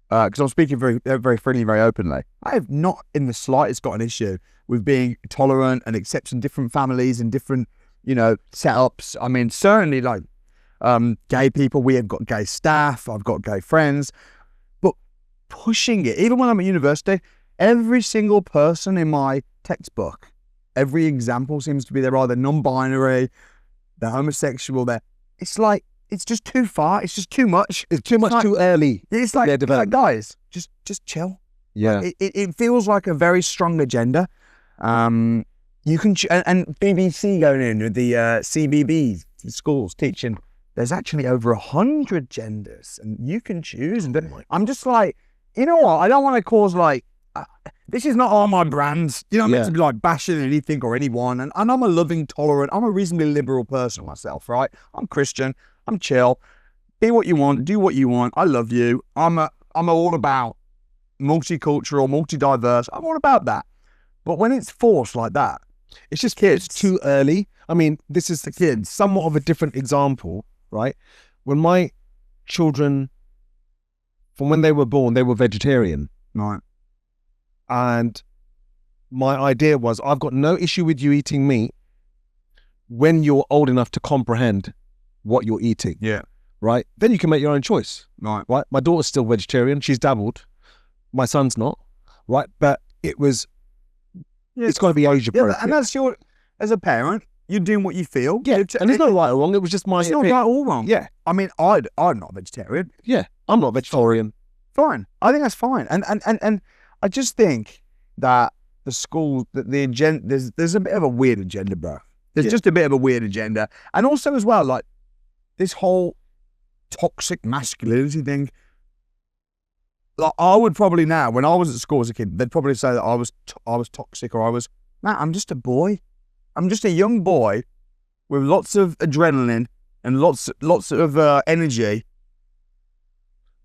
[SPEAKER 2] because I'm speaking very, very freely, very openly, I have not in the slightest got an issue with being tolerant and accepting different families and different, setups. I mean, certainly, like, gay people, we have got gay staff, I've got gay friends, but pushing it, even when I'm at university, every single person in my textbook, every example seems to be they're either non-binary, they're homosexual, it's like, it's just too far, it's just too much.
[SPEAKER 1] It's too much, too early.
[SPEAKER 2] It's like, guys, just chill.
[SPEAKER 1] Yeah.
[SPEAKER 2] It feels like a very strong agenda. You can, and BBC going in with the CBBS, schools teaching, there's actually over 100 genders and you can choose. And I'm just like, you know what? I don't want to cause like, this is not all my brands. I'm meant to be like bashing anything or anyone. And I'm a loving, tolerant, I'm a reasonably liberal person myself, right? I'm Christian, I'm chill. Be what you want, do what you want. I love you. I'm all about multicultural, multi-diverse. I'm all about that. But when it's forced like that,
[SPEAKER 1] it's just kids. It's too early. I mean, this is the kids. Somewhat of a different example, right? When my children, from when they were born, they were vegetarian.
[SPEAKER 2] Right.
[SPEAKER 1] And my idea was, I've got no issue with you eating meat when you're old enough to comprehend what you're eating.
[SPEAKER 2] Yeah.
[SPEAKER 1] right? Then you can make your own choice,
[SPEAKER 2] Right.
[SPEAKER 1] right? My daughter's still vegetarian. She's dabbled. My son's not, right? But it's got to be age appropriate.
[SPEAKER 2] And that's as a parent, you're doing what you feel.
[SPEAKER 1] Yeah, and there's no right or wrong. It was just my
[SPEAKER 2] It's not right or wrong.
[SPEAKER 1] Yeah.
[SPEAKER 2] I mean, I'm not a vegetarian.
[SPEAKER 1] Yeah, I'm not vegetarian.
[SPEAKER 2] Fine. I think that's fine. And I just think that the school, that the agenda, there's a bit of a weird agenda, bro. There's just a bit of a weird agenda. And also as well, like this whole toxic masculinity thing. Like I would probably now, when I was at school as a kid, they'd probably say that I was toxic, or I'm just a boy. I'm just a young boy with lots of adrenaline and lots of energy.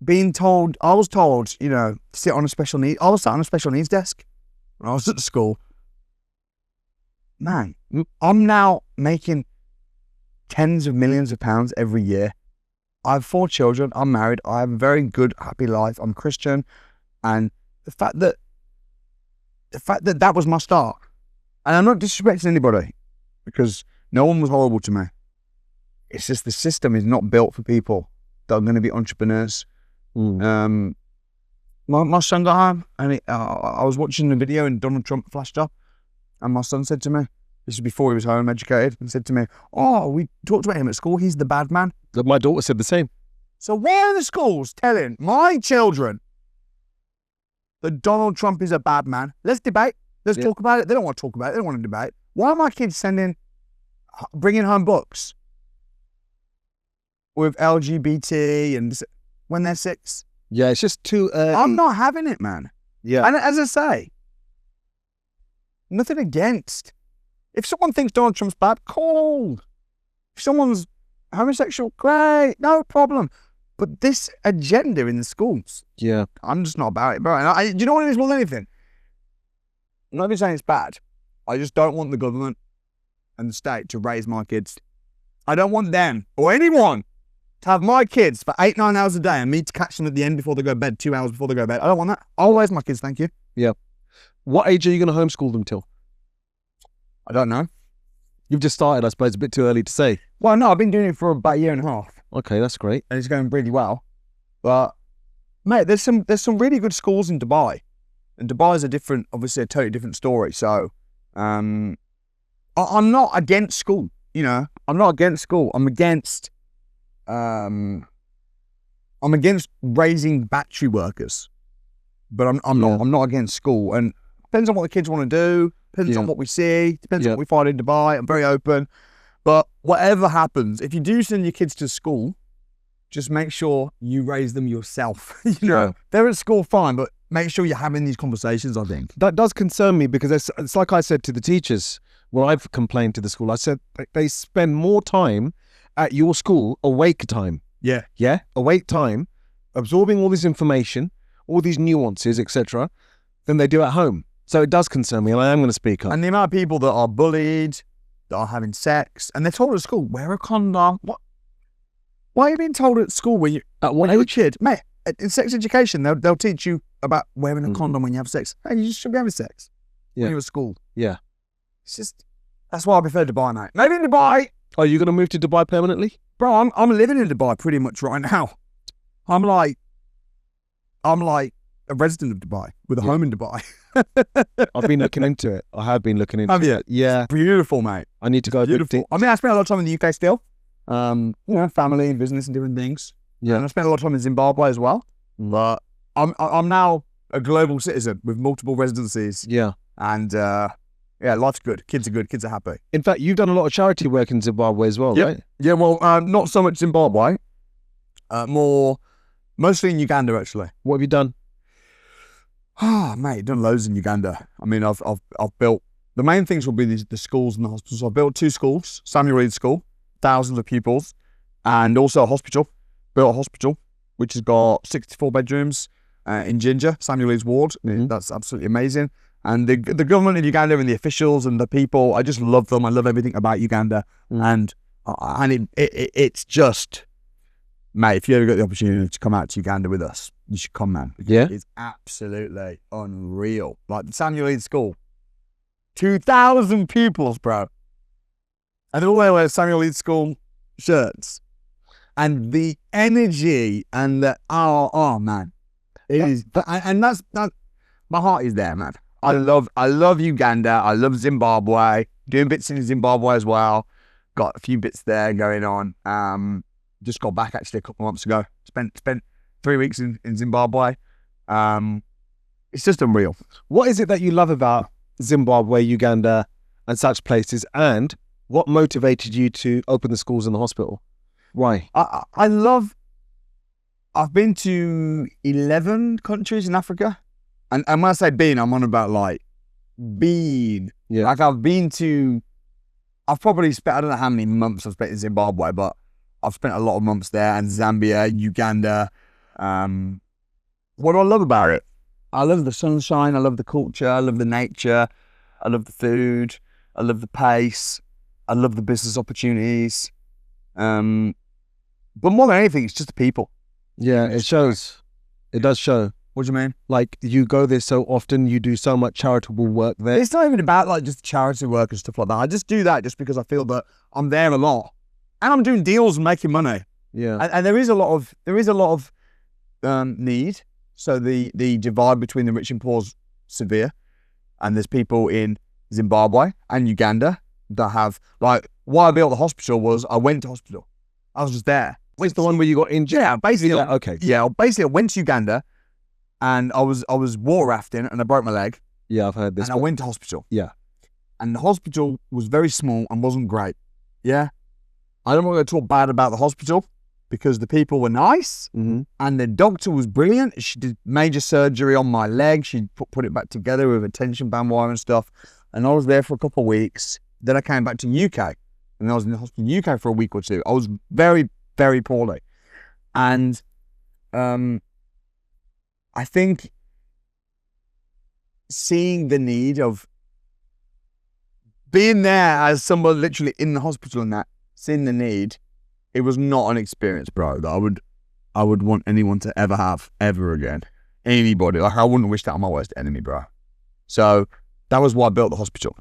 [SPEAKER 2] I was told, you know, to sit on a special needs. I was sat on a special needs desk when I was at school. Man, I'm now making tens of millions of pounds every year. I have 4 children. I'm married. I have a very good, happy life. I'm Christian, and the fact that that was my start, and I'm not disrespecting anybody, because no one was horrible to me. It's just the system is not built for people that are going to be entrepreneurs. My son got home, and I was watching the video, and Donald Trump flashed up, and my son said to me, this is before he was home educated, and said to me, "Oh, we talked about him at school. He's the bad man."
[SPEAKER 1] My daughter said the same.
[SPEAKER 2] So why are the schools telling my children that Donald Trump is a bad man? Let's debate. Let's talk about it. They don't want to talk about it. They don't want to debate. Why are my kids bringing home books with LGBT and when they're 6?
[SPEAKER 1] Yeah, it's just too early.
[SPEAKER 2] I'm not having it, man.
[SPEAKER 1] Yeah.
[SPEAKER 2] And as I say, nothing against. If someone thinks Donald Trump's bad, cool. If someone's homosexual, great, no problem. But this agenda in the schools,
[SPEAKER 1] Yeah.
[SPEAKER 2] I'm just not about it, bro. And do you know what it is more than anything? I'm not even saying it's bad. I just don't want the government and the state to raise my kids. I don't want them or anyone to have my kids for 8-9 hours a day and me to catch them at the end before they go to bed, 2 hours before they go to bed. I don't want that. I'll raise my kids, thank you.
[SPEAKER 1] Yeah. What age are you going to homeschool them till?
[SPEAKER 2] I don't know.
[SPEAKER 1] You've just started, I suppose. A bit too early to say.
[SPEAKER 2] Well, no, I've been doing it for about 1.5 years.
[SPEAKER 1] Okay, that's great.
[SPEAKER 2] And it's going really well. But mate, there's some really good schools in Dubai, and Dubai is obviously a totally different story. So, I'm not against school. You know, I'm not against school. I'm against raising battery workers. But I'm not against school. And depends on what the kids want to do. Depends on what we see. Depends on what we find in Dubai. I'm very open. But whatever happens, if you do send your kids to school, just make sure you raise them yourself. You know, they're at school, fine, but make sure you're having these conversations, I think.
[SPEAKER 1] That does concern me, because it's like I said to the teachers when I've complained to the school. I said they spend more time at your school, awake time.
[SPEAKER 2] Yeah.
[SPEAKER 1] Yeah? Awake time, absorbing all this information, all these nuances, etc., than they do at home. So it does concern me, and I am going to speak up.
[SPEAKER 2] And the amount of people that are bullied, that are having sex, and they're told at school, wear a condom. What? Why are you being told at school when you're a kid? Mate, in sex education, they'll teach you about wearing a condom when you have sex. Hey, you just should be having sex when you're at school.
[SPEAKER 1] Yeah.
[SPEAKER 2] It's just, that's why I prefer Dubai, mate. Maybe in Dubai.
[SPEAKER 1] Are you going to move to Dubai permanently?
[SPEAKER 2] Bro, I'm living in Dubai pretty much right now. I'm like a resident of Dubai with a home in Dubai.
[SPEAKER 1] I've been looking into it. I have been looking into
[SPEAKER 2] it. Have you?
[SPEAKER 1] Yeah.
[SPEAKER 2] It's beautiful, mate.
[SPEAKER 1] I need to go.
[SPEAKER 2] Beautiful. I mean, I spent a lot of time in the UK still. You know, family and business and different things.
[SPEAKER 1] Yeah.
[SPEAKER 2] And I spent a lot of time in Zimbabwe as well. But I'm now a global citizen with multiple residencies.
[SPEAKER 1] Yeah.
[SPEAKER 2] And yeah, life's good. Kids are good. Kids are happy.
[SPEAKER 1] In fact, you've done a lot of charity work in Zimbabwe as well, right?
[SPEAKER 2] Yeah, well, not so much Zimbabwe. Mostly in Uganda, actually.
[SPEAKER 1] What have you done?
[SPEAKER 2] Ah, mate, done loads in Uganda. I mean, I've built, the main things will be the schools and the hospitals. I've built 2 schools, Samuel Leeds School, thousands of pupils, and also a hospital. Built a hospital, which has got 64 bedrooms in Ginger, Samuel Leeds Ward. That's absolutely amazing. And the government of Uganda and the officials and the people, I just love them. I love everything about Uganda. And it's just, mate, if you ever got the opportunity to come out to Uganda with us, you should come, man.
[SPEAKER 1] Yeah.
[SPEAKER 2] It's absolutely unreal. Like the Samuel Leeds School, 2,000 pupils, bro. And they're all wearing Samuel Leeds School shirts. and the energy and the oh man, it is. And that's that. My heart is there, man. I love Uganda. I love Zimbabwe. Doing bits in Zimbabwe as well. Got a few bits there going on. Just got back actually a couple of months ago. Spent 3 weeks in Zimbabwe. It's just unreal.
[SPEAKER 1] What is it that you love about Zimbabwe, Uganda, and such places? And what motivated you to open the schools and the hospital? Why?
[SPEAKER 2] I've been to 11 countries in Africa. And when I say been, I'm on about like been.
[SPEAKER 1] Yeah.
[SPEAKER 2] Like I've probably spent, I don't know how many months I've spent in Zimbabwe, but I've spent a lot of months there, and Zambia, Uganda. What do I love about it? I love the sunshine, I love the culture, I love the nature, I love the food, I love the pace, I love the business opportunities. But more than anything, it's just the people.
[SPEAKER 1] Yeah, it shows. It does show.
[SPEAKER 2] What do you mean?
[SPEAKER 1] Like, you go there so often, you do so much charitable work there.
[SPEAKER 2] It's not even about like just charity work and stuff like that. I just do that just because I feel that I'm there a lot, and I'm doing deals and making money.
[SPEAKER 1] Yeah,
[SPEAKER 2] and there is a lot of need. So the divide between the rich and poor is severe, and there's people in Zimbabwe and Uganda that have, like, why I built the hospital was I went to hospital. I was just there.
[SPEAKER 1] it's the one where you got injured.
[SPEAKER 2] Yeah, basically.
[SPEAKER 1] Yeah, okay.
[SPEAKER 2] Yeah, basically I went to Uganda, and I was water rafting and I broke my leg.
[SPEAKER 1] Yeah, I've heard this.
[SPEAKER 2] And I went to hospital.
[SPEAKER 1] Yeah.
[SPEAKER 2] And the hospital was very small and wasn't great. Yeah. I don't want to talk bad about the hospital because the people were nice,
[SPEAKER 1] Mm-hmm.
[SPEAKER 2] and the doctor was brilliant. She did major surgery on my leg. She put it back together with a tension band wire and stuff. And I was there for a couple of weeks. Then I came back to UK, and I was in the hospital in UK for a week or two. I was very, very poorly. And I think seeing the need of being there as someone literally in the hospital and that, seeing the need, it was not an experience, bro, that I would want anyone to ever have ever again. Anybody. Like, I wouldn't wish that on my worst enemy, bro. So that was why I built the hospital.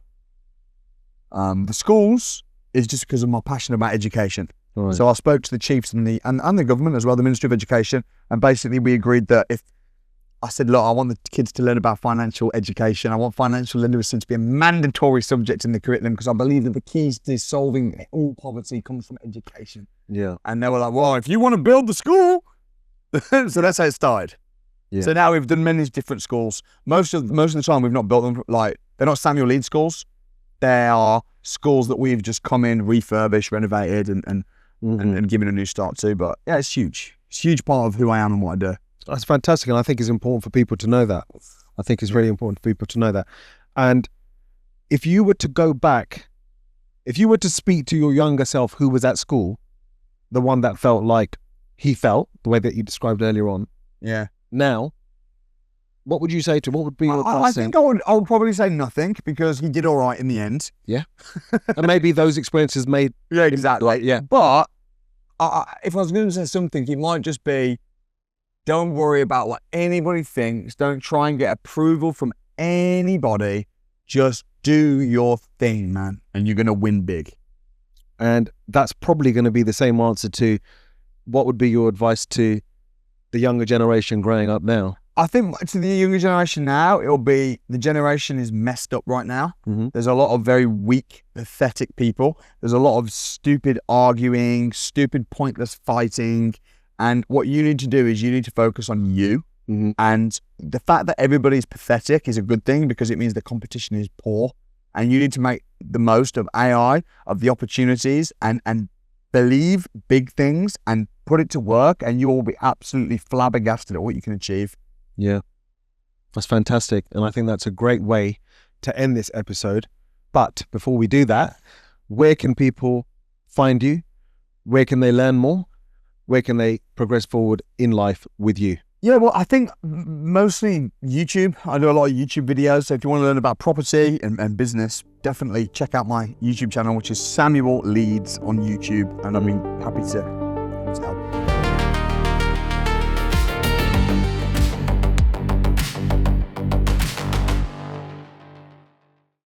[SPEAKER 2] The schools is just because of my passion about education.
[SPEAKER 1] Right.
[SPEAKER 2] So I spoke to the chiefs and the government as well, the Ministry of Education, and basically we agreed that if I said, look, I want the kids to learn about financial education. I want financial literacy to be a mandatory subject in the curriculum because I believe that the keys to solving all poverty comes from education.
[SPEAKER 1] Yeah.
[SPEAKER 2] And they were like, well, if you want to build the school. So that's how it started.
[SPEAKER 1] Yeah.
[SPEAKER 2] So now we've done many different schools. Most of the time we've not built them, like, they're not Samuel Leeds schools. They are schools that we've just come in, refurbished, renovated and given a new start to. But yeah, it's huge. It's a huge part of who I am and what I do.
[SPEAKER 1] That's fantastic, and I think it's important for people to know that. I think it's really important for people to know that. And if you were to go back, if you were to speak to your younger self who was at school, the one that felt like he felt, the way that you described earlier on,
[SPEAKER 2] Yeah.
[SPEAKER 1] now, what would you say to him? What would be your
[SPEAKER 2] I
[SPEAKER 1] advice?
[SPEAKER 2] think I would probably say nothing because he did all right in the end.
[SPEAKER 1] Yeah. And maybe those experiences made...
[SPEAKER 2] Yeah, exactly.
[SPEAKER 1] Like, yeah.
[SPEAKER 2] But if I was going to say something, it might just be, don't worry about what anybody thinks. Don't try and get approval from anybody. Just do your thing, man, and you're going to win big.
[SPEAKER 1] And that's probably going to be the same answer to what would be your advice to the younger generation growing up now?
[SPEAKER 2] I think to the younger generation now, it'll be the generation is messed up right now.
[SPEAKER 1] Mm-hmm.
[SPEAKER 2] There's a lot of very weak, pathetic people. There's a lot of stupid arguing, stupid, pointless fighting. And what you need to do is you need to focus on you.
[SPEAKER 1] Mm-hmm.
[SPEAKER 2] And the fact that everybody's pathetic is a good thing because it means the competition is poor. And you need to make the most of AI, of the opportunities, and believe big things and put it to work, and you will be absolutely flabbergasted at what you can achieve.
[SPEAKER 1] Yeah, that's fantastic. And I think that's a great way to end this episode. But before we do that, where can people find you? Where can they learn more? Where can they progress forward in life with you?
[SPEAKER 2] Yeah, well, I think mostly YouTube. I do a lot of YouTube videos. So if you want to learn about property and business, definitely check out my YouTube channel, which is Samuel Leeds on YouTube. And I'd be happy to help.